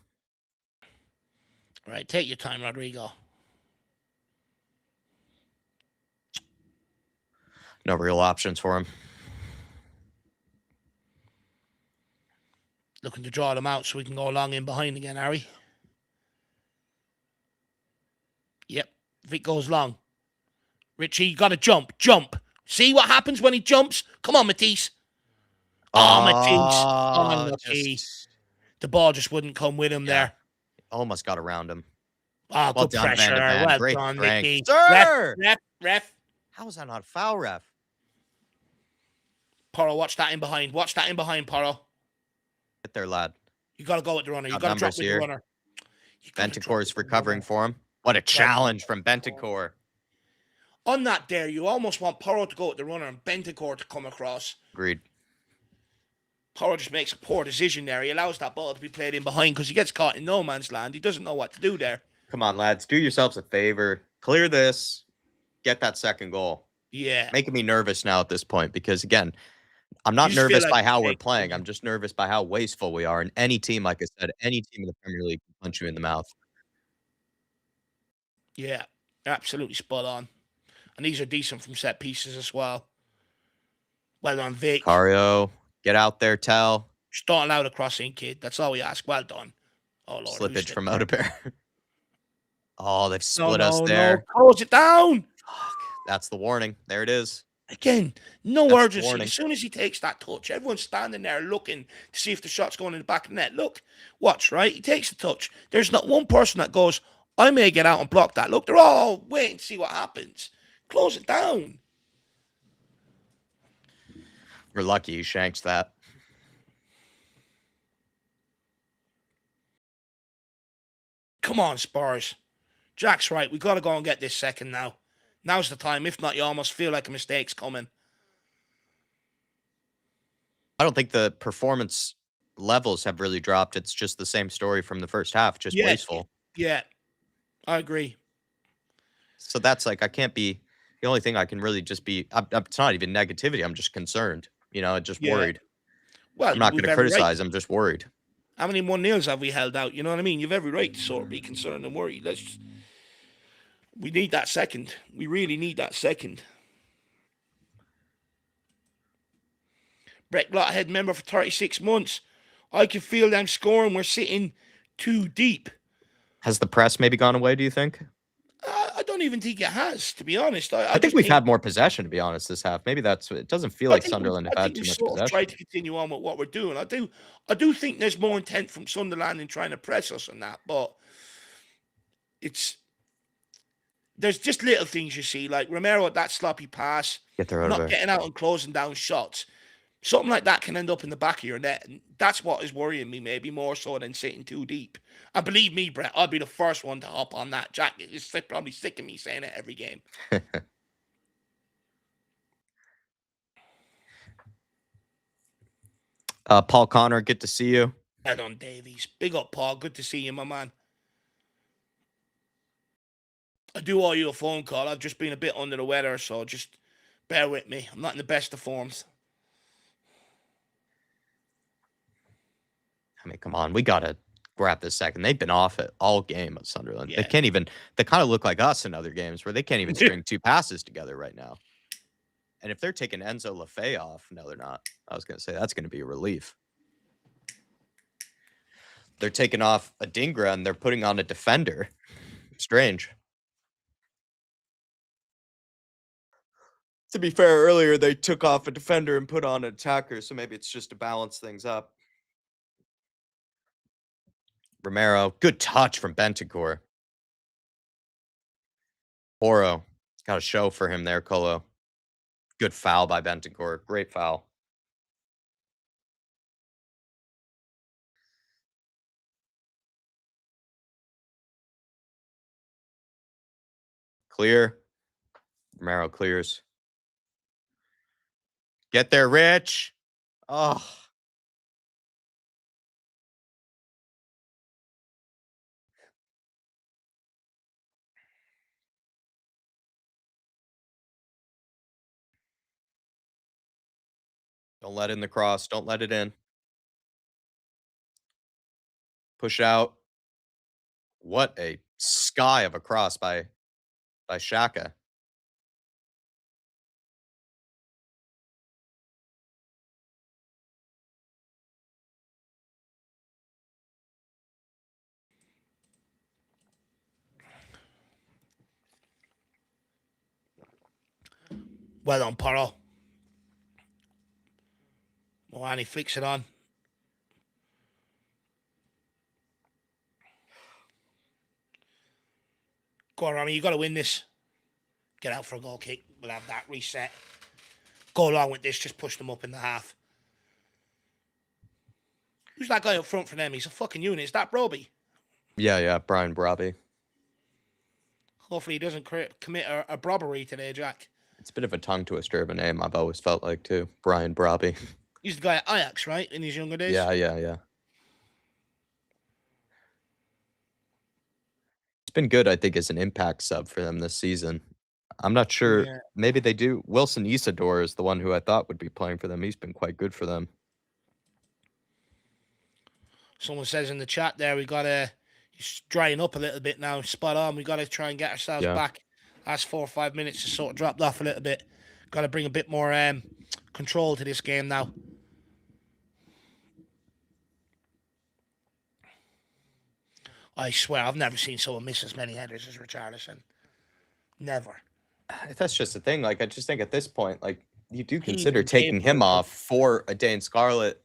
Right, take your time, Rodrigo. No real options for him. Looking to draw them out so we can go along in behind again, Harry. Yep, if it goes long. Richie, you got to jump. See what happens when he jumps? Come on, Matisse. Matisse. The ball just wouldn't come with him there. Almost got around him. Oh, well good pressure. Well done, Mickey. Sir! Ref. How was that not a foul, ref? Porro, watch that in behind. Porro. Get there, lad. You got to go with the runner. You got to drop with the runner. Bentancur is recovering for him. What a challenge from Bentancur. On that there, you almost want Porro to go with the runner and Bentancur to come across. Agreed. Porro just makes a poor decision there. He allows that ball to be played in behind because he gets caught in no man's land. He doesn't know what to do there. Come on, lads. Do yourselves a favor. Clear this. Get that second goal. Yeah. Making me nervous now at this point because, again, I'm not nervous by how we're playing. I'm just nervous by how wasteful we are. And any team, like I said, any team in the Premier League can punch you in the mouth. Yeah, absolutely spot on. And these are decent from set pieces as well. Well done, Vic. Cario, get out there, Tell. Just don't allow the crossing, kid. That's all we ask. Well done. Oh, Lord. Slippage from Odebear. Oh, they've split us there. No. Close it down. Fuck. That's the warning. There it is. Again, no urgency. As soon as he takes that touch, everyone's standing there looking to see if the shot's going in the back of the net. Look, watch, right? He takes the touch. There's not one person that goes, I may get out and block that. Look, they're all waiting to see what happens. Close it down. You're lucky he shanks that. Come on, Spurs. Jack's right. We've got to go and get this second now. Now's the time. If not, you almost feel like a mistake's coming. I don't think the performance levels have really dropped. It's just the same story from the first half, just wasteful. Yeah, I agree. So that's like, I can't be, the only thing I can really just be, it's not even negativity. I'm just concerned, just worried. Well, I'm not going to criticize. I'm just worried. How many 1-0s have we held out? You know what I mean? You've every right to sort of be concerned and worried. We need that second. We really need that second. Brett Blothead member for 36 months. I can feel them scoring. We're sitting too deep. Has the press maybe gone away, do you think? I don't even think it has, to be honest. I I think just we've think had more possession, to be honest, this half. Maybe that's it. Doesn't feel like Sunderland have I had think too we much sort of tried possession. to continue on with what we're doing. I do think there's more intent from Sunderland in trying to press us and that, but it's there's just little things you see, like Romero, that sloppy pass, Get there out of not there. getting out and closing down shots. Something like that can end up in the back of your net. And that's what is worrying me, maybe more so than sitting too deep. And believe me, Brett, I'll be the first one to hop on that. Jack is probably sick of me saying it every game. Paul Connor, good to see you. Head on Davies. Big up, Paul. Good to see you, my man. I do owe you a phone call. I've just been a bit under the weather, so just bear with me. I'm not in the best of forms. I mean, come on. We got to grab this second. They've been off it all game at Sunderland. Yeah. They can't even, they kind of look like us in other games where they can't even string two passes together right now. And if they're taking Enzo Lefebvre off, no, they're not. I was going to say that's going to be a relief. They're taking off a Dingra and they're putting on a defender. Strange. To be fair, earlier they took off a defender and put on an attacker, so maybe it's just to balance things up. Romero, good touch from Bentancur. Oro, got a show for him there, Colo. Good foul by Bentancur. Great foul. Clear. Romero clears. Get there, Rich. Oh. Don't let in the cross. Don't let it in. Push out. What a sky of a cross by Xhaka. Well done, Porro. Moani flicks it on. Go on, Rami. You got to win this. Get out for a goal kick. We'll have that reset. Go along with this. Just push them up in the half. Who's that guy up front for them? He's a fucking unit. Is that Broby? Yeah, Brian Broby. Hopefully he doesn't commit a robbery today, Jack. It's a bit of a tongue twister of a name, I've always felt like, too. Brian Broby. He's the guy at Ajax, right? In his younger days? Yeah. It's been good, I think, as an impact sub for them this season. I'm not sure. Yeah. Maybe they do. Wilson Isidore is the one who I thought would be playing for them. He's been quite good for them. Someone says in the chat there, we got to, he's drying up a little bit now. Spot on. We got to try and get ourselves back. Last 4 or 5 minutes has sort of dropped off a little bit. Got to bring a bit more control to this game now. I swear, I've never seen someone miss as many headers as Richarlison. Never. That's just the thing. Like, I just think at this point, like, you do consider taking him off for a Dane Scarlett,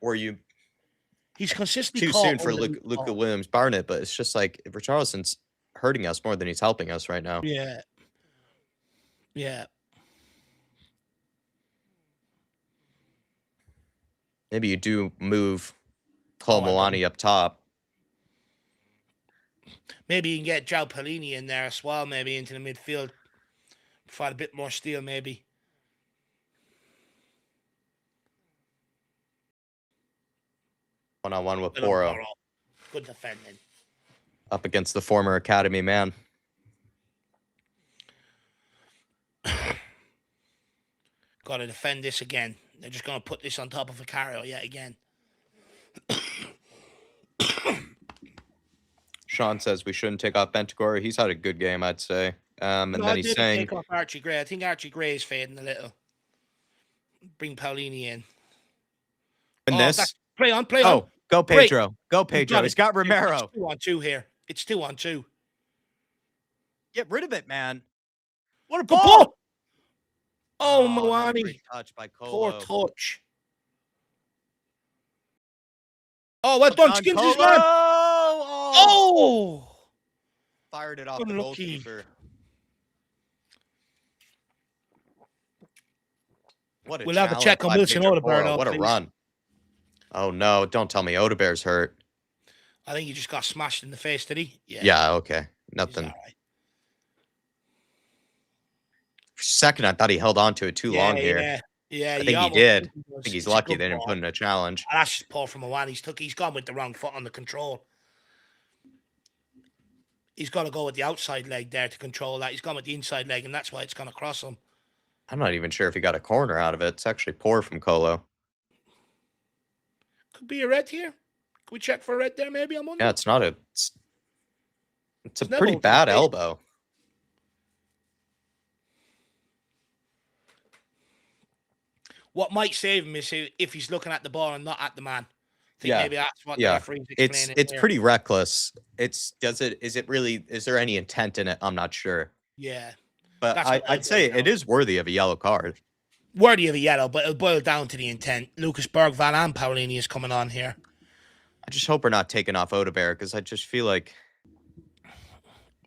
or you. He's consistently too soon for Luca Williams Barnett, but it's just like Richarlison's hurting us more than he's helping us right now. Yeah. Maybe you do move Cole Milani up top. Maybe you can get João Pelini in there as well, maybe into the midfield. Provide a bit more steel, maybe. One-on-one with Poro. Good defending. Up against the former academy man. Got to defend this again. They're just going to put this on top of a carrier yet again. Sean says we shouldn't take off Bentancur. He's had a good game, I'd say. And then he's saying take off Archie Gray. I think Archie Gray is fading a little. Bring Paulini in. And this play on. Go Pedro. Go Pedro. He's got Romero. It's 2-on-2 here. It's 2-on-2. Get rid of it, man. What a Good ball! ball. Oh, Not a great Milani. touch by Poor Colo. touch. Oh, well Well done. done, Skins his Colo! man. Oh! Oh! Fired it off the Unlucky. goalkeeper. What a We'll have a challenge check on by Wilson Victor Odegaard, Porro. though, What a please. run. Oh, no. Don't tell me Odegaard's hurt. I think he just got smashed in the face, did he? Yeah, okay. He's Nothing. all right. For a second, I thought he held on to it too long here. Yeah, I you think he almost did. think he I was. think he's It's a lucky good they didn't ball. put in a challenge. That's just poor from Milani. He's gone with the wrong foot on the control. He's got to go with the outside leg there to control that. He's gone with the inside leg, and that's why it's going to cross him. I'm not even sure if he got a corner out of it. It's actually poor from Colo. Could be a red here. Can we check for a red there maybe? I'm wondering. Yeah, it's not a... It's a His pretty elbow bad face. elbow. What might save him is if he's looking at the ball and not at the man. I think Yeah, maybe that's what the yeah. referee's explaining. It's here. pretty reckless. Is there any intent in it? I'm not sure. Yeah. But That's what I'd say it is worthy of a yellow card. Worthy of a yellow, but it'll boil down to the intent. Lucas Bergvall and Paulini is coming on here. I just hope we're not taking off Odegaard because I just feel like...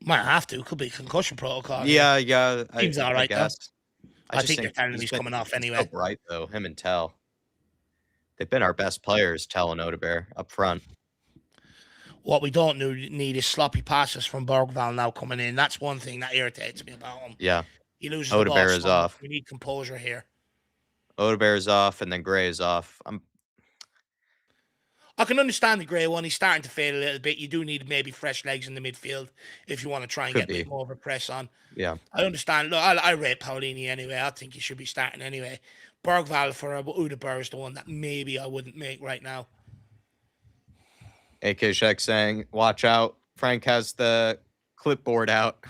Might have to. Could be concussion protocol. Yeah, here. yeah. Seems all right, I guess. I think they're telling him he's coming off anyway. So bright, though, him and Tell. They've been our best players, Tell and Odegaard, up front. What we don't need is sloppy passes from Bergvall now coming in. That's one thing that irritates me about him. Yeah. He loses Odegaard the ball. is off. We need composure here. Odegaard is off, and then Gray is off. I can understand the Gray one. He's starting to fade a little bit. You do need maybe fresh legs in the midfield if you want to try and get a bit more of a press on. Yeah. I understand. Look, I rate Paulini anyway. I think he should be starting anyway. Bergvall for Odegaard is the one that maybe I wouldn't make right now. AK Sheck saying, watch out. Frank has the clipboard out.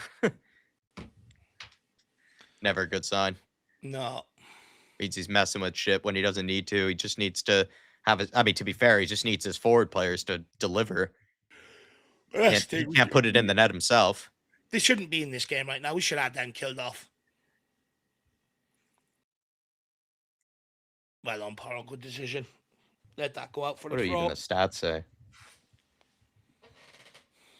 Never a good sign. No. Means he's messing with shit when he doesn't need to. He just needs to have it. I mean, to be fair, he just needs his forward players to deliver. He can't put it in the net himself. They shouldn't be in this game right now. We should have them killed off. Well done, Paro. Good decision. Let that go out for the throw. What do even the stats say?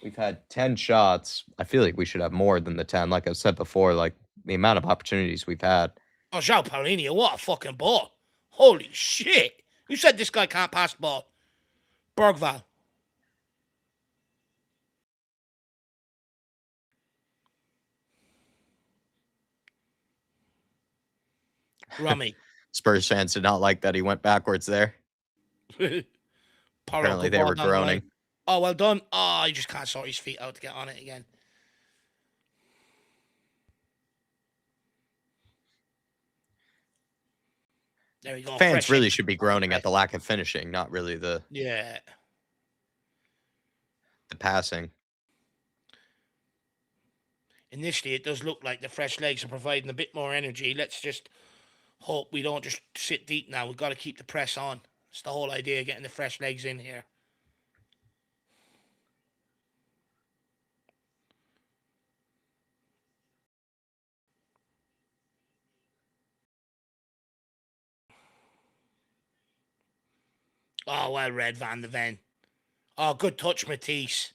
We've had 10 shots. I feel like we should have more than the 10. Like I've said before, like the amount of opportunities we've had. Oh, João Paulini, what a fucking ball. Holy shit. Who said this guy can't pass the ball? Bergvall. Rummy. Spurs fans did not like that he went backwards there. Apparently they were groaning. Oh, well done. Oh, he just can't sort his feet out to get on it again. There you go. Fans really should be groaning at the lack of finishing, not really the passing. Initially, it does look like the fresh legs are providing a bit more energy. Let's just hope we don't just sit deep now. We've got to keep the press on. It's the whole idea of getting the fresh legs in here. Oh, well read, Van de Ven. Oh, good touch, Matisse.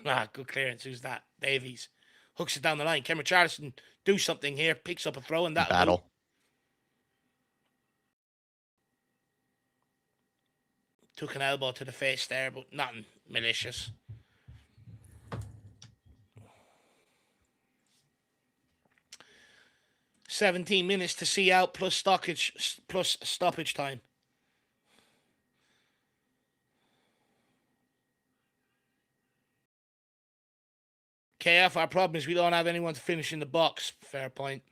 Ah, good clearance. Who's that? Davies. Hooks it down the line. Cameron Charleston do something here. Picks up a throw and that battle. Took an elbow to the face there, but nothing malicious. "17 minutes to see out plus stoppage time. KF, our problem is we don't have anyone to finish in the box. Fair point.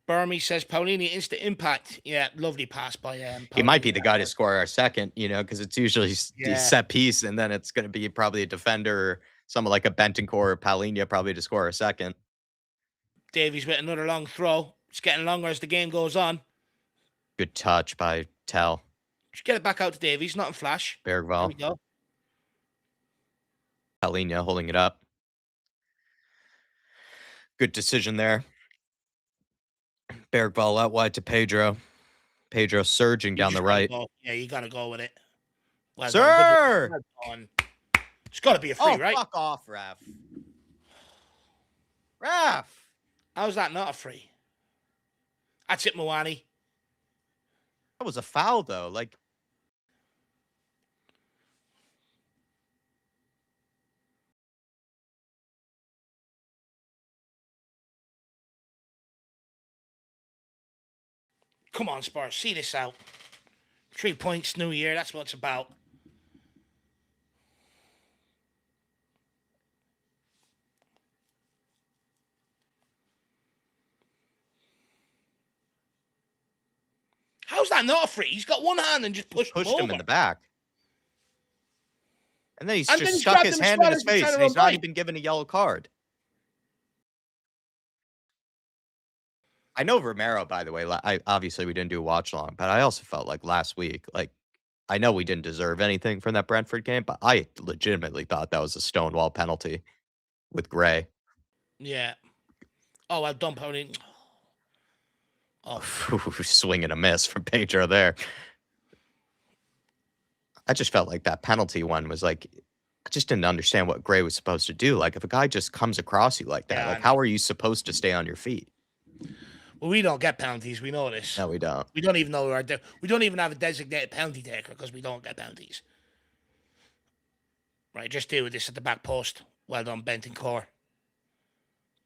Burmy says Paulini instant impact. Yeah, lovely pass by Paulini. He might be the guy to score our second, because it's usually set piece, and then it's going to be probably a defender or someone like a Bentancur or Paulina probably to score our second. Davies with another long throw. It's getting longer as the game goes on. Good touch by Tell. Just get it back out to Davies, not in flash. There we Bergvall. go. Palhinha holding it up. Good decision there. Bergvall out wide to Pedro. Pedro surging down the right. Yeah, you got to go with it. Well Sir! Well done. It's got to be a free, right? Fuck off, ref. Ref! How's that not a free? That's it, Moani. That was a foul, though. Like, come on, Spurs. See this out. 3 points, New Year. That's what it's about. How's that not a free? He's got one hand and just pushed him in the back. And then he's And just then he stuck grabbed his him as hand well in as his he face, tried to and he's run not by. even given a yellow card. I know Romero, by the way, obviously we didn't do a watch long, but I also felt like last week, like, I know we didn't deserve anything from that Brentford game, but I legitimately thought that was a stonewall penalty with Gray. Yeah. Oh, well done, Pony. Oh, swing and a miss from Pedro there. I just felt like that penalty one was like, I just didn't understand what Gray was supposed to do. Like, if a guy just comes across you like that, Yeah, like, how are you supposed to stay on your feet? Well, we don't get penalties. We know this. No, we don't. We don't even know we don't even have a designated penalty taker because we don't get penalties. Right, just deal with this at the back post. Well done, Bentancur.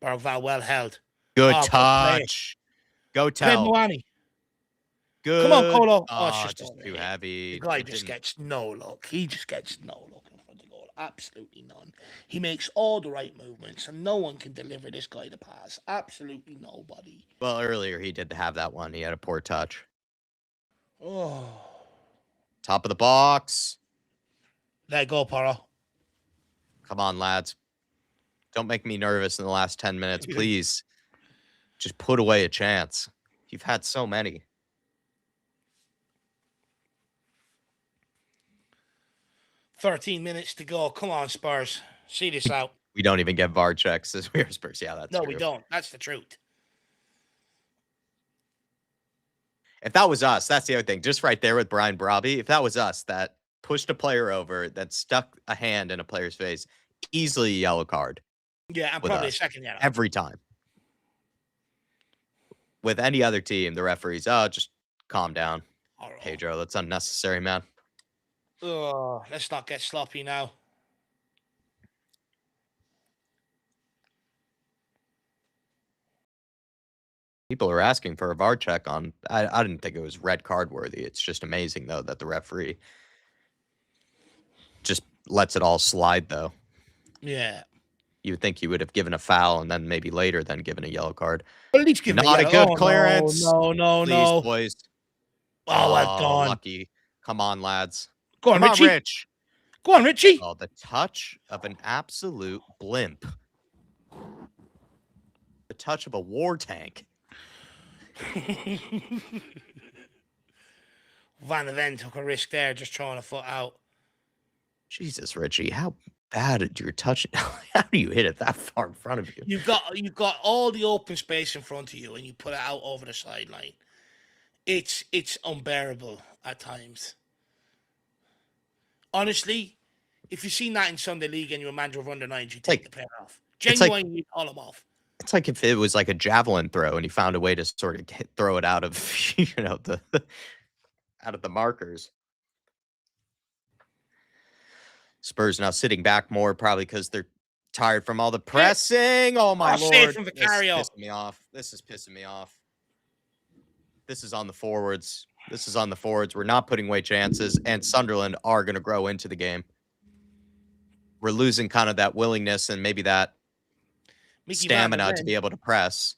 Bergvall well held. Good touch. Go Tell. Moani. Good. Come on, Colo. Oh, it's just too heavy. The guy just gets no look. He just gets no look in front of goal. Absolutely none. He makes all the right movements, and no one can deliver this guy the pass. Absolutely nobody. Well, earlier he did have that one. He had a poor touch. Oh. Top of the box. Let go, Paro. Come on, lads. Don't make me nervous in the last 10 minutes, please. Just put away a chance. You've had so many. $13 minutes to go. Come on, Spurs. See this out. We don't even get VAR checks as we are Spurs. Yeah, that's true. We don't. That's the truth. If that was us, that's the other thing. Just right there with Brian Brobby, if that was us that pushed a player over, that stuck a hand in a player's face, easily a yellow card. Yeah, and probably a second yellow. Every time. With any other team, the referees, just calm down. Right. Pedro, that's unnecessary, man. Oh, let's not get sloppy now. People are asking for a VAR check on. I didn't think it was red card worthy. It's just amazing, though, that the referee just lets it all slide, though. Yeah. You would think he would have given a foul and then maybe later then given a yellow card. But at least give not a good clearance. No, Please, boys. Oh, well done. Lucky. Come on, lads. Go on, Come Richie. on, Rich. Go on, Richie. Oh, the touch of an absolute blimp. The touch of a war tank. Van de Ven took a risk there, just throwing a foot out. Jesus, Richie, how bad did you touch it? How do you hit it that far in front of you? You've got all the open space in front of you, and you put it out over the sideline. It's unbearable at times. Honestly, if you've seen that in Sunday League and you're a manager of under-9s, you take the player off. Genuinely, you call him off. It's like if it was like a javelin throw and you found a way to sort of throw it out of, out of the markers. Spurs now sitting back more, probably because they're tired from all the pressing. Oh my lord! From this is pissing me off. This is pissing me off. This is on the forwards. This is on the forwards. We're not putting away chances, and Sunderland are going to grow into the game. We're losing kind of that willingness and maybe that stamina to be able to press.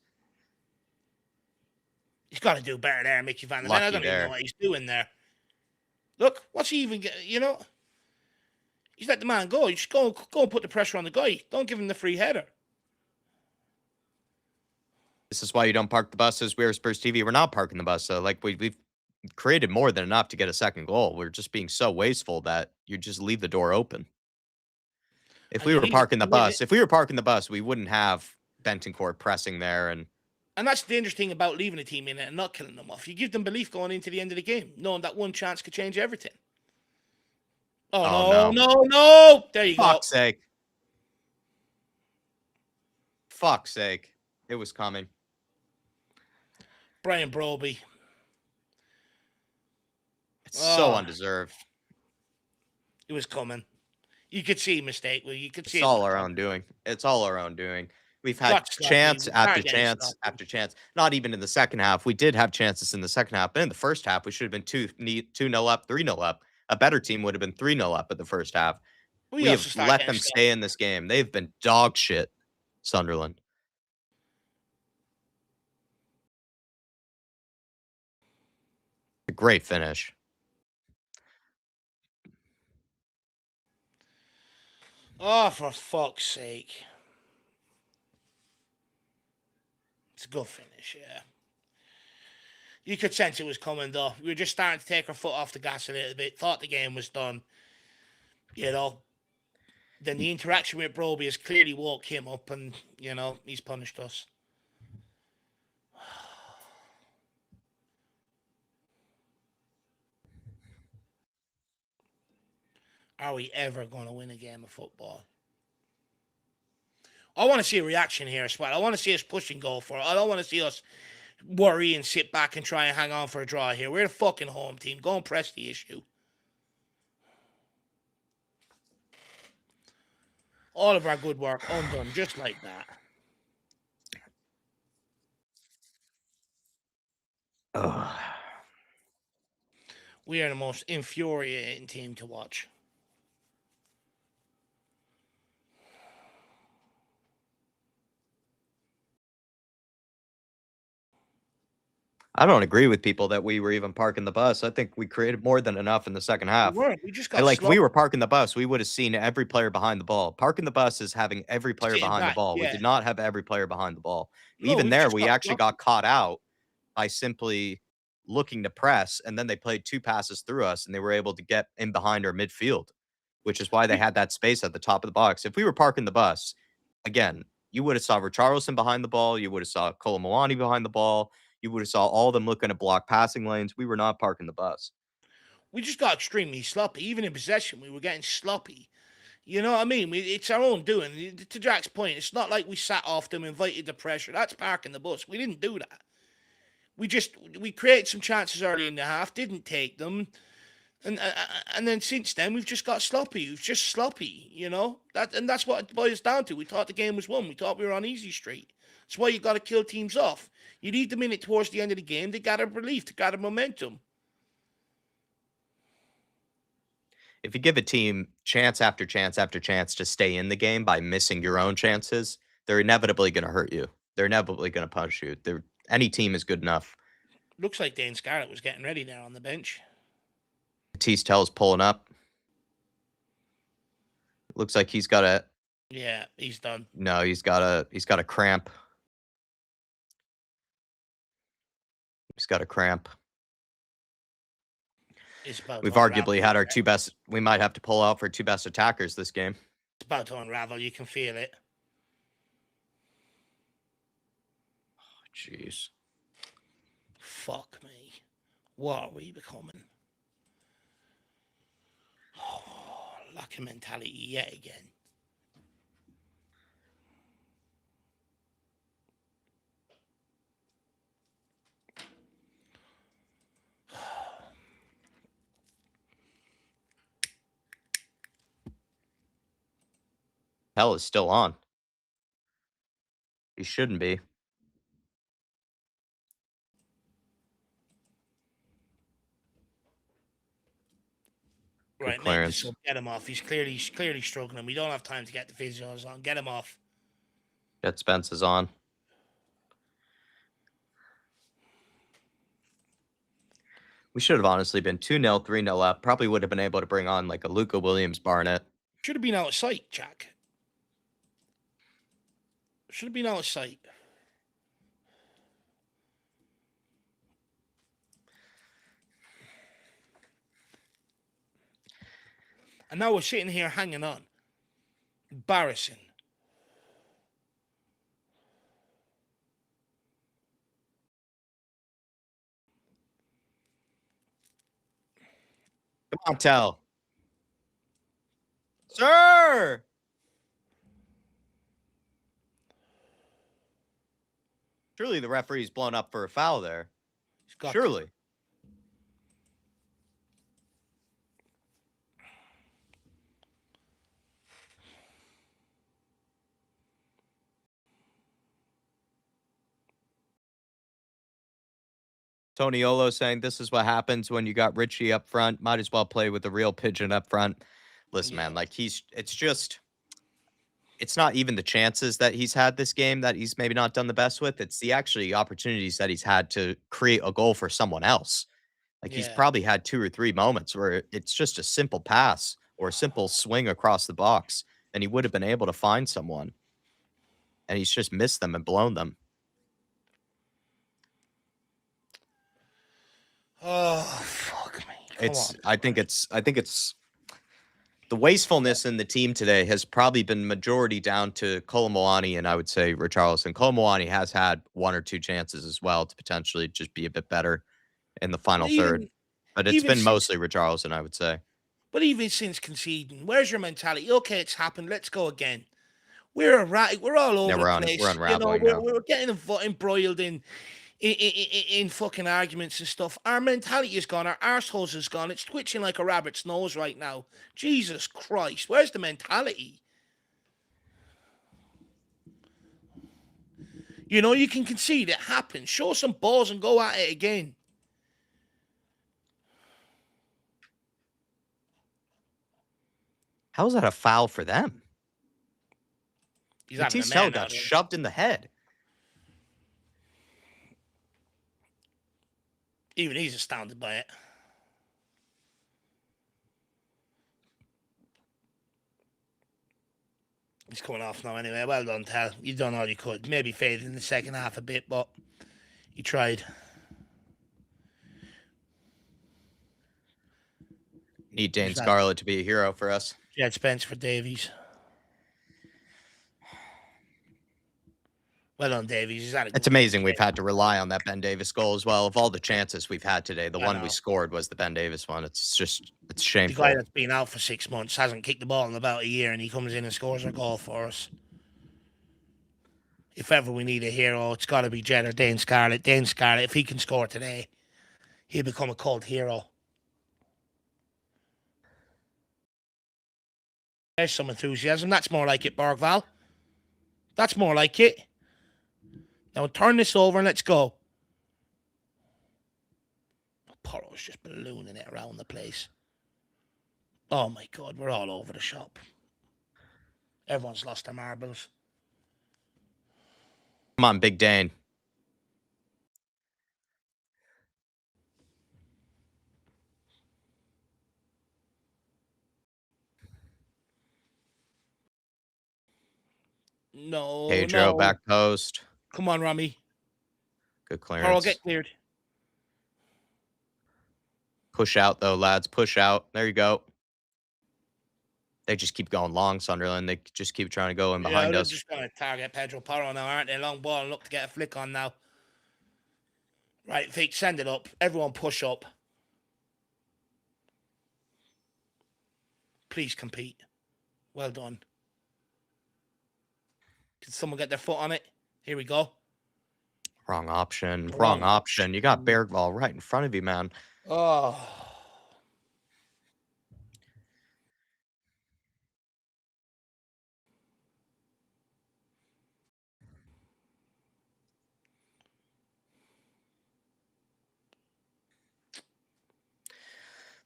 He's got to do better there, Mickey Van der Ven. I don't even know what he's doing there. Look, what's he even get? He's let the man go. You just go and put the pressure on the guy. Don't give him the free header. This is why you don't park the buses. We're Spurs TV. We're not parking the bus. So, like we've created more than enough to get a second goal. We're just being so wasteful that you just leave the door open. If And we you were leave it, parking the bus, we wouldn't have Bentoncourt pressing there. And that's the dangerous thing about leaving a team in it and not killing them off. You give them belief going into the end of the game, knowing that one chance could change everything. Oh, oh no, no, no, no. There you go. fuck's sake. Fuck's sake. It was coming. Brian Broby. It's so undeserved. It was coming. You could see mistake. Well, you could see It's it all was our coming. own doing. It's all our own doing. We've had Got sloppy. chance We after can't get it chance sloppy. after chance. Not even in the second half. We did have chances in the second half, but in the first half, we should have been 2-0 up, 3-0 up. A better team would have been 3-0 up at the first half. We We have also start let getting them sloppy. stay in this game. They've been dog shit, Sunderland. A great finish. Oh, for fuck's sake. It's a good finish, yeah. You could sense it was coming, though. We were just starting to take our foot off the gas a little bit. Thought the game was done. You know. Then the interaction with Broby has clearly woke him up, and, you know, he's punished us. Are we ever going to win a game of football? I want to see a reaction here as well. I want to see us pushing goal for it. I don't want to see us worry and sit back and try and hang on for a draw here. We're the fucking home team. Go and press the issue. All of our good work undone just like that. Ugh. We are the most infuriating team to watch. I don't agree with people that we were even parking the bus. I think we created more than enough in the second We half. weren't. We just And got like if slow. we were parking the bus, we would have seen every player behind the ball. Parking the bus is having every player Sitting behind the back, ball. We yeah. did not have every player behind the ball. No, Even we've there, just we got actually sloppy. got caught out by simply looking to press, and then they played 2 passes through us, and they were able to get in behind our midfield, which is why they had that space at the top of the box. If we were parking the bus, again, you would have saw Richarlison behind the ball, you would have saw Colomwani behind the ball, you would have saw all of them looking to block passing lanes. We were not parking the bus. We just got extremely sloppy. Even in possession, we were getting sloppy. You know what I mean? It's our own doing. To Jack's point, it's not like we sat off them, invited the pressure. That's parking the bus. We didn't do that. We created some chances early in the half, didn't take them, and then since then we've just got sloppy. We've just sloppy, you know. That's what it boils down to. We thought the game was won. We thought we were on easy street. That's why you got to kill teams off. You need them in it towards the end of the game to gather relief, to gather momentum. If you give a team chance after chance after chance to stay in the game by missing your own chances, they're inevitably going to hurt you. They're inevitably going to punish you. Any team is good enough. Looks like Dane Scarlett was getting ready there on the bench. Teastel's pulling up. Looks like he's got a Yeah, he's done. no, he's got a cramp. He's got a cramp. It's about We've to unravel. arguably had our 2 best. We might have to pull out for 2 best attackers this game. It's about to unravel. You can feel it. Jeez. Fuck me. What are we becoming? Oh, lack of mentality yet again. Hell is still on. He shouldn't be. Good Right, make the clearance. sub. Get him off. He's clearly struggling. We don't have time to get the physios on. Get him off. Jet Spence is on. We should have honestly been 2-0, 3-0 up. Probably would have been able to bring on like a Luca Williams Barnett. Should have been out of sight, Jack. Should have been out of sight. And now we're sitting here hanging on. Embarrassing. Come on, Tell. Sir! Surely the referee's blown up for a foul there. Surely. Tony Olo saying this is what happens when you got Richie up front. Might as well play with the real pigeon up front. Listen, man, like it's not even the chances that he's had this game that he's maybe not done the best with. It's the actually opportunities that he's had to create a goal for someone else. Like he's probably had 2 or 3 moments where it's just a simple pass or a simple swing across the box, and he would have been able to find someone. And he's just missed them and blown them. Oh, fuck me. I think it's the wastefulness in the team today has probably been majority down to Kolomoani and I would say Richarlison. Kolomoani has had 1 or 2 chances as well to potentially just be a bit better in the final third. But it's been mostly Richarlison, I would say. But even since conceding, where's your mentality? Okay, it's happened. Let's go again. We're erratic. We're all over the place. We're unraveling now. We're getting embroiled in fucking arguments and stuff. Our mentality is gone. Our arseholes is gone. It's twitching like a rabbit's nose right now. Jesus Christ. Where's the mentality? You know, you can concede. It happens. Show some balls and go at it again. How is that a foul for them? Matisse got shoved in the head. Even he's astounded by it. He's coming off now anyway. Well done, Tal. You've done all you could. Maybe faded in the second half a bit, but you tried. Need Dane Scarlett to be a hero for us. Jed Spence for Davies. Well done, Davies. It's amazing we've had to rely on that Ben Davis goal as well. Of all the chances we've had today, the one we scored was the Ben Davis one. It's shameful. The guy that's been out for 6 months hasn't kicked the ball in about a year, and he comes in and scores a goal for us. If ever we need a hero, it's got to be Jed or Dane Scarlett. Dane Scarlett, if he can score today, he'll become a cult hero. There's some enthusiasm. That's more like it, Bergval. That's more like it. Now turn this over and let's go. Porro's just ballooning it around the place. Oh my God, we're all over the shop. Everyone's lost their marbles. Come on, Big Dane. No, Pedro, back post. Come on, Rami. Good clearance. Porro, get cleared. Push out, though, lads. Push out. There you go. They just keep going long, Sunderland. They just keep trying to go in behind us. They're just going to target Pedro Porro now, aren't they? Long ball and look to get a flick on now. Right, Vic, send it up. Everyone push up. Please compete. Well done. Did someone get their foot on it? Here we go. Wrong option. Wrong option. You got Bergval right in front of you, man. Oh.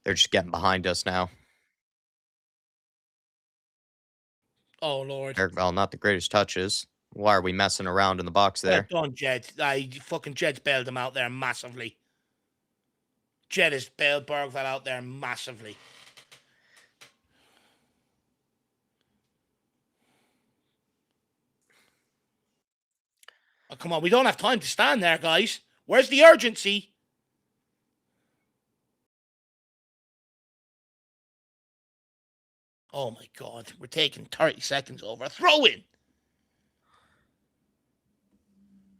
They're just getting behind us now. Oh, Lord. Bergval, not the greatest touches. Why are we messing around in the box there? Well done, Jed. Fucking Jed's bailed him out there massively. Jed has bailed Bergval out there massively. Oh, come on, we don't have time to stand there, guys. Where's the urgency? Oh my God. We're taking 30 seconds over. Throw in.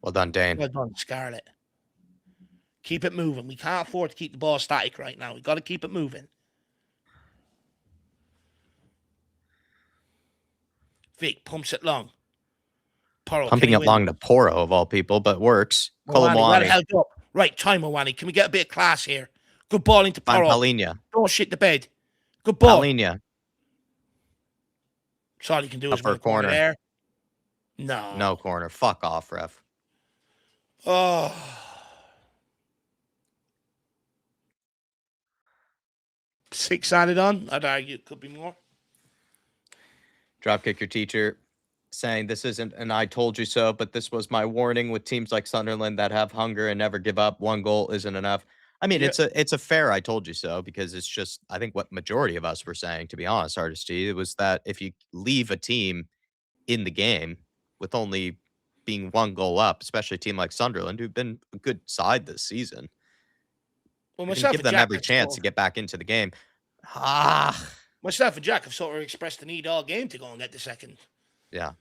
Well done, Dane. Well done, Scarlett. Keep it moving. We can't afford to keep the ball static right now. We got to keep it moving. Vic pumps it long. Poro, Pumping it long to Poro, of all people, but works. Moani, well Colomwani. held up. Right, time, Moani. Can we get a bit of class here? Good ball into Find Poro. Paulinha. Don't shit the bed. Good ball. Paulinha. That's all you can do is Upper win a corner corner. there. No. No corner. Fuck off, ref. Oh. 6 added on. I'd argue it could be more. Dropkick your teacher, saying this isn't an I told you so, but this was my warning with teams like Sunderland that have hunger and never give up. One goal isn't enough. I mean, Yeah. it's a fair I told you so, because it's just, I think what majority of us were saying, to be honest, Artist G, it was that if you leave a team in the game with only being one goal up, especially a team like Sunderland, who've been a good side this season, Well, you can myself give and them Jack every have chance to get back into the game. myself and Jack have sort of expressed the need all game to go and get the second. Yeah.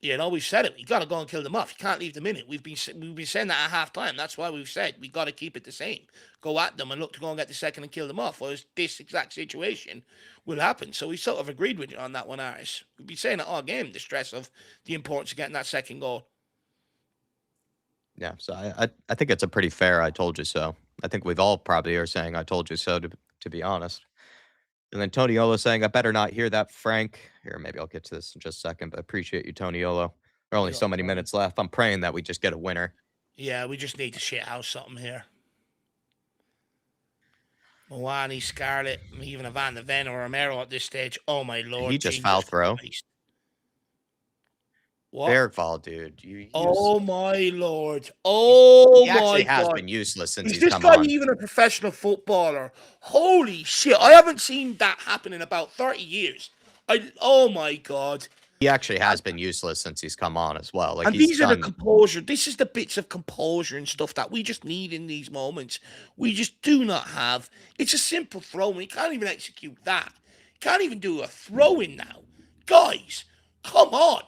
You know, we've said it. You got to go and kill them off. You can't leave them in it. We've been saying that at half time. That's why we've said we got to keep it the same. Go at them and look to go and get the second and kill them off. Whereas this exact situation will happen. So we sort of agreed with you on that one, Aris. We've been saying it all game. The stress of the importance of getting that second goal. Yeah, so I think it's a pretty fair I told you so. I think we've all probably are saying I told you so, to be honest. And then Toniolo saying, I better not hear that, Frank. Here, maybe I'll get to this in just a second, but appreciate you, Toniolo. There are only so many minutes left. I'm praying that we just get a winner. Yeah, we just need to shit out something here. Moani, Scarlett, even a Van de Ven or Romero at this stage. Oh my lord. He just Jesus foul throw. Christ. What? Fair fall, dude. Oh my lord. Oh he my actually has God. been useless since Is he's this come guy on. even a professional footballer? Holy shit. I haven't seen that happen in about 30 years. Oh my God. He actually has been useless since he's come on as well. Like, And these are the composure. This is the bits of composure and stuff that we just need in these moments. We just do not have. It's a simple throw, and he can't even execute that. Can't even do a throw in now. Guys, come on.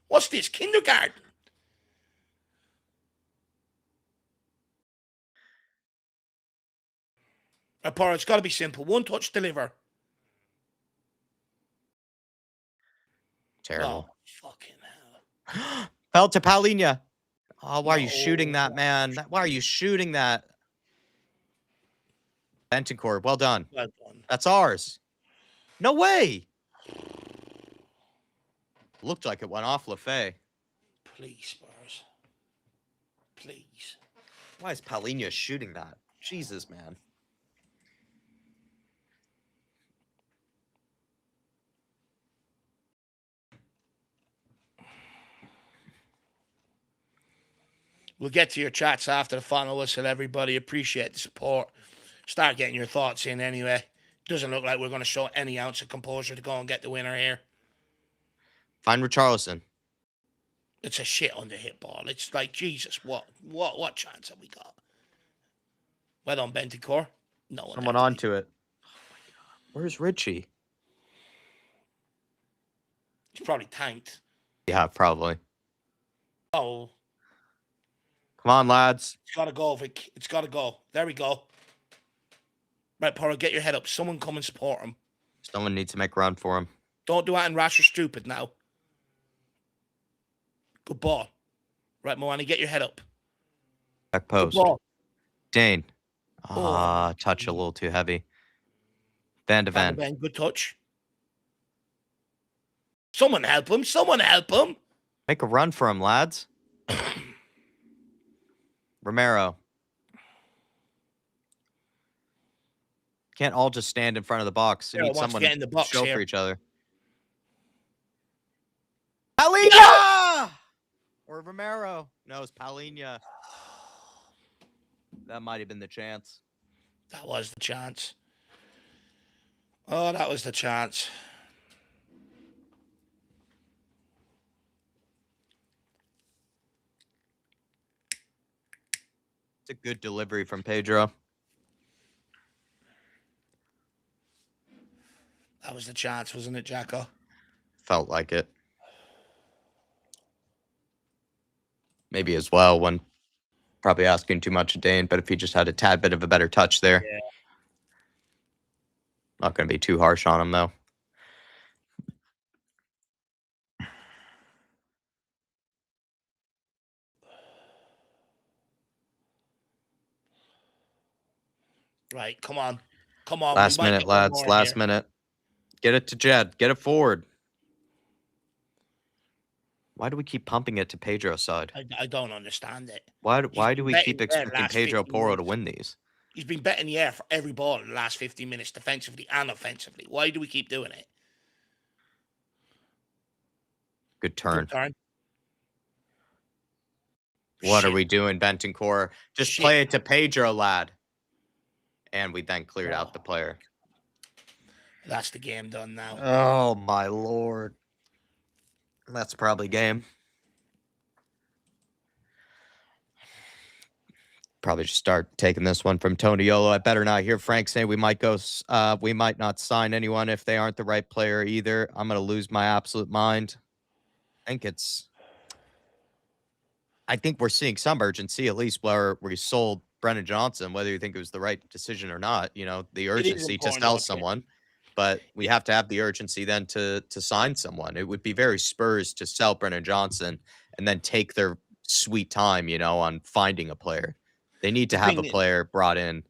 What's this, kindergarten? Apart, it's got to be simple. One touch deliver. Terrible. Oh, fucking hell. Fell to Paulinha. Oh, why are you shooting that, man? Why are you shooting that? Bentancur, well done. Well done. That's ours. No way. Looked like it went off Lefay. Please, Spurs. Please. Why is Paulinha shooting that? Jesus, man. We'll get to your chats after the final whistle, everybody. Appreciate the support. Start getting your thoughts in anyway. Doesn't look like we're going to show any ounce of composure to go and get the winner here. Find Richarlison. It's a shit on the hit ball. It's like, Jesus, what chance have we got? Well done, Bentancur. No one. Someone onto it. Where's Richie? He's probably tanked. Yeah, probably. Oh. Come on, lads. It's got to go, Vic. It's got to go. There we go. Right, Poro, get your head up. Someone come and support him. Someone needs to make a run for him. Don't do anything rash or stupid now. Good ball. Right, Moani, get your head up. Back post. Good ball. Dane. Touch a little too heavy. Van de Ven. Good touch. Someone help him. Someone help him. Make a run for him, lads. Romero. Can't all just stand in front of the box. You need someone to get in the box show here. for each other. Paulinha! Or Romero. No, it's Paulinha. That might have been the chance. That was the chance. Oh, that was the chance. It's a good delivery from Pedro. That was the chance, wasn't it, Jacko? Felt like it. Maybe as well when probably asking too much of Dane, but if he just had a tad bit of a better touch there. Yeah. Not going to be too harsh on him, though. Right, come on. Come on, we Last might minute, get one lads. more Last here. minute. Get it to Jed. Get it forward. Why do we keep pumping it to Pedro's side? I don't understand it. Why He's do been we betting keep the air the expecting last Pedro 50 Porro to minutes. win these? He's been betting the air for every ball in the last 15 minutes, defensively and offensively. Why do we keep doing it? Good turn. Good turn. What are Shit. we doing, Bentancur? Just Shit. play it to Pedro, lad. And we then cleared out the Oh, player. that's the game done now. Oh, my lord. That's probably game. Probably just start taking this one from Tony Yolo. I better not hear Frank say we might not sign anyone if they aren't the right player either. I'm going to lose my absolute mind. I think we're seeing some urgency, at least where we sold Brennan Johnson, whether you think it was the right decision or not, the It is urgency to important, sell though. someone, but we have to have the urgency then to sign someone. It would be very Spurs to sell Brennan Johnson and then take their sweet time, on finding a player. They need to The have a thing is, player brought in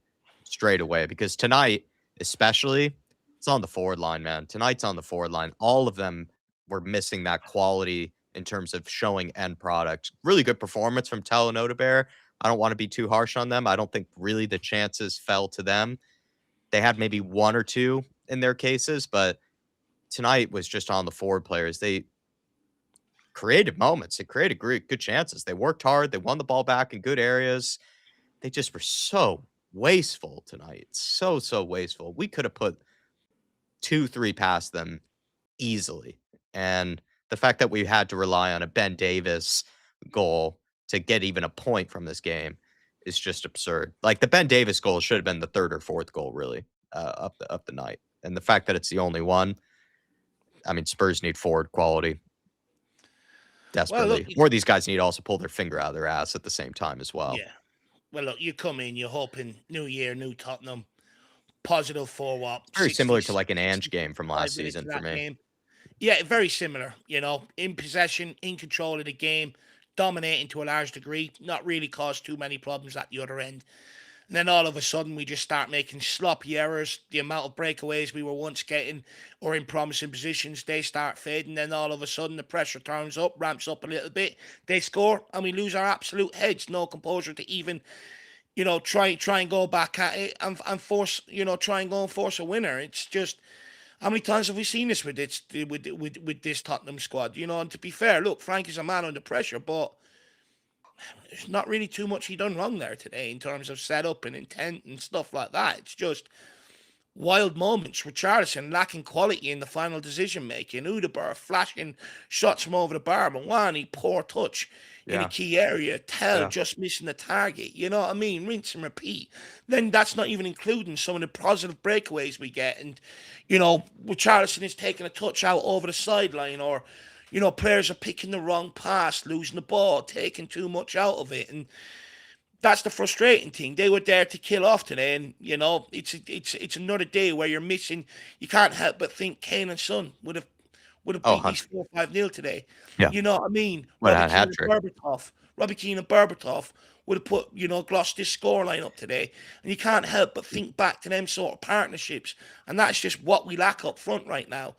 straight away because tonight, especially, it's on the forward line, man. Tonight's on the forward line. All of them were missing that quality in terms of showing end product. Really good performance from Tell and Odebear. I don't want to be too harsh on them. I don't think really the chances fell to them. They had maybe one or two in their cases, but tonight was just on the forward players. They created moments. They created good chances. They worked hard. They won the ball back in good areas. They just were so wasteful tonight. So wasteful. We could have put 2-3 past them easily. And the fact that we had to rely on a Ben Davis goal to get even a point from this game is just absurd. Like the Ben Davis goal should have been the third or fourth goal, really, up the night. And the fact that it's the only one, I mean, Spurs need forward quality well, look, desperately. Or these guys need to also pull their finger out of their ass at the same time as well. yeah. Well, look, you come in, you're hoping new year, new Tottenham, positive forward. It's very similar to like an 60, Ange game from last 65 minutes season of for that me. game. Yeah, very similar. In possession, in control of the game, dominating to a large degree, not really caused too many problems at the other end. And then all of a sudden, we just start making sloppy errors. The amount of breakaways we were once getting or in promising positions, they start fading. Then all of a sudden, the pressure turns up, ramps up a little bit. They score, and we lose our absolute heads. No composure to even, try and go back at it and force, try and go and force a winner. It's just, how many times have we seen this with this Tottenham squad? And to be fair, look, Frank is a man under pressure, but there's not really too much he done wrong there today in terms of setup and intent and stuff like that. It's just wild moments. Richarlison lacking quality in the final decision making. Udeberg flashing shots from over the bar. Mawani, poor touch in a key area. Tell just missing the target. You know what I mean? Rinse and repeat. Then that's not even including some of the positive breakaways we get. And, Richarlison is taking a touch out over the sideline, or players are picking the wrong pass, losing the ball, taking too much out of it. And that's the frustrating thing. They were there to kill off today, and it's another day where you're missing. You can't help but think Kane and Son would have beat these 4-5-0 today. Yeah. You know what I mean? Would Robbie have had Keane and Berbatov. Robbie Keane and Berbatov would have put, Gloucester's scoreline up today. And you can't help but think back to them sort of partnerships. And that's just what we lack up front right now.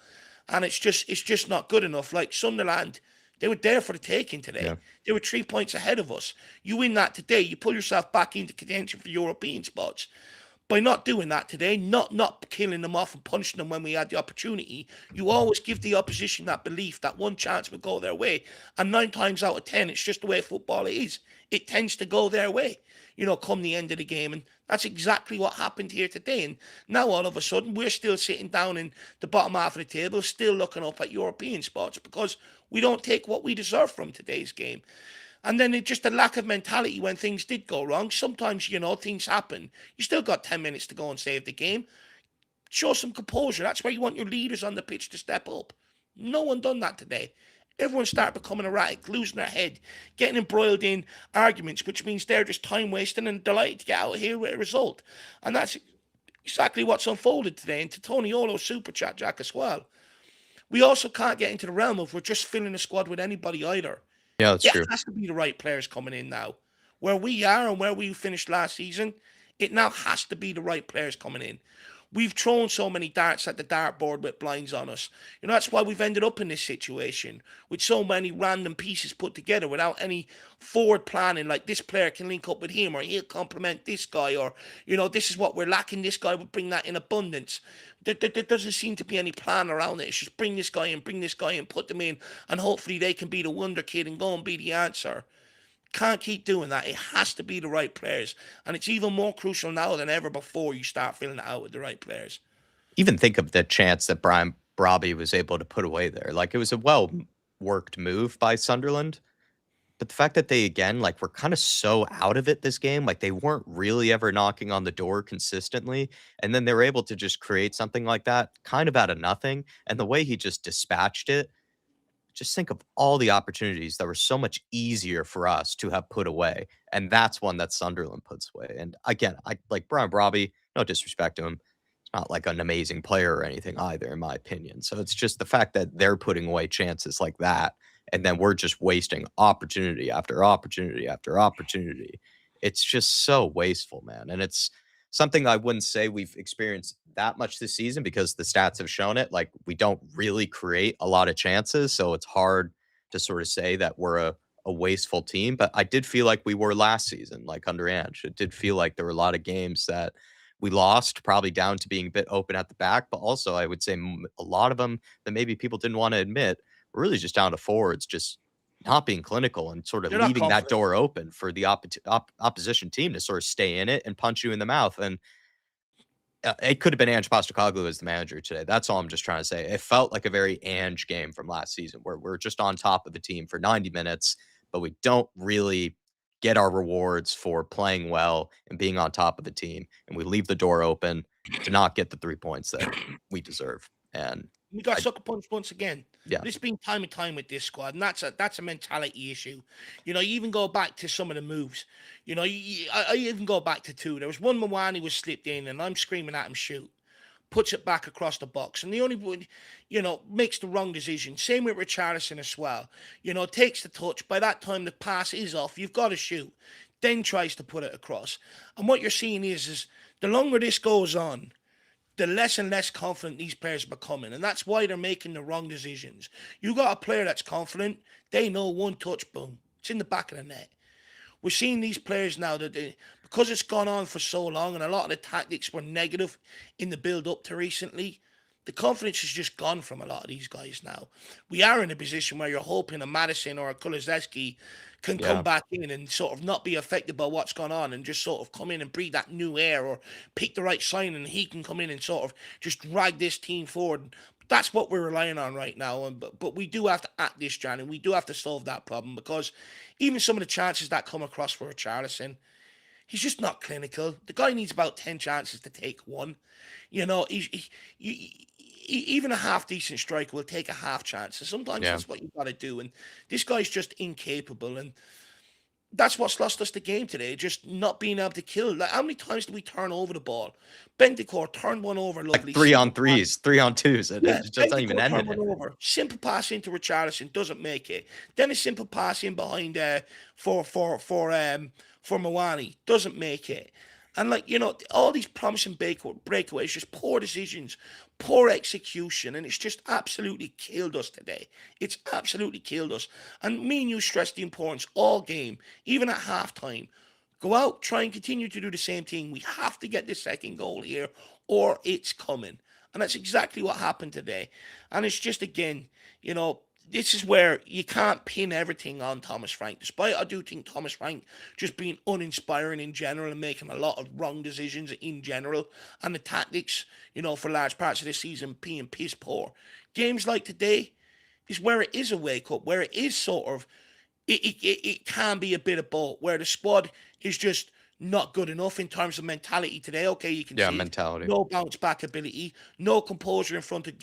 And it's just not good enough. Like Sunderland, they were there for the taking today. Yeah. They were 3 points ahead of us. You win that today, you pull yourself back into contention for European spots. By not doing that today, not killing them off and punching them when we had the opportunity, you always give the opposition that belief that one chance would go their way. And 9 times out of 10, it's just the way football is. It tends to go their way, come the end of the game. And that's exactly what happened here today. And now all of a sudden, we're still sitting down in the bottom half of the table, still looking up at European spots because we don't take what we deserve from today's game. And then it's just a lack of mentality when things did go wrong. Sometimes, things happen. You still got 10 minutes to go and save the game. Show some composure. That's why you want your leaders on the pitch to step up. No one done that today. Everyone started becoming erratic, losing their head, getting embroiled in arguments, which means they're just time wasting and delighted to get out of here with a result. And that's exactly what's unfolded today. And to Tony Olo's super chat, Jack, as well. We also can't get into the realm of we're just filling the squad with anybody either. Yeah, that's It true. has to be the right players coming in now. Where we are and where we finished last season, it now has to be the right players coming in. We've thrown so many darts at the dartboard with blinds on us. That's why we've ended up in this situation with so many random pieces put together without any forward planning. Like this player can link up with him, or he'll complement this guy, or this is what we're lacking. This guy would bring that in abundance. There doesn't seem to be any plan around it. It's just bring this guy in, put them in, and hopefully they can be the wonder kid and go and be the answer. Can't keep doing that. It has to be the right players. And it's even more crucial now than ever before you start filling it out with the right players. Even think of the chance that Brian Brobby was able to put away there. Like, it was a well-worked move by Sunderland. But the fact that they, again, like, were kind of so out of it this game, like, they weren't really ever knocking on the door consistently, and then they were able to just create something like that kind of out of nothing, and the way he just dispatched it, just think of all the opportunities that were so much easier for us to have put away, and that's one that Sunderland puts away. And again, I like Brian Brobby, no disrespect to him. He's not like an amazing player or anything either, in my opinion. So it's just the fact that they're putting away chances like that, and then we're just wasting opportunity after opportunity after opportunity. It's just so wasteful, man. And it's something I wouldn't say we've experienced that much this season because the stats have shown it. Like, we don't really create a lot of chances, so it's hard to sort of say that we're a wasteful team. But I did feel like we were last season, like under Ange. It did feel like there were a lot of games that we lost, probably down to being a bit open at the back, but also I would say a lot of them that maybe people didn't want to admit were really just down to forwards, just not being clinical and sort of They're not leaving that confident. door open for the opposition team to sort of stay in it and punch you in the mouth. And it could have been Ange Postecoglou as the manager today. That's all I'm just trying to say. It felt like a very Ange game from last season where we're just on top of the team for 90 minutes, but we don't really get our rewards for playing well and being on top of the team. And we leave the door open to not get the 3 points that we deserve. And We got I, sucker punched once again. yeah, This been time and time with this squad, and that's a mentality issue. You even go back to some of the moves. I even go back to two. There was one Mawani was slipped in, and I'm screaming at him, shoot. Puts it back across the box, and the only one, makes the wrong decision. Same with Richarlison as well. Takes the touch. By that time, the pass is off. You've got to shoot. Then tries to put it across. And what you're seeing is the longer this goes on, the less and less confident these players are becoming. And that's why they're making the wrong decisions. You got a player that's confident, they know one touch, boom, it's in the back of the net. We're seeing these players now that because it's gone on for so long and a lot of the tactics were negative in the build up to recently, the confidence is just gone from a lot of these guys now. We are in a position where you're hoping a Madison or a Kulizeski can come yeah. back in and sort of not be affected by what's gone on and just sort of come in and breathe that new air or pick the right sign and he can come in and sort of just drag this team forward. That's what we're relying on right now. But we do have to act this, Jan, and we do have to solve that problem because even some of the chances that come across for Richarlison, he's just not clinical. The guy needs about 10 chances to take one. Even a half decent striker will take a half chance. So sometimes Yeah. that's what you've got to do. And this guy's just incapable. And that's what's lost us the game today, just not being able to kill. Like, how many times do we turn over the ball? Bentancur turned one over, Like lovely. 3-on-3s, 3-on-2s, and Yeah, it just not even Bentancur turned ended one it. over. Simple pass into Richarlison doesn't make it. Then a simple pass in behind for Mawani doesn't make it. And all these promising breakaways, just poor decisions, poor execution, and it's just absolutely killed us today. It's absolutely killed us. And me and you stressed the importance all game, even at halftime. Go out, try and continue to do the same thing. We have to get the second goal here, or it's coming. And that's exactly what happened today. And it's just, again, this is where you can't pin everything on Thomas Frank. Despite I do think Thomas Frank just being uninspiring in general and making a lot of wrong decisions in general, and the tactics, for large parts of this season being piss poor. Games like today is where it is a wake up, where it is sort of it can be a bit of both, where the squad is just not good enough in terms of mentality today. Okay, you can Yeah, see it. mentality. No bounce back ability, no composure in front of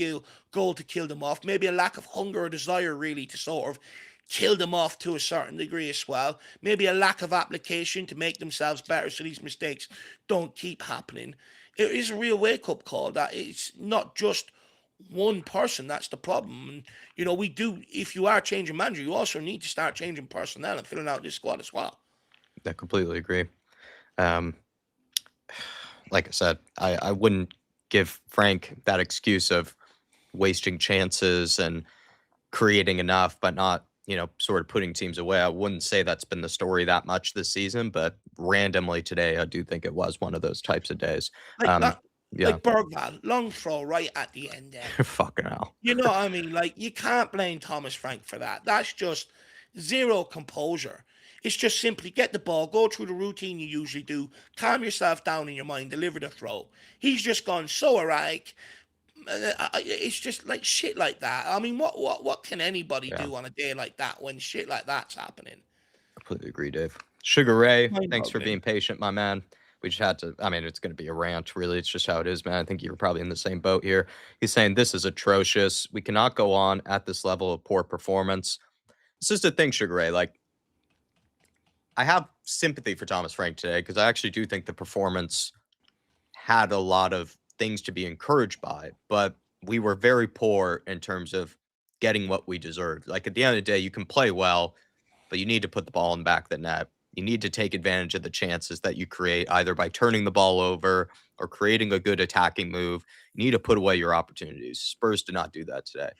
goal to kill them off. Maybe a lack of hunger or desire, really, to sort of kill them off to a certain degree as well. Maybe a lack of application to make themselves better so these mistakes don't keep happening. It is a real wake up call that it's not just one person that's the problem. And, we do, if you are changing manager, you also need to start changing personnel and filling out this squad as well. I completely agree. Um, like I said, I wouldn't give Frank that excuse of wasting chances and creating enough, but not, sort of putting teams away. I wouldn't say that's been the story that much this season, but randomly today, I do think it was one of those types of days. Like Um, that, yeah, like Bergvall, long throw right at the end there. fucking hell. You know what I mean? Like, you can't blame Thomas Frank for that. That's just zero composure. It's just simply get the ball, go through the routine you usually do, calm yourself down in your mind, deliver the throw. He's just gone so erratic. It's just like shit like that. I mean, what can anybody Yeah, do on a day like that when shit like that's happening? completely agree, Dave. Sugar Ray, Mind thanks for boggling. being patient, my man. We just had to, I mean, it's going to be a rant, really. It's just how it is, man. I think you're probably in the same boat here. He's saying this is atrocious. We cannot go on at this level of poor performance. This is the thing, Sugar Ray. Like, I have sympathy for Thomas Frank today because I actually do think the performance had a lot of things to be encouraged by, but we were very poor in terms of getting what we deserved. Like, at the end of the day, you can play well, but you need to put the ball in the back of the net. You need to take advantage of the chances that you create either by turning the ball over or creating a good attacking move. You need to put away your opportunities. Spurs did not do that today.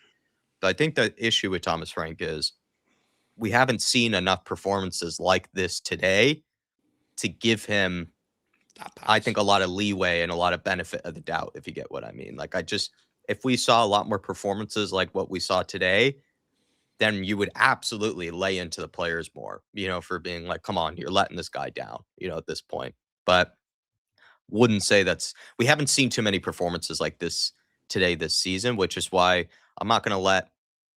But I think the issue with Thomas Frank is we haven't seen enough performances like this today to give him, That I pass. think, a lot of leeway and a lot of benefit of the doubt, if you get what I mean. Like, if we saw a lot more performances like what we saw today, then you would absolutely lay into the players more, for being like, come on, you're letting this guy down, at this point. But wouldn't say we haven't seen too many performances like this today this season, which is why I'm not going to let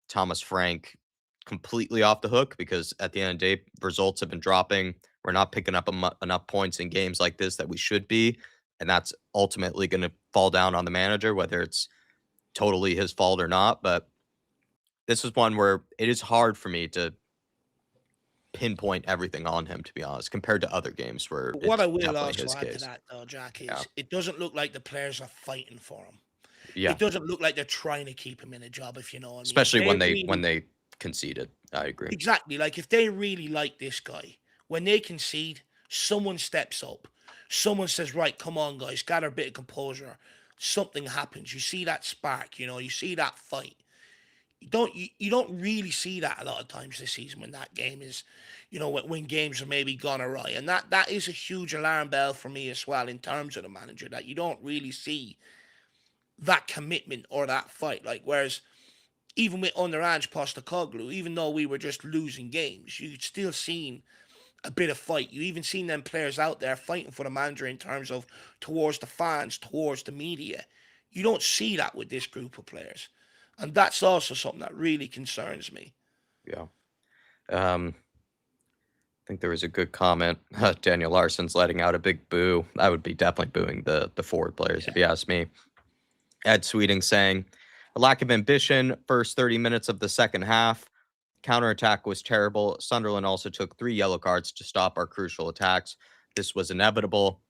Thomas Frank completely off the hook because at the end of the day, results have been dropping. We're not picking up enough points in games like this that we should be. And that's ultimately going to fall down on the manager, whether it's totally his fault or not. But this is one where it is hard for me to pinpoint everything on him, to be honest, compared to other games where What it's I will definitely also his add to case. that, though, Jack, Yeah. is it doesn't look like the players are fighting for him. Yeah. It doesn't look like they're trying to keep him in a job, if you know what I mean. If Especially they when really, they conceded. I agree. exactly, like if they really like this guy, when they concede, someone steps up. Someone says, right, come on, guys, gather a bit of composure. Something happens. You see that spark, you see that fight. You don't really see that a lot of times this season when that game is, when games are maybe gone awry, and that is a huge alarm bell for me as well in terms of the manager, that you don't really see that commitment or that fight. Like, whereas even with under Ange Postecoglou, even though we were just losing games, you still seen a bit of fight. You even seen them players out there fighting for the manager in terms of towards the fans, towards the media. You don't see that with this group of players. And that's also something that really concerns me. Yeah. I think there was a good comment. Daniel Larson's letting out a big boo. I would be definitely booing the forward players Yeah. if you ask me. Ed Sweeting saying, a lack of ambition, first 30 minutes of the second half. Counterattack was terrible. Sunderland also took 3 yellow cards to stop our crucial attacks. This was inevitable.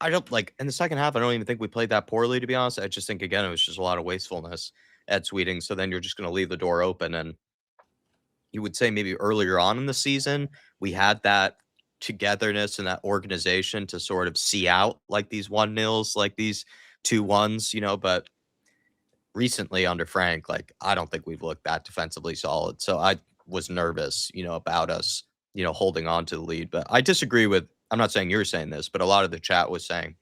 I don't like in the second half, I don't even think we played that poorly, to be honest. I just think, again, it was just a lot of wastefulness at Sweeting. So then you're just going to leave the door open. And you would say maybe earlier on in the season, we had that togetherness and that organization to sort of see out like these 1-0s, like these 2-1s, but recently under Frank, like, I don't think we've looked that defensively solid. So I was nervous, about us, holding on to the lead. But I disagree with, I'm not saying you're saying this, but a lot of the chat was saying,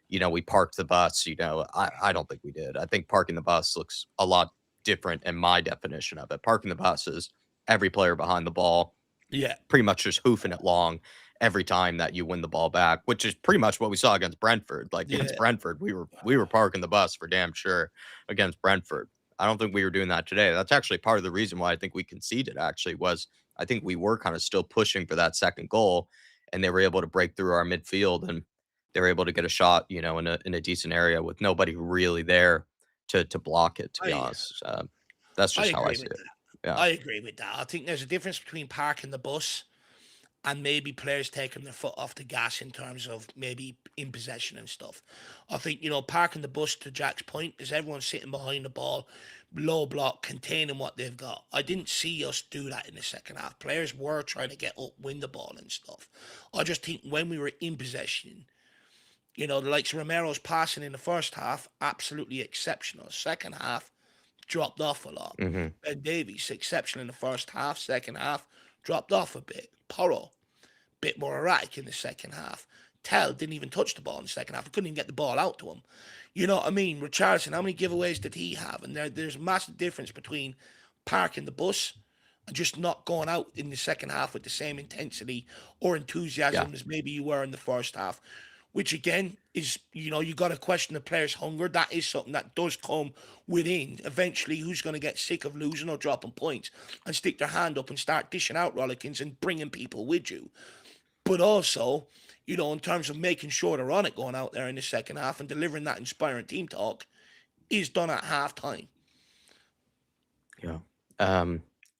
we parked the bus. I don't think we did. I think parking the bus looks a lot different in my definition of it. Parking the bus is every player behind the ball, Yeah. pretty much just hoofing it long every time that you win the ball back, which is pretty much what we saw against Brentford. Like against Yeah. Brentford, we were parking the bus for damn sure against Brentford. I don't think we were doing that today. That's actually part of the reason why I think we conceded, actually, was I think we were kind of still pushing for that second goal. and they were able to break through our midfield, and they were able to get a shot, in a decent area with nobody really there to block it. To be I honest, that's I just how I agree see with it. that. Yeah. I agree with that. I think there's a difference between parking the bus and maybe players taking their foot off the gas in terms of maybe in possession and stuff. I think, parking the bus, to Jack's point, is everyone sitting behind the ball, low block, containing what they've got. I didn't see us do that in the second half. Players were trying to get up, win the ball and stuff. I just think when we were in possession, the likes of Romero's passing in the first half, absolutely exceptional. Second half, dropped off a lot. Hmm. Ben Davies, exceptional in the first half. Second half, dropped off a bit. Porro, bit more erratic in the second half. Tell didn't even touch the ball in the second half. We couldn't even get the ball out to him. You know what I mean? Richardson, how many giveaways did he have? And there's a massive difference between parking the bus and just not going out in the second half with the same intensity or Yeah. enthusiasm as maybe you were in the first half. Which again is, you got to question the players' hunger. That is something that does come within. Eventually, who's going to get sick of losing or dropping points and stick their hand up and start dishing out rollickins and bringing people with you? But also, in terms of making sure they're on it going out there in the second half and delivering that inspiring team talk is done at halftime. Yeah.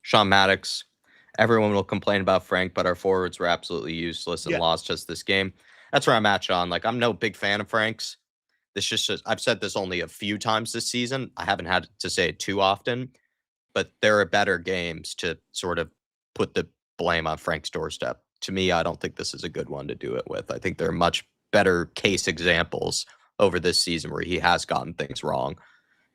Sean Maddox. Everyone will complain about Frank, but our forwards were absolutely useless and Yeah. lost us this game. That's where I'm at, Sean. Like, I'm no big fan of Frank's. This just I've said this only a few times this season. I haven't had to say it too often, but there are better games to sort of put the blame on Frank's doorstep. To me, I don't think this is a good one to do it with. I think there are much better case examples over this season where he has gotten things wrong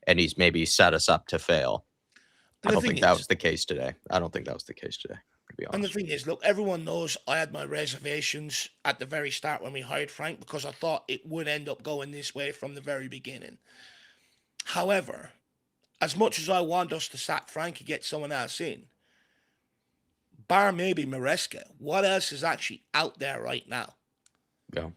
and he's maybe set us up to fail. I And the don't thing think that is, was the case today. I don't think that was the case today, to be and the honest. thing is, look, everyone knows I had my reservations at the very start when we hired Frank because I thought it would end up going this way from the very beginning. However, as much as I want us to sack Frank and get someone else in, bar maybe Maresca, what else is actually out there right now? Yeah.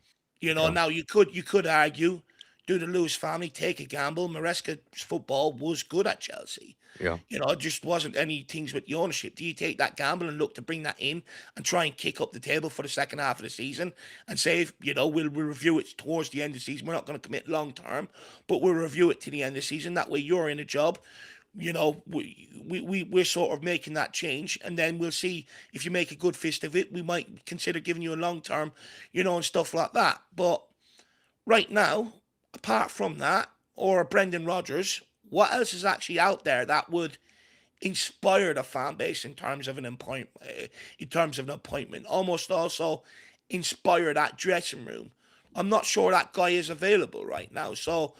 Now you could argue, do the Lewis family take a gamble? Maresca's football was good at Chelsea. Yeah. It just wasn't any things with the ownership. Do you take that gamble and look to bring that in and try and kick up the table for the second half of the season and say, we'll review it towards the end of the season. We're not going to commit long term, but we'll review it to the end of the season. That way you're in a job. We're sort of making that change, and then we'll see if you make a good fist of it. We might consider giving you a long term, and stuff like that. But right now, apart from that, or a Brendan Rodgers, what else is actually out there that would inspire the fan base in terms of an appointment? Almost also inspire that dressing room. I'm not sure that guy is available right now. So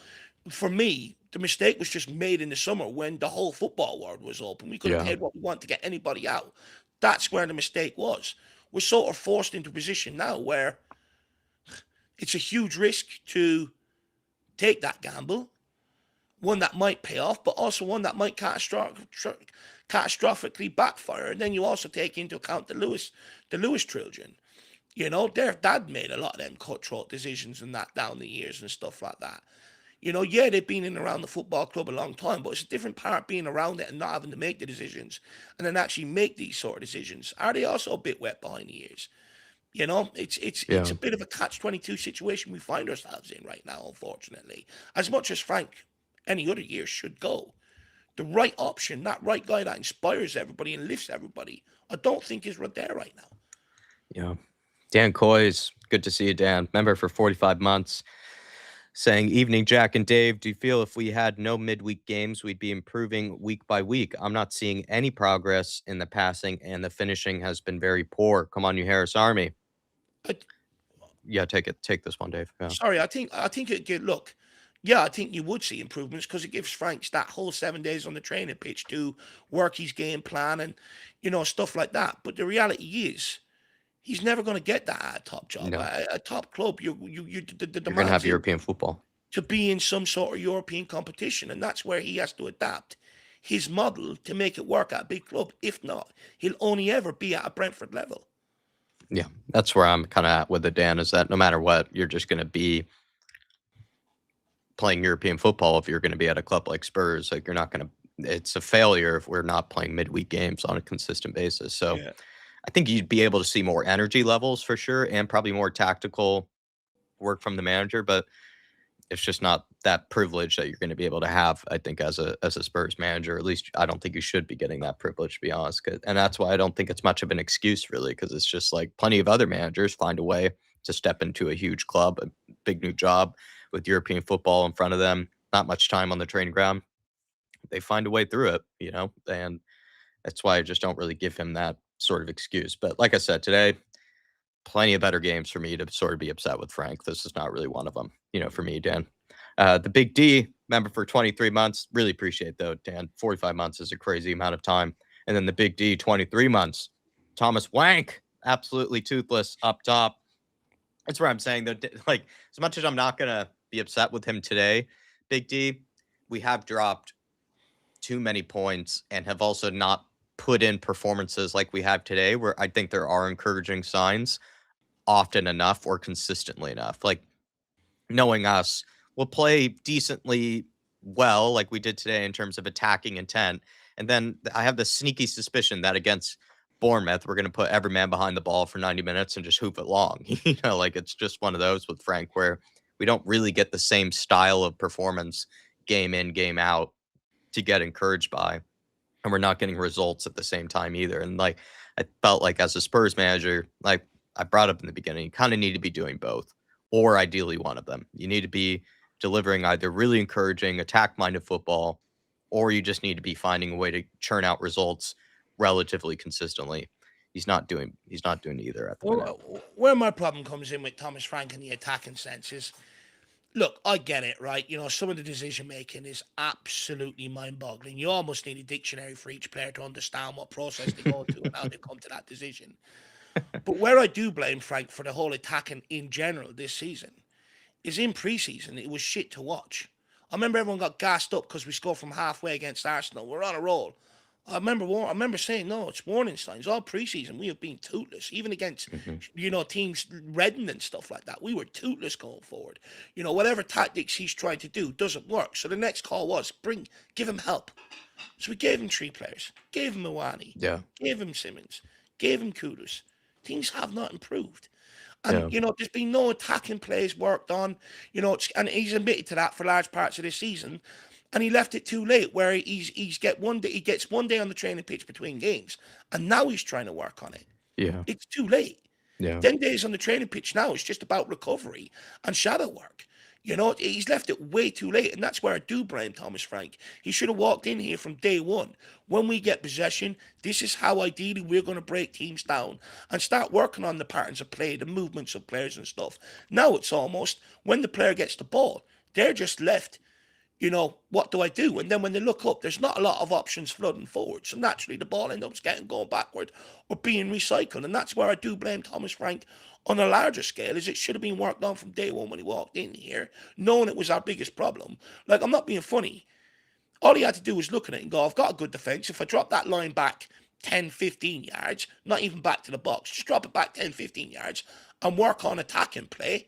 for me, the mistake was just made in the summer when the whole football world was open. We could have Yeah. paid what we want to get anybody out. That's where the mistake was. We're sort of forced into a position now where it's a huge risk to take that gamble, one that might pay off, but also one that might catastrophically backfire. And then you also take into account the Lewis children. Their dad made a lot of them cutthroat decisions and that down the years and stuff like that. Yeah, they've been in and around the football club a long time, but it's a different part being around it and not having to make the decisions and then actually make these sort of decisions. Are they also a bit wet behind the ears? It's Yeah. a bit of a catch-22 situation we find ourselves in right now, unfortunately. As much as Frank any other year should go, the right option, that right guy that inspires everybody and lifts everybody, I don't think is right there right now. Yeah. Dan Coy's good to see you, Dan. Member for 45 months. Saying, evening, Jack and Dave. Do you feel if we had no midweek games, we'd be improving week by week? I'm not seeing any progress in the passing, and the finishing has been very poor. Come on, you Harris Army. But Yeah, take it. Take this one, Dave. Yeah. sorry, I think look. Yeah, I think you would see improvements because it gives Franks that whole 7 days on the training pitch to work his game plan and stuff like that. But the reality is, he's never going to get that at a top job, No, at a top club. The you're gonna demands have in European football. to be in some sort of European competition, and that's where he has to adapt his model to make it work at a big club. If not, he'll only ever be at a Brentford level. Yeah, that's where I'm kind of at with it, Dan. Is that no matter what, you're just gonna be playing European football if you're gonna be at a club like Spurs. Like you're not gonna. It's a failure if we're not playing midweek games on a consistent basis. So Yeah. I think you'd be able to see more energy levels for sure, and probably more tactical work from the manager. But it's just not that privilege that you're going to be able to have, I think, as a Spurs manager. At least I don't think you should be getting that privilege, to be honest. And that's why I don't think it's much of an excuse, really, because it's just like plenty of other managers find a way to step into a huge club, a big new job with European football in front of them, not much time on the training ground. They find a way through it, and that's why I just don't really give him that sort of excuse. But like I said, today, plenty of better games for me to sort of be upset with Frank. This is not really one of them, for me, Dan. The Big D, member for 23 months. Really appreciate, though, Dan. 45 months is a crazy amount of time. And then the Big D, 23 months. Thomas Wank, absolutely toothless up top. That's where I'm saying, though, like, as much as I'm not going to be upset with him today, Big D, we have dropped too many points and have also not put in performances like we have today, where I think there are encouraging signs often enough or consistently enough. Like, knowing us, we'll play decently well, like we did today in terms of attacking intent. And then I have the sneaky suspicion that against Bournemouth, we're going to put every man behind the ball for 90 minutes and just hoop it long. Like it's just one of those with Frank where we don't really get the same style of performance game in, game out to get encouraged by. And we're not getting results at the same time either. And like, I felt like as a Spurs manager, like I brought up in the beginning, you kind of need to be doing both, or ideally one of them. You need to be delivering either really encouraging, attack minded football, or you just need to be finding a way to churn out results relatively consistently. He's not doing either at the minute. Where my problem comes in with Thomas Frank in the attacking sense is, look, I get it, right? Some of the decision making is absolutely mind boggling. You almost need a dictionary for each player to understand what process they go through and how they come to that decision. But where I do blame Frank for the whole attacking in general this season is in preseason, it was shit to watch. I remember everyone got gassed up because we scored from halfway against Arsenal. We're on a roll. I remember saying, no, it's warning signs. All preseason, we have been toothless, even against, teams Redden and stuff like that. We were toothless going forward. Whatever tactics he's trying to do doesn't work. So the next call was, give him help. So we gave him 3 players. Gave him Iwani. Yeah. Gave him Simmons. Gave him Kudus. Things have not improved. And, there's been no attacking plays worked on, and he's admitted to that for large parts of this season. And he left it too late where he gets 1 day on the training pitch between games. And now he's trying to work on it. Yeah. It's too late. Yeah. 10 days on the training pitch now is just about recovery and shadow work. He's left it way too late. And that's where I do blame Thomas Frank. He should have walked in here from day one. When we get possession, this is how ideally we're going to break teams down and start working on the patterns of play, the movements of players and stuff. Now it's almost when the player gets the ball, they're just left, what do I do? And then when they look up, there's not a lot of options flooding forward. So naturally, the ball ends up going backward or being recycled. And that's where I do blame Thomas Frank on a larger scale, is it should have been worked on from day one when he walked in here, knowing it was our biggest problem. Like, I'm not being funny. All he had to do was look at it and go, I've got a good defence. If I drop that line back 10, 15 yards, not even back to the box, just drop it back 10, 15 yards and work on attacking play,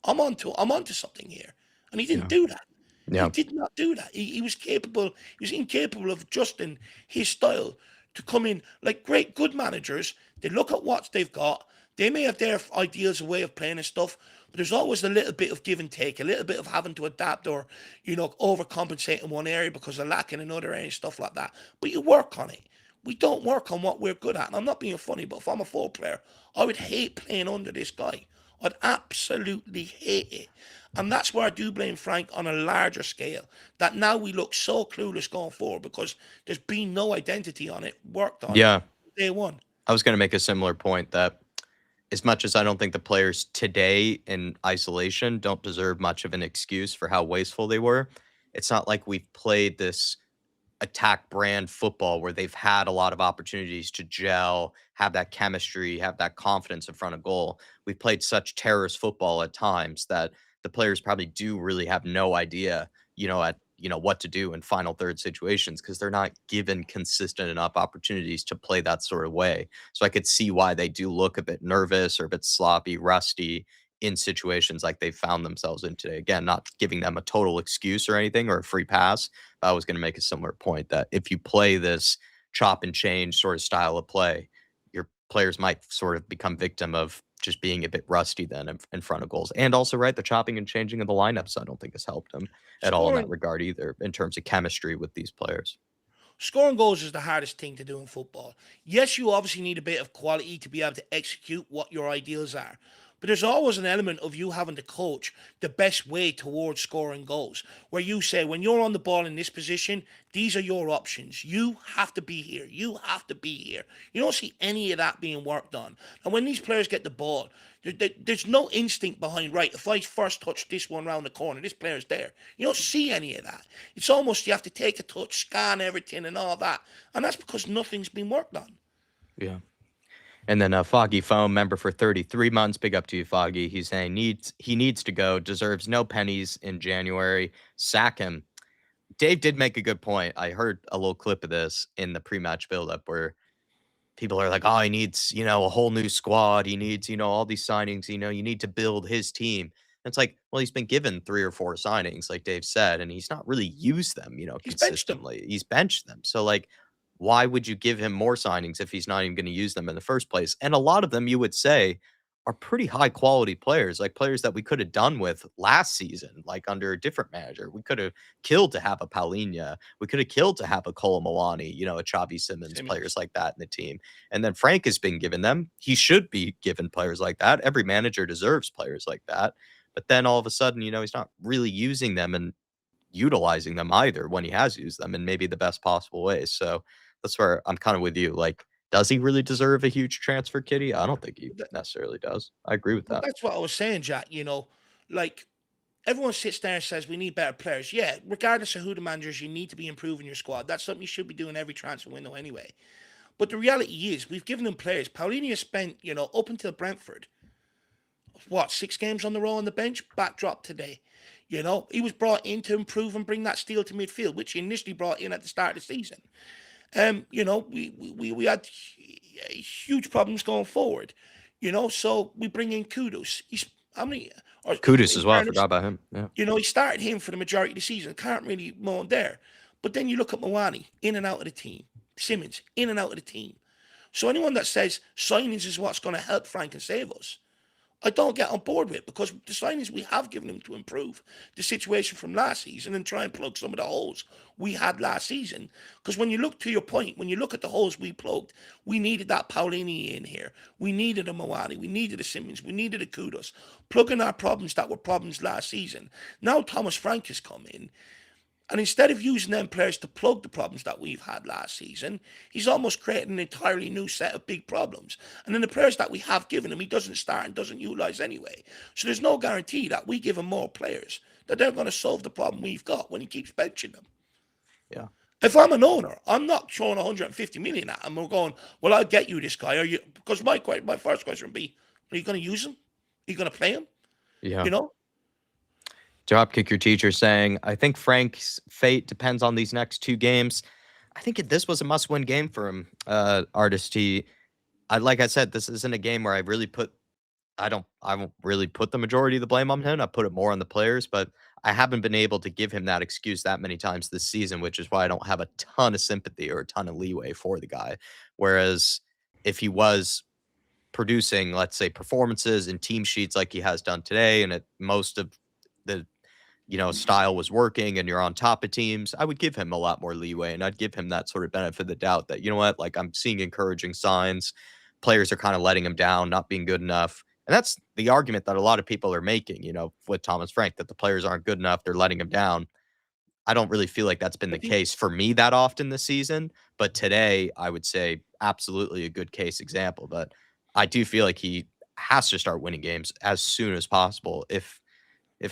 I'm onto something here. And he didn't do that. Yeah. He did not do that. He was incapable of adjusting his style to come in like good managers. They look at what they've got. They may have their ideas, a way of playing and stuff, but there's always a little bit of give and take, a little bit of having to adapt or, overcompensate in one area because they're lacking in another area, stuff like that. But you work on it. We don't work on what we're good at. And I'm not being funny, but if I'm a full player, I would hate playing under this guy. I'd absolutely hate it. And that's where I do blame Frank on a larger scale, that now we look so clueless going forward because there's been no identity on it worked on day one. I was going to make a similar point that as much as I don't think the players today in isolation don't deserve much of an excuse for how wasteful they were, it's not like we've played this attack brand football where they've had a lot of opportunities to gel, have that chemistry, have that confidence in front of goal. We've played such terrorist football at times that the players probably do really have no idea, what to do in final third situations because they're not given consistent enough opportunities to play that sort of way. So I could see why they do look a bit nervous or a bit sloppy, rusty in situations like they found themselves in today. Again, not giving them a total excuse or anything or a free pass. But I was going to make a similar point that if you play this chop and change sort of style of play, you're players might sort of become victim of just being a bit rusty then in front of goals. And also, right, the chopping and changing of the lineups, I don't think has helped him at all in that Scoring regard either, in terms of chemistry with these players. Scoring goals is the hardest thing to do in football. Yes, you obviously need a bit of quality to be able to execute what your ideals are. But there's always an element of you having to coach the best way towards scoring goals, where you say, when you're on the ball in this position, these are your options. You have to be here. You have to be here. You don't see any of that being worked on. And when these players get the ball, there's no instinct behind, right, if I first touch this one round the corner, this player's there. You don't see any of that. It's almost you have to take a touch, scan everything and all that. And that's because nothing's been worked on. Yeah. And then Foggy Foam, member for 33 months. Big up to you, Foggy. He's saying he needs to go, deserves no pennies in January. Sack him. Dave did make a good point. I heard a little clip of this in the pre-match buildup where people are like, oh, he needs, a whole new squad. He needs, all these signings. You need to build his team. And it's like, well, he's been given 3 or 4 signings, like Dave said, and he's not really used them, He's benched them. consistently. He's benched them. So, like, why would you give him more signings if he's not even going to use them in the first place? And a lot of them, you would say, are pretty high quality players, like players that we could have done with last season, like under a different manager. We could have killed to have a Paulinho. We could have killed to have a Colomawani, a Xavi Simmons, players Simmons. like that in the team. And then Frank has been given them. He should be given players like that. Every manager deserves players like that. But then all of a sudden, he's not really using them and utilizing them either when he has used them in maybe the best possible ways. So that's where I'm kind of with you. Like, does he really deserve a huge transfer kitty? I don't think he necessarily does. I agree with But that. that's what I was saying, Jack. Like everyone sits there and says we need better players. Yeah, regardless of who the manager is, you need to be improving your squad. That's something you should be doing every transfer window anyway. But the reality is, we've given them players. Paulinho spent, up until Brentford, 6 games on the row on the bench, backdrop today. He was brought in to improve and bring that steel to midfield, which he initially brought in at the start of the season. We had huge problems going forward. So we bring in Kudus. He's how many? Or Kudus in as well. I fairness, forgot about him. Yeah. he started him for the majority of the season. Can't really moan there. But then you look at Mawani, in and out of the team. Simmons, in and out of the team. So anyone that says signings is what's going to help Frank and save us, I don't get on board with it, because the signings we have given him to improve the situation from last season and try and plug some of the holes we had last season. Because when you look, to your point, when you look at the holes we plugged, we needed that Paulini in here. We needed a Mawani. We needed a Simmons. We needed a Kudos. Plugging our problems that were problems last season. Now Thomas Frank has come in. And instead of using them players to plug the problems that we've had last season, he's almost created an entirely new set of big problems. And then the players that we have given him, he doesn't start and doesn't utilise anyway. So there's no guarantee that we give him more players, that they're going to solve the problem we've got when he keeps benching them. Yeah. If I'm an owner, I'm not throwing 150 million at him. We're going, well, I'll get you this guy. Are you? Because my first question would be, are you going to use him? Are you going to play him? Yeah. Dropkick Your Teacher saying, I think Frank's fate depends on these next 2 games. I think this was a must-win game for him, Artist T. Like I said, this isn't a game where I won't really put the majority of the blame on him. I put it more on the players, but I haven't been able to give him that excuse that many times this season, which is why I don't have a ton of sympathy or a ton of leeway for the guy. Whereas if he was producing, let's say, performances and team sheets like he has done today, and most of the style was working and you're on top of teams, I would give him a lot more leeway, and I'd give him that sort of benefit of the doubt that, like, I'm seeing encouraging signs. Players are kind of letting him down, not being good enough. And that's the argument that a lot of people are making, with Thomas Frank, that the players aren't good enough. They're letting him down. I don't really feel like that's been the case for me that often this season. But today, I would say absolutely a good case example. But I do feel like he has to start winning games as soon as possible. If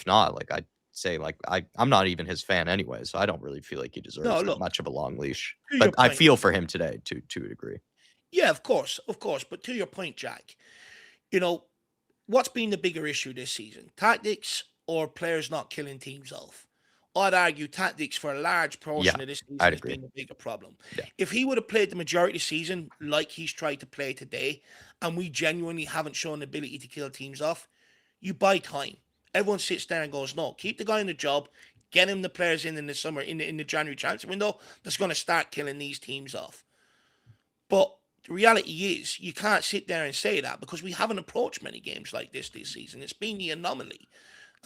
not, like, I'd say, like, I'm not even his fan anyway, so I don't really feel like he No, deserves that look, much of a long leash. to your But I point. feel for him today to a degree. Yeah, of course. But to your point, Jack, what's been the bigger issue this season? Tactics or players not killing teams off? I'd argue tactics for a large portion Yeah, of this season I'd has agree. been the bigger problem. Yeah. If he would have played the majority of the season like he's tried to play today, and we genuinely haven't shown the ability to kill teams off, you buy time. Everyone sits there and goes, no, keep the guy in the job, get him the players in the summer, in the January transfer window that's going to start killing these teams off. But the reality is you can't sit there and say that because we haven't approached many games like this season. It's been the anomaly.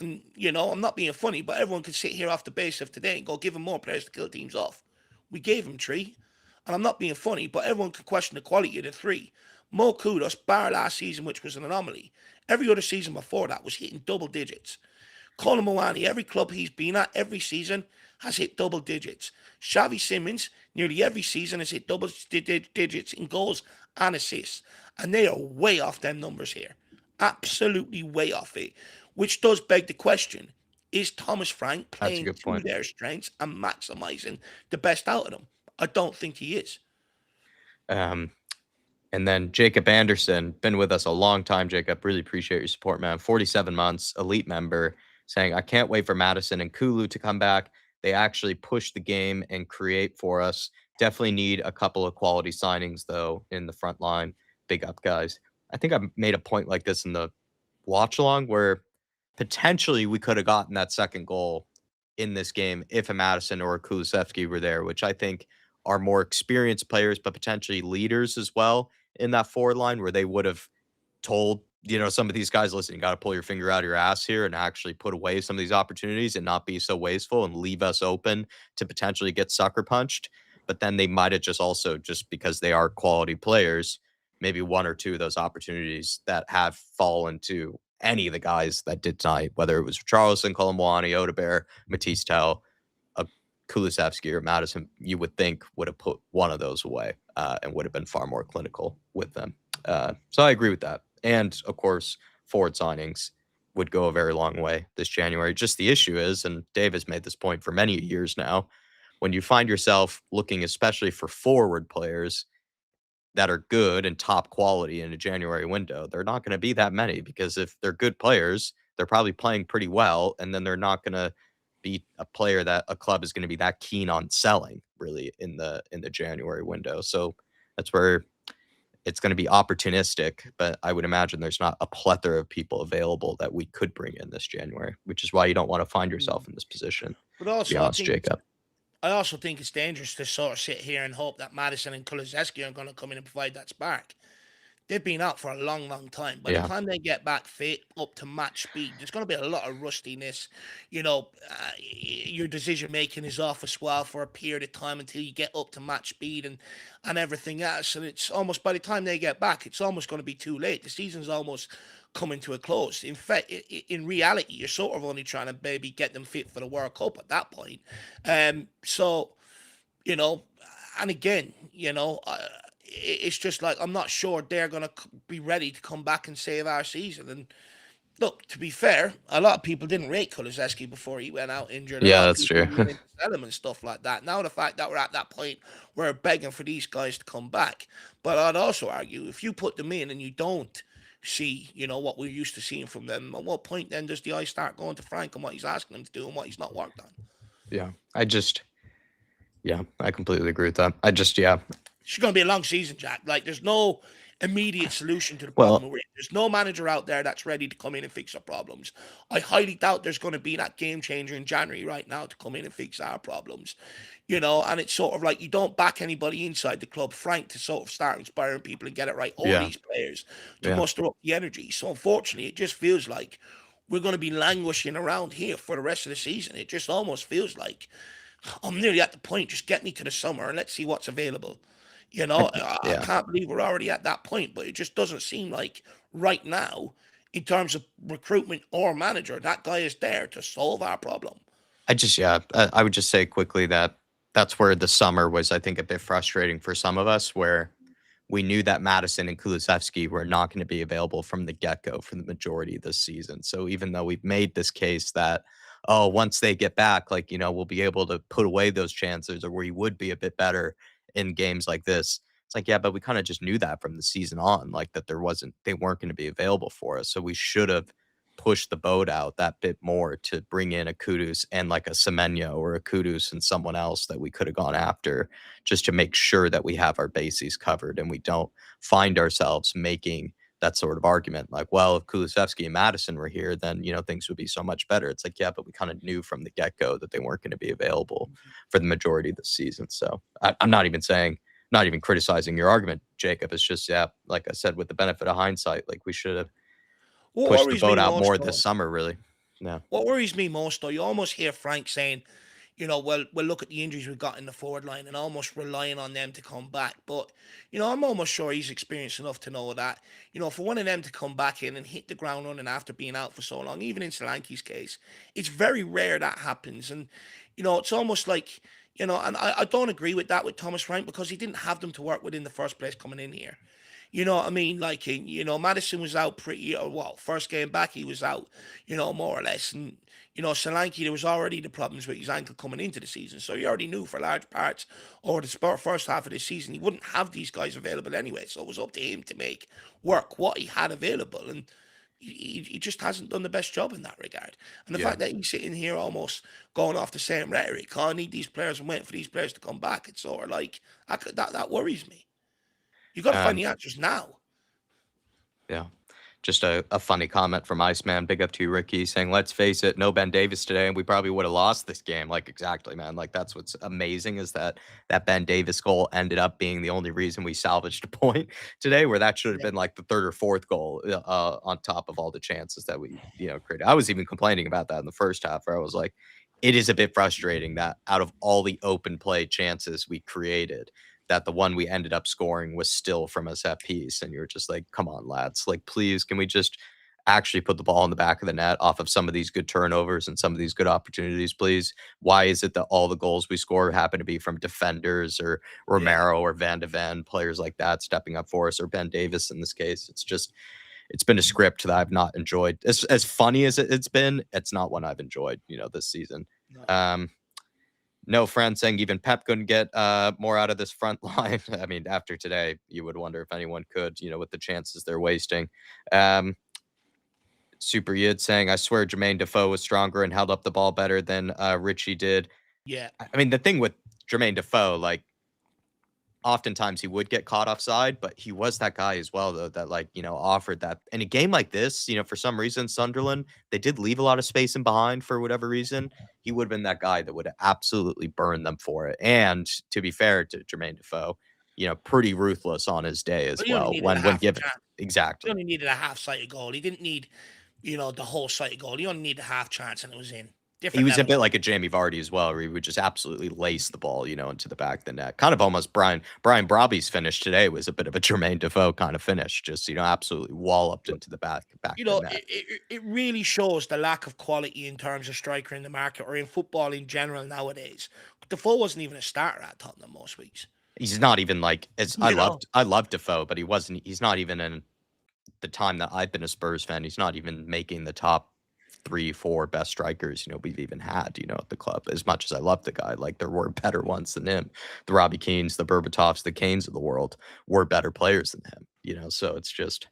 And, I'm not being funny, but everyone could sit here off the base of today and go give him more players to kill teams off. We gave him three. And I'm not being funny, but everyone could question the quality of the three. Mo Kudos, bar last season, which was an anomaly. Every other season before that was hitting double digits. Colin Moani, every club he's been at, every season, has hit double digits. Xavi Simons, nearly every season, has hit double digits in goals and assists. And they are way off them numbers here. Absolutely way off it. Which does beg the question, is Thomas Frank That's a playing good to point. their strengths and maximising the best out of them? I don't think he is. And then Jacob Anderson, been with us a long time, Jacob. Really appreciate your support, man. 47 months, elite member, saying, I can't wait for Madison and Kulu to come back. They actually push the game and create for us. Definitely need a couple of quality signings, though, in the front line. Big up, guys. I think I made a point like this in the watch along where potentially we could have gotten that second goal in this game if a Madison or a Kulusevski were there, which I think are more experienced players, but potentially leaders as well in that forward line where they would have told, some of these guys, listen, you got to pull your finger out of your ass here and actually put away some of these opportunities and not be so wasteful and leave us open to potentially get sucker punched. But then they might have just because they are quality players, maybe one or two of those opportunities that have fallen to any of the guys that did tonight, whether it was Charleston, Colomwani, Odebear, Matisse Tell, Kulusevski or Madison, you would think would have put one of those away and would have been far more clinical with them. So I agree with that. And of course, forward signings would go a very long way this January. Just the issue is, and Dave has made this point for many years now, when you find yourself looking especially for forward players that are good and top quality in a January window, they're not going to be that many because if they're good players, they're probably playing pretty well, and then they're not going to be a player that a club is going to be that keen on selling really in the January window. So that's where it's going to be opportunistic, but I would imagine there's not a plethora of people available that we could bring in this January, which is why you don't want to find yourself in this position, But to be also, honest, Jacob. I also think it's dangerous to sort of sit here and hope that Madison and Kulusevski are going to come in and provide that spark. They've been out for a long, long time. By the Yeah. time they get back fit, up to match speed, there's going to be a lot of rustiness. Your decision making is off as well for a period of time until you get up to match speed and everything else. And it's almost by the time they get back, it's almost going to be too late. The season's almost coming to a close. In fact, in reality, you're sort of only trying to maybe get them fit for the World Cup at that point. So you know, and again, it's just like I'm not sure they're going to be ready to come back and save our season. And look, to be fair, a lot of people didn't rate Kulusevski before he went out injured. A Yeah, lot of that's people true. were willing to sell him and stuff like that. Now the fact that we're at that point, we're begging for these guys to come back. But I'd also argue if you put them in and you don't see, what we're used to seeing from them, at what point then does the eye start going to Frank and what he's asking them to do and what he's not worked on? Yeah. I completely agree with that. It's going to be a long season, Jack. Like, there's no immediate solution to the problem Well, we're in. There's no manager out there that's ready to come in and fix our problems. I highly doubt there's going to be that game changer in January right now to come in and fix our problems. And it's sort of like you don't back anybody inside the club, Frank, to sort of start inspiring people and get it right. All yeah, these players to yeah. muster up the energy. So, unfortunately, it just feels like we're going to be languishing around here for the rest of the season. It just almost feels like I'm nearly at the point. Just get me to the summer and let's see what's available. I Yeah. can't believe we're already at that point, but it just doesn't seem like right now, in terms of recruitment or manager, that guy is there to solve our problem. I would just say quickly that that's where the summer was, I think, a bit frustrating for some of us, where we knew that Madison and Kulusevski were not going to be available from the get-go for the majority of this season. So even though we've made this case that, oh, once they get back, like, we'll be able to put away those chances or we would be a bit better in games like this. It's like, yeah, but we kind of just knew that from the season on, like that they weren't going to be available for us. So we should have pushed the boat out that bit more to bring in a Kudus and like a Semenyo or a Kudus and someone else that we could have gone after just to make sure that we have our bases covered and we don't find ourselves making that sort of argument like, well, if Kulusevski and Madison were here, then, things would be so much better. It's like, yeah, but we kind of knew from the get go that they weren't going to be available for the majority of the season. So I'm not even saying not even criticizing your argument, Jacob. It's just, yeah, like I said, with the benefit of hindsight, like we should have What pushed the worries boat me out most, more this though, summer, really. Yeah. what worries me most, though, you almost hear Frank saying, we'll look at the injuries we've got in the forward line and almost relying on them to come back. But, I'm almost sure he's experienced enough to know that, for one of them to come back in and hit the ground running after being out for so long, even in Solanke's case, it's very rare that happens. And, it's almost like, and I don't agree with that with Thomas Frank because he didn't have them to work with in the first place coming in here. You know what I mean? Like, Madison was out pretty, or well, first game back, he was out, more or less. And, Solanke, there was already the problems with his ankle coming into the season. So you already knew for large parts over the first half of the season, he wouldn't have these guys available anyway. So it was up to him to make work what he had available. And he just hasn't done the best job in that regard. And the Yeah. fact that he's sitting here almost going off the same rhetoric, I need these players and waiting for these players to come back. It's sort of like, that worries me. You got to find Um, the answers now. yeah. Just a funny comment from Iceman. Big up to you, Ricky, saying, let's face it, no Ben Davis today, and we probably would have lost this game. Like, exactly, man. Like, that's what's amazing is that Ben Davis goal ended up being the only reason we salvaged a point today, where that should have Yeah. been like the third or fourth goal on top of all the chances that we, created. I was even complaining about that in the first half, where I was like, it is a bit frustrating that out of all the open play chances we created, that the one we ended up scoring was still from a set piece. And you're just like, come on, lads. Like, please, can we just actually put the ball in the back of the net off of some of these good turnovers and some of these good opportunities, please? Why is it that all the goals we score happen to be from defenders or Yeah. Romero or Van de Ven, players like that stepping up for us, or Ben Davis in this case? It's been a script that I've not enjoyed. As funny as it's been, it's not one I've enjoyed, this season. No. No friend saying even Pep couldn't get more out of this front line. I mean, after today, you would wonder if anyone could, with the chances they're wasting. Super Yid saying, I swear Jermaine Defoe was stronger and held up the ball better than Richie did. Yeah. I mean, the thing with Jermaine Defoe, like, oftentimes he would get caught offside, but he was that guy as well, though, that offered that. In a game like this, for some reason, Sunderland, they did leave a lot of space in behind for whatever reason. He would have been that guy that would have absolutely burned them for it. And to be fair to Jermaine Defoe, pretty ruthless on his day as But he only well needed a when half a given. chance. He Exactly. only needed a half-sighted goal. He didn't need, the whole sighted goal. He only needed a half chance and it was in. He Different was a level. bit like a Jamie Vardy as well, where he would just absolutely lace the ball, into the back of the net. Kind of almost Brian Brobby's finish today was a bit of a Jermaine Defoe kind of finish, just absolutely walloped into the back of the net. It really shows the lack of quality in terms of striker in the market or in football in general nowadays. Defoe wasn't even a starter at Tottenham most weeks. He's not even like as You know, I loved Defoe, but he's not even in the time that I've been a Spurs fan. He's not even making the top 3, 4 best strikers, we've even had, at the club. As much as I love the guy, like there were better ones than him. The Robbie Keanes, the Berbatovs, the Kanes of the world were better players than him, so it's just,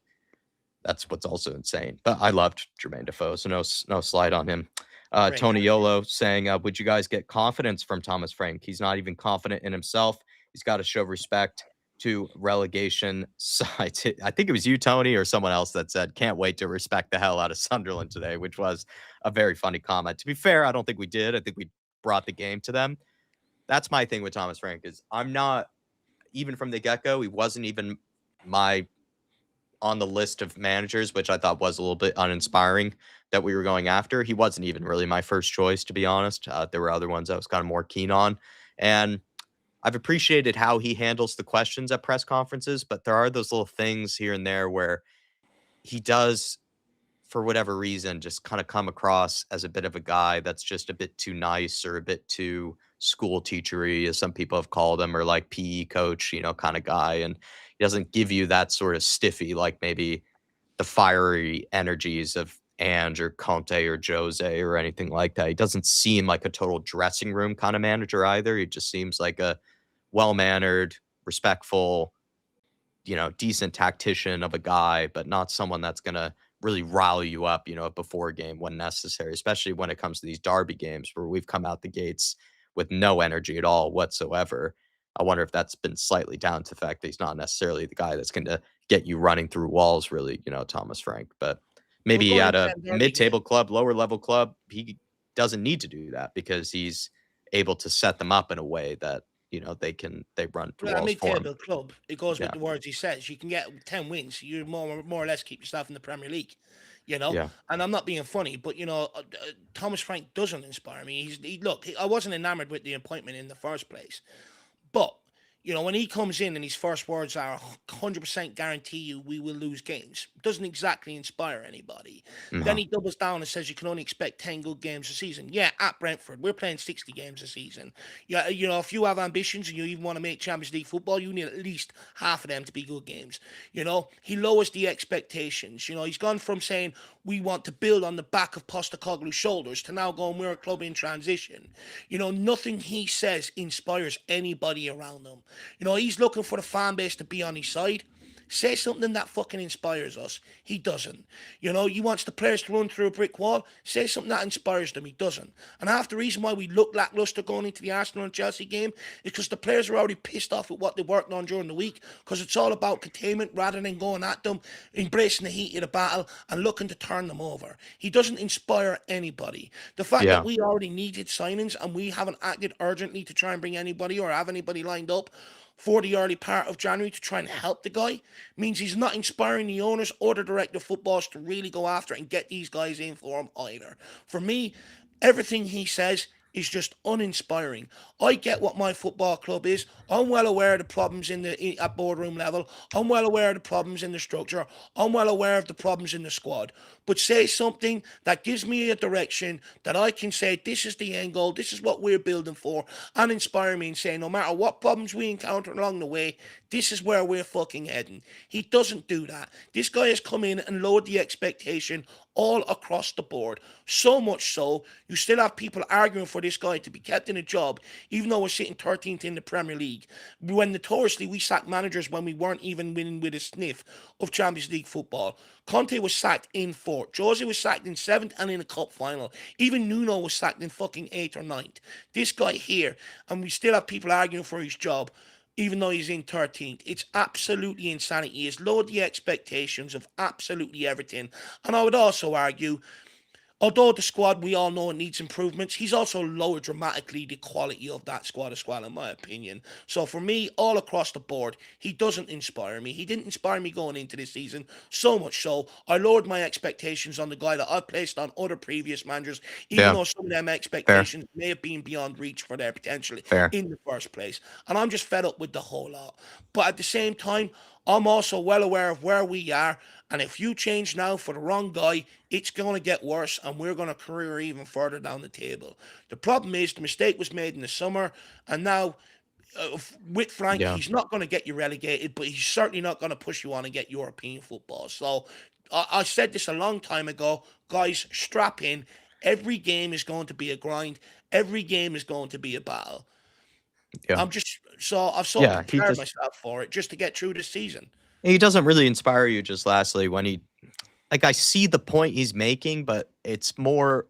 that's what's also insane. But I loved Jermaine Defoe, so no slide on him. great. Tony Yolo saying, would you guys get confidence from Thomas Frank? He's not even confident in himself. He's got to show respect to relegation sides. I think it was you, Tony, or someone else that said, can't wait to respect the hell out of Sunderland today, which was a very funny comment. To be fair, I don't think we did. I think we brought the game to them. That's my thing with Thomas Frank is I'm not, even from the get-go, he wasn't even my on the list of managers, which I thought was a little bit uninspiring that we were going after. He wasn't even really my first choice, to be honest. There were other ones I was kind of more keen on. And I've appreciated how he handles the questions at press conferences, but there are those little things here and there where he does, for whatever reason, just kind of come across as a bit of a guy that's just a bit too nice or a bit too school teachery, as some people have called him, or like PE coach, kind of guy. And he doesn't give you that sort of stiffy, like maybe the fiery energies of Ange or Conte or Jose or anything like that. He doesn't seem like a total dressing room kind of manager either. He just seems like a well-mannered, respectful, decent tactician of a guy, but not someone that's going to really rile you up, before a game when necessary, especially when it comes to these derby games where we've come out the gates with no energy at all whatsoever. I wonder if that's been slightly down to the fact that he's not necessarily the guy that's going to get you running through walls, really, Thomas Frank. But We're maybe going at into a that derby game. mid-table club, lower level club, he doesn't need to do that because he's able to set them up in a way that they run through Well, a walls for him. mid-table club, it goes with Yeah, the words he says. You can get 10 wins, you more or less keep yourself in the Premier League, you know? yeah, And I'm not being funny, but, Thomas Frank doesn't inspire me. Look, I wasn't enamored with the appointment in the first place. But, when he comes in and his first words are 100% guarantee you we will lose games, doesn't exactly inspire anybody. Then no, he doubles down and says you can only expect 10 good games a season. Yeah, at Brentford, we're playing 60 games a season. Yeah, if you have ambitions and you even want to make Champions League football, you need at least half of them to be good games. He lowers the expectations. He's gone from saying we want to build on the back of Postecoglou's shoulders to now going we're a club in transition. Nothing he says inspires anybody around him. He's looking for the fan base to be on his side. Say something that fucking inspires us. He doesn't. He wants the players to run through a brick wall. Say something that inspires them. He doesn't. And half the reason why we look lackluster going into the Arsenal and Chelsea game is because the players are already pissed off with what they worked on during the week, because it's all about containment rather than going at them, embracing the heat of the battle and looking to turn them over. He doesn't inspire anybody. The fact that yeah, we already needed signings and we haven't acted urgently to try and bring anybody or have anybody lined up for the early part of January to try and help the guy means he's not inspiring the owners or the director of footballs to really go after and get these guys in for him either. For me, everything he says is just uninspiring. I get what my football club is. I'm well aware of the problems at boardroom level. I'm well aware of the problems in the structure. I'm well aware of the problems in the squad. But say something that gives me a direction that I can say this is the end goal, this is what we're building for, and inspire me and say no matter what problems we encounter along the way, this is where we're fucking heading. He doesn't do that. This guy has come in and lowered the expectation all across the board. So much so, you still have people arguing for this guy to be kept in a job, even though we're sitting 13th in the Premier League. When notoriously we sacked managers when we weren't even winning with a sniff of Champions League football. Conte was sacked in 4th. Jose was sacked in 7th and in a cup final. Even Nuno was sacked in fucking 8th or 9th. This guy here, and we still have people arguing for his job, even though he's in 13th. It's absolutely insanity. He's lowered the expectations of absolutely everything. And I would also argue, although the squad, we all know it needs improvements, he's also lowered dramatically the quality of that squad as well, in my opinion. So for me, all across the board, he doesn't inspire me. He didn't inspire me going into this season, so much so I lowered my expectations on the guy that I've placed on other previous managers, even yeah. though some of them Fair, expectations may have been beyond reach for their potential fair. in the first place. And I'm just fed up with the whole lot. But at the same time, I'm also well aware of where we are. And if you change now for the wrong guy, it's going to get worse and we're going to career even further down the table. The problem is the mistake was made in the summer, and now with Frank, Yeah, he's not going to get you relegated, but he's certainly not going to push you on and get European football. So I said this a long time ago, guys, strap in. Every game is going to be a grind. Every game is going to be a battle. yeah, I've sort of yeah. He prepared just myself for it just to get through this season. he doesn't really inspire you. Just lastly, when he like, I see the point he's making, but it's more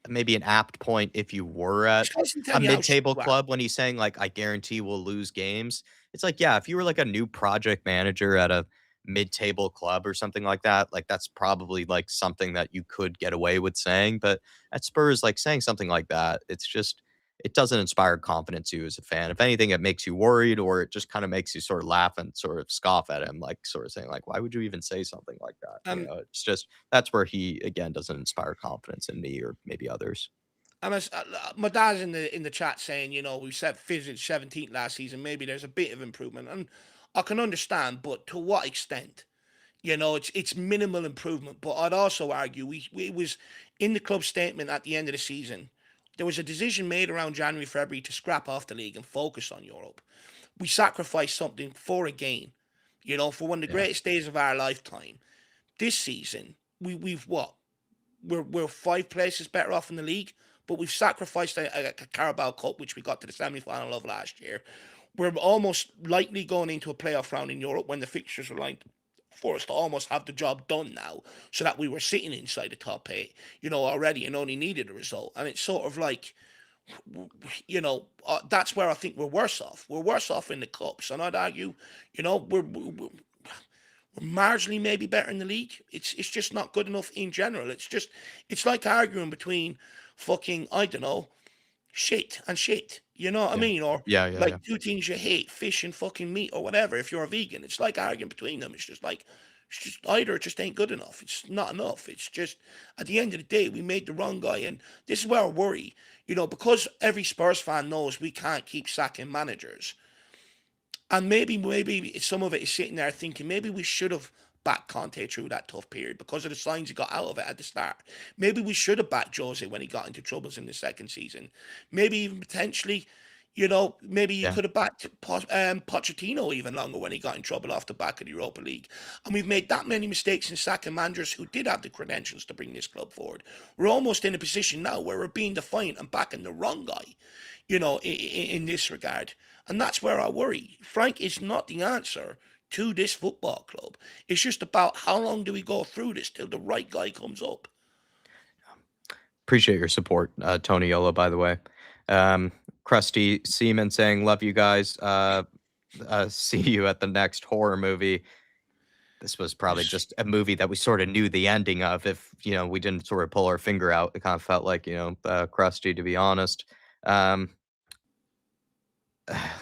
maybe an apt point if you were This at guy doesn't a tell you how shit mid-table you are. club when he's saying, like, "I guarantee we'll lose games." It's like, yeah, if you were, like, a new project manager at a mid-table club or something like that, like, that's probably, like, something that you could get away with saying, but at Spurs, like, saying something like that, it's just it doesn't inspire confidence in you as a fan. If anything, it makes you worried, or it just kinda makes you sort of laugh and sort of scoff at him, like, sort of saying, like, "Why would you even say something like that?" Um, It's just that's where he, again, doesn't inspire confidence in me or maybe others. And my dad's in the chat saying, we said finished 17th last season. Maybe there's a bit of improvement, and I can understand, but to what extent? It's minimal improvement. But I'd also argue we was in the club statement at the end of the season. There was a decision made around January, February to scrap off the league and focus on Europe. We sacrificed something for a gain, for one of the Yeah. greatest days of our lifetime. This season, we've what? We're 5 places better off in the league, but we've sacrificed a Carabao Cup, which we got to the semi-final of last year. We're almost likely going into a playoff round in Europe when the fixtures are lined for us to almost have the job done now, so that we were sitting inside the top 8, already, and only needed a result. And it's sort of like, that's where I think we're worse off. We're worse off in the cups, and I'd argue, we're marginally maybe better in the league. It's just not good enough in general. It's like arguing between fucking, I don't know, shit and shit. You know what I Yeah. mean? Or Yeah, yeah, like yeah. two things you hate, fish and fucking meat or whatever. If you're a vegan, it's like arguing between them. It's just like, it's just either it just ain't good enough. It's not enough. It's just at the end of the day, we made the wrong guy, and this is where I worry. Because every Spurs fan knows we can't keep sacking managers. And maybe some of it is sitting there thinking maybe we should have backed Conte through that tough period because of the signs he got out of it at the start. Maybe we should have backed Jose when he got into troubles in the second season. Maybe even potentially, maybe you Yeah. could have backed Pochettino even longer when he got in trouble off the back of the Europa League. And we've made that many mistakes in sacking managers who did have the credentials to bring this club forward. We're almost in a position now where we're being defiant and backing the wrong guy, in this regard. And that's where I worry. Frank is not the answer to this football club. It's just about how long do we go through this till the right guy comes up. Appreciate your support, Tony Yolo, by the way. Um, Krusty Seaman saying, love you guys. See you at the next horror movie. This was probably Yes. just a movie that we sort of knew the ending of. If, we didn't sort of pull our finger out, it kind of felt like, Krusty, to be honest. Um,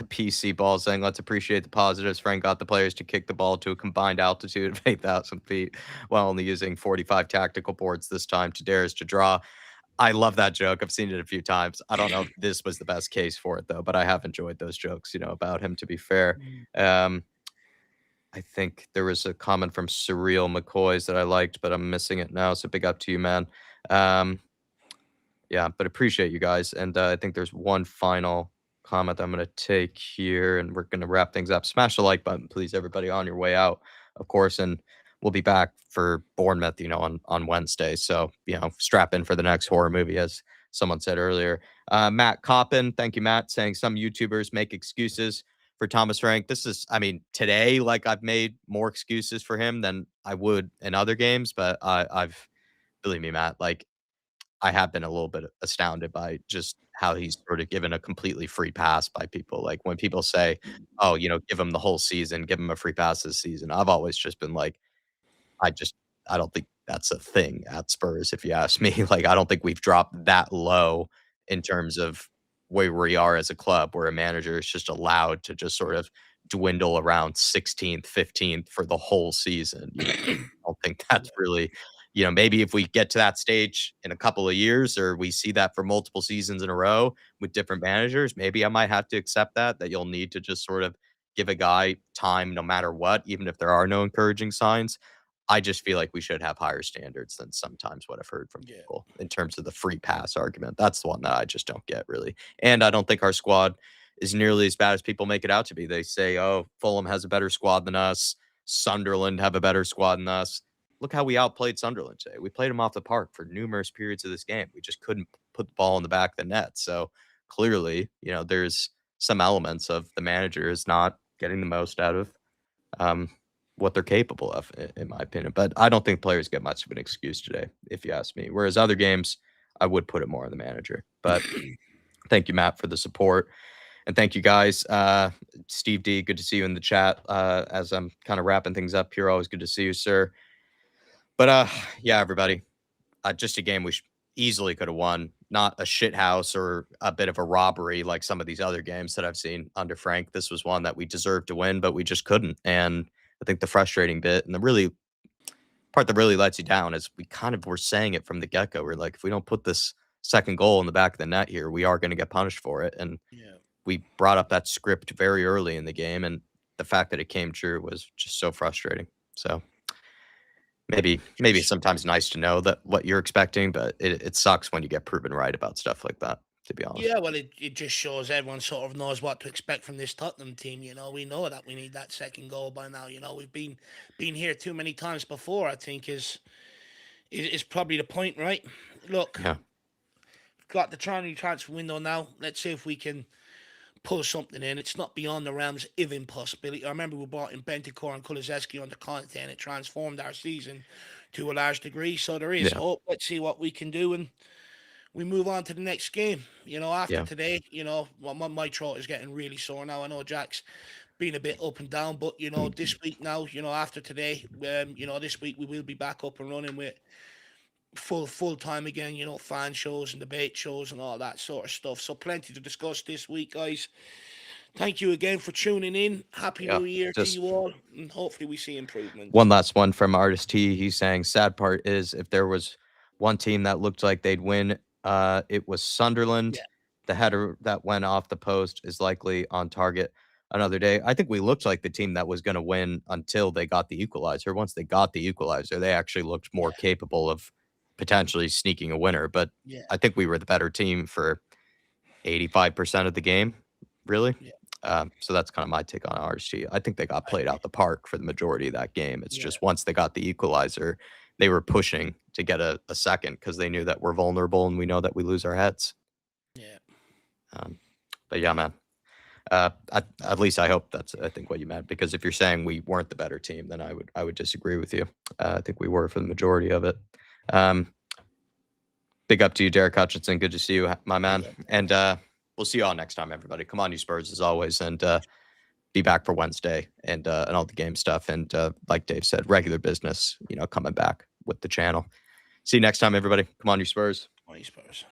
PC Ball saying, let's appreciate the positives. Frank got the players to kick the ball to a combined altitude of 8,000 feet while only using 45 tactical boards this time to dares to draw. I love that joke. I've seen it a few times. I don't know if this was the best case for it, though, but I have enjoyed those jokes, about him, to be fair. Mm. Um, I think there was a comment from Surreal McCoys that I liked, but I'm missing it now. So big up to you, man. Um, yeah, but appreciate you guys. And I think there's one final comment that I'm going to take here, and we're going to wrap things up. Smash the like button, please, everybody, on your way out, of course. And we'll be back for Bournemouth, on Wednesday. So, strap in for the next horror movie, as someone said earlier. Matt Coppin, thank you, Matt, saying some YouTubers make excuses for Thomas Frank. This is, I mean, today, like, I've made more excuses for him than I would in other games, but I've, believe me, Matt, like, I have been a little bit astounded by just how he's sort of given a completely free pass by people. Like, when people say, "Oh, give him the whole season, give him a free pass this season," I've always just been like, I just I don't think that's a thing at Spurs, if you ask me. Like, I don't think we've dropped that low in terms of where we are as a club, where a manager is just allowed to just sort of dwindle around 16th, 15th for the whole season. I don't think that's really, maybe if we get to that stage in a couple of years, or we see that for multiple seasons in a row with different managers, maybe I might have to accept that you'll need to just sort of give a guy time no matter what, even if there are no encouraging signs. I just feel like we should have higher standards than sometimes what I've heard from Yeah. people in terms of the free pass argument. That's the one that I just don't get, really. And I don't think our squad is nearly as bad as people make it out to be. They say, oh, Fulham has a better squad than us. Sunderland have a better squad than us. Look how we outplayed Sunderland today. We played them off the park for numerous periods of this game. We just couldn't put the ball in the back of the net. So clearly, there's some elements of the manager is not getting the most out of um, what they're capable of, in my opinion. But I don't think players get much of an excuse today, if you ask me. Whereas other games, I would put it more on the manager. But thank you, Matt, for the support. And thank you, guys. Steve D, good to see you in the chat. As I'm kind of wrapping things up here, always good to see you, sir. But yeah, everybody, just a game we easily could have won. Not a shit house or a bit of a robbery like some of these other games that I've seen under Frank. This was one that we deserved to win, but we just couldn't. And I think the frustrating bit and the really part that really lets you down is we kind of were saying it from the get go. We're like, if we don't put this second goal in the back of the net here, we are going to get punished for it. And Yeah. we brought up that script very early in the game. And the fact that it came true was just so frustrating. So maybe it's Just sometimes nice to know that what you're expecting, but it sucks when you get proven right about stuff like that, to be honest. Yeah, well, it just shows everyone sort of knows what to expect from this Tottenham team. We know that we need that second goal by now. We've been here too many times before. I think is probably the point, right? Look, Yeah. got the January transfer window now. Let's see if we can pull something in. It's not beyond the realms of impossibility. I remember we brought in Bentancur and Kulusevski on the Conte, and it transformed our season to a large degree. So there is Yeah. hope. Let's see what we can do, and we move on to the next game. After Yeah. today, my throat is getting really sore now. I know Jack's been a bit up and down, but this week now, after today, this week we will be back up and running with full time again, you know, fan shows and debate shows and all that sort of stuff. So plenty to discuss this week, guys. Thank you again for tuning in. Happy Yeah, New Year to just you all, and hopefully we see improvements. one last one from Artist T. He's saying, sad part is if there was one team that looked like they'd win, it was Yeah, Sunderland. The header that went off the post is likely on target another day. I think we looked like the team that was going to win until they got the equalizer. Once they got the equalizer, they actually looked more yeah, capable of potentially sneaking a winner. But yeah, I think we were the better team for 85% of the game, really. yeah. So that's kind of my take on RSG. I think they got I played agree. out the park for the majority of that game. It's Yeah, just once they got the equalizer, they were pushing to get a second because they knew that we're vulnerable and we know that we lose our heads. yeah. Um, but yeah, man. At least I hope that's I think what you meant, because if you're saying we weren't the better team, then I would disagree with you. I think we were for the majority of it. Um, Big up to you, Derek Hutchinson. Good to see you, my man. Big up. And we'll see you all next time, everybody. Come on, you Spurs, as always, and be back for Wednesday and all the game stuff. And like Dave said, regular business, coming back with the channel. See you next time, everybody. Come on, you Spurs. Spurs.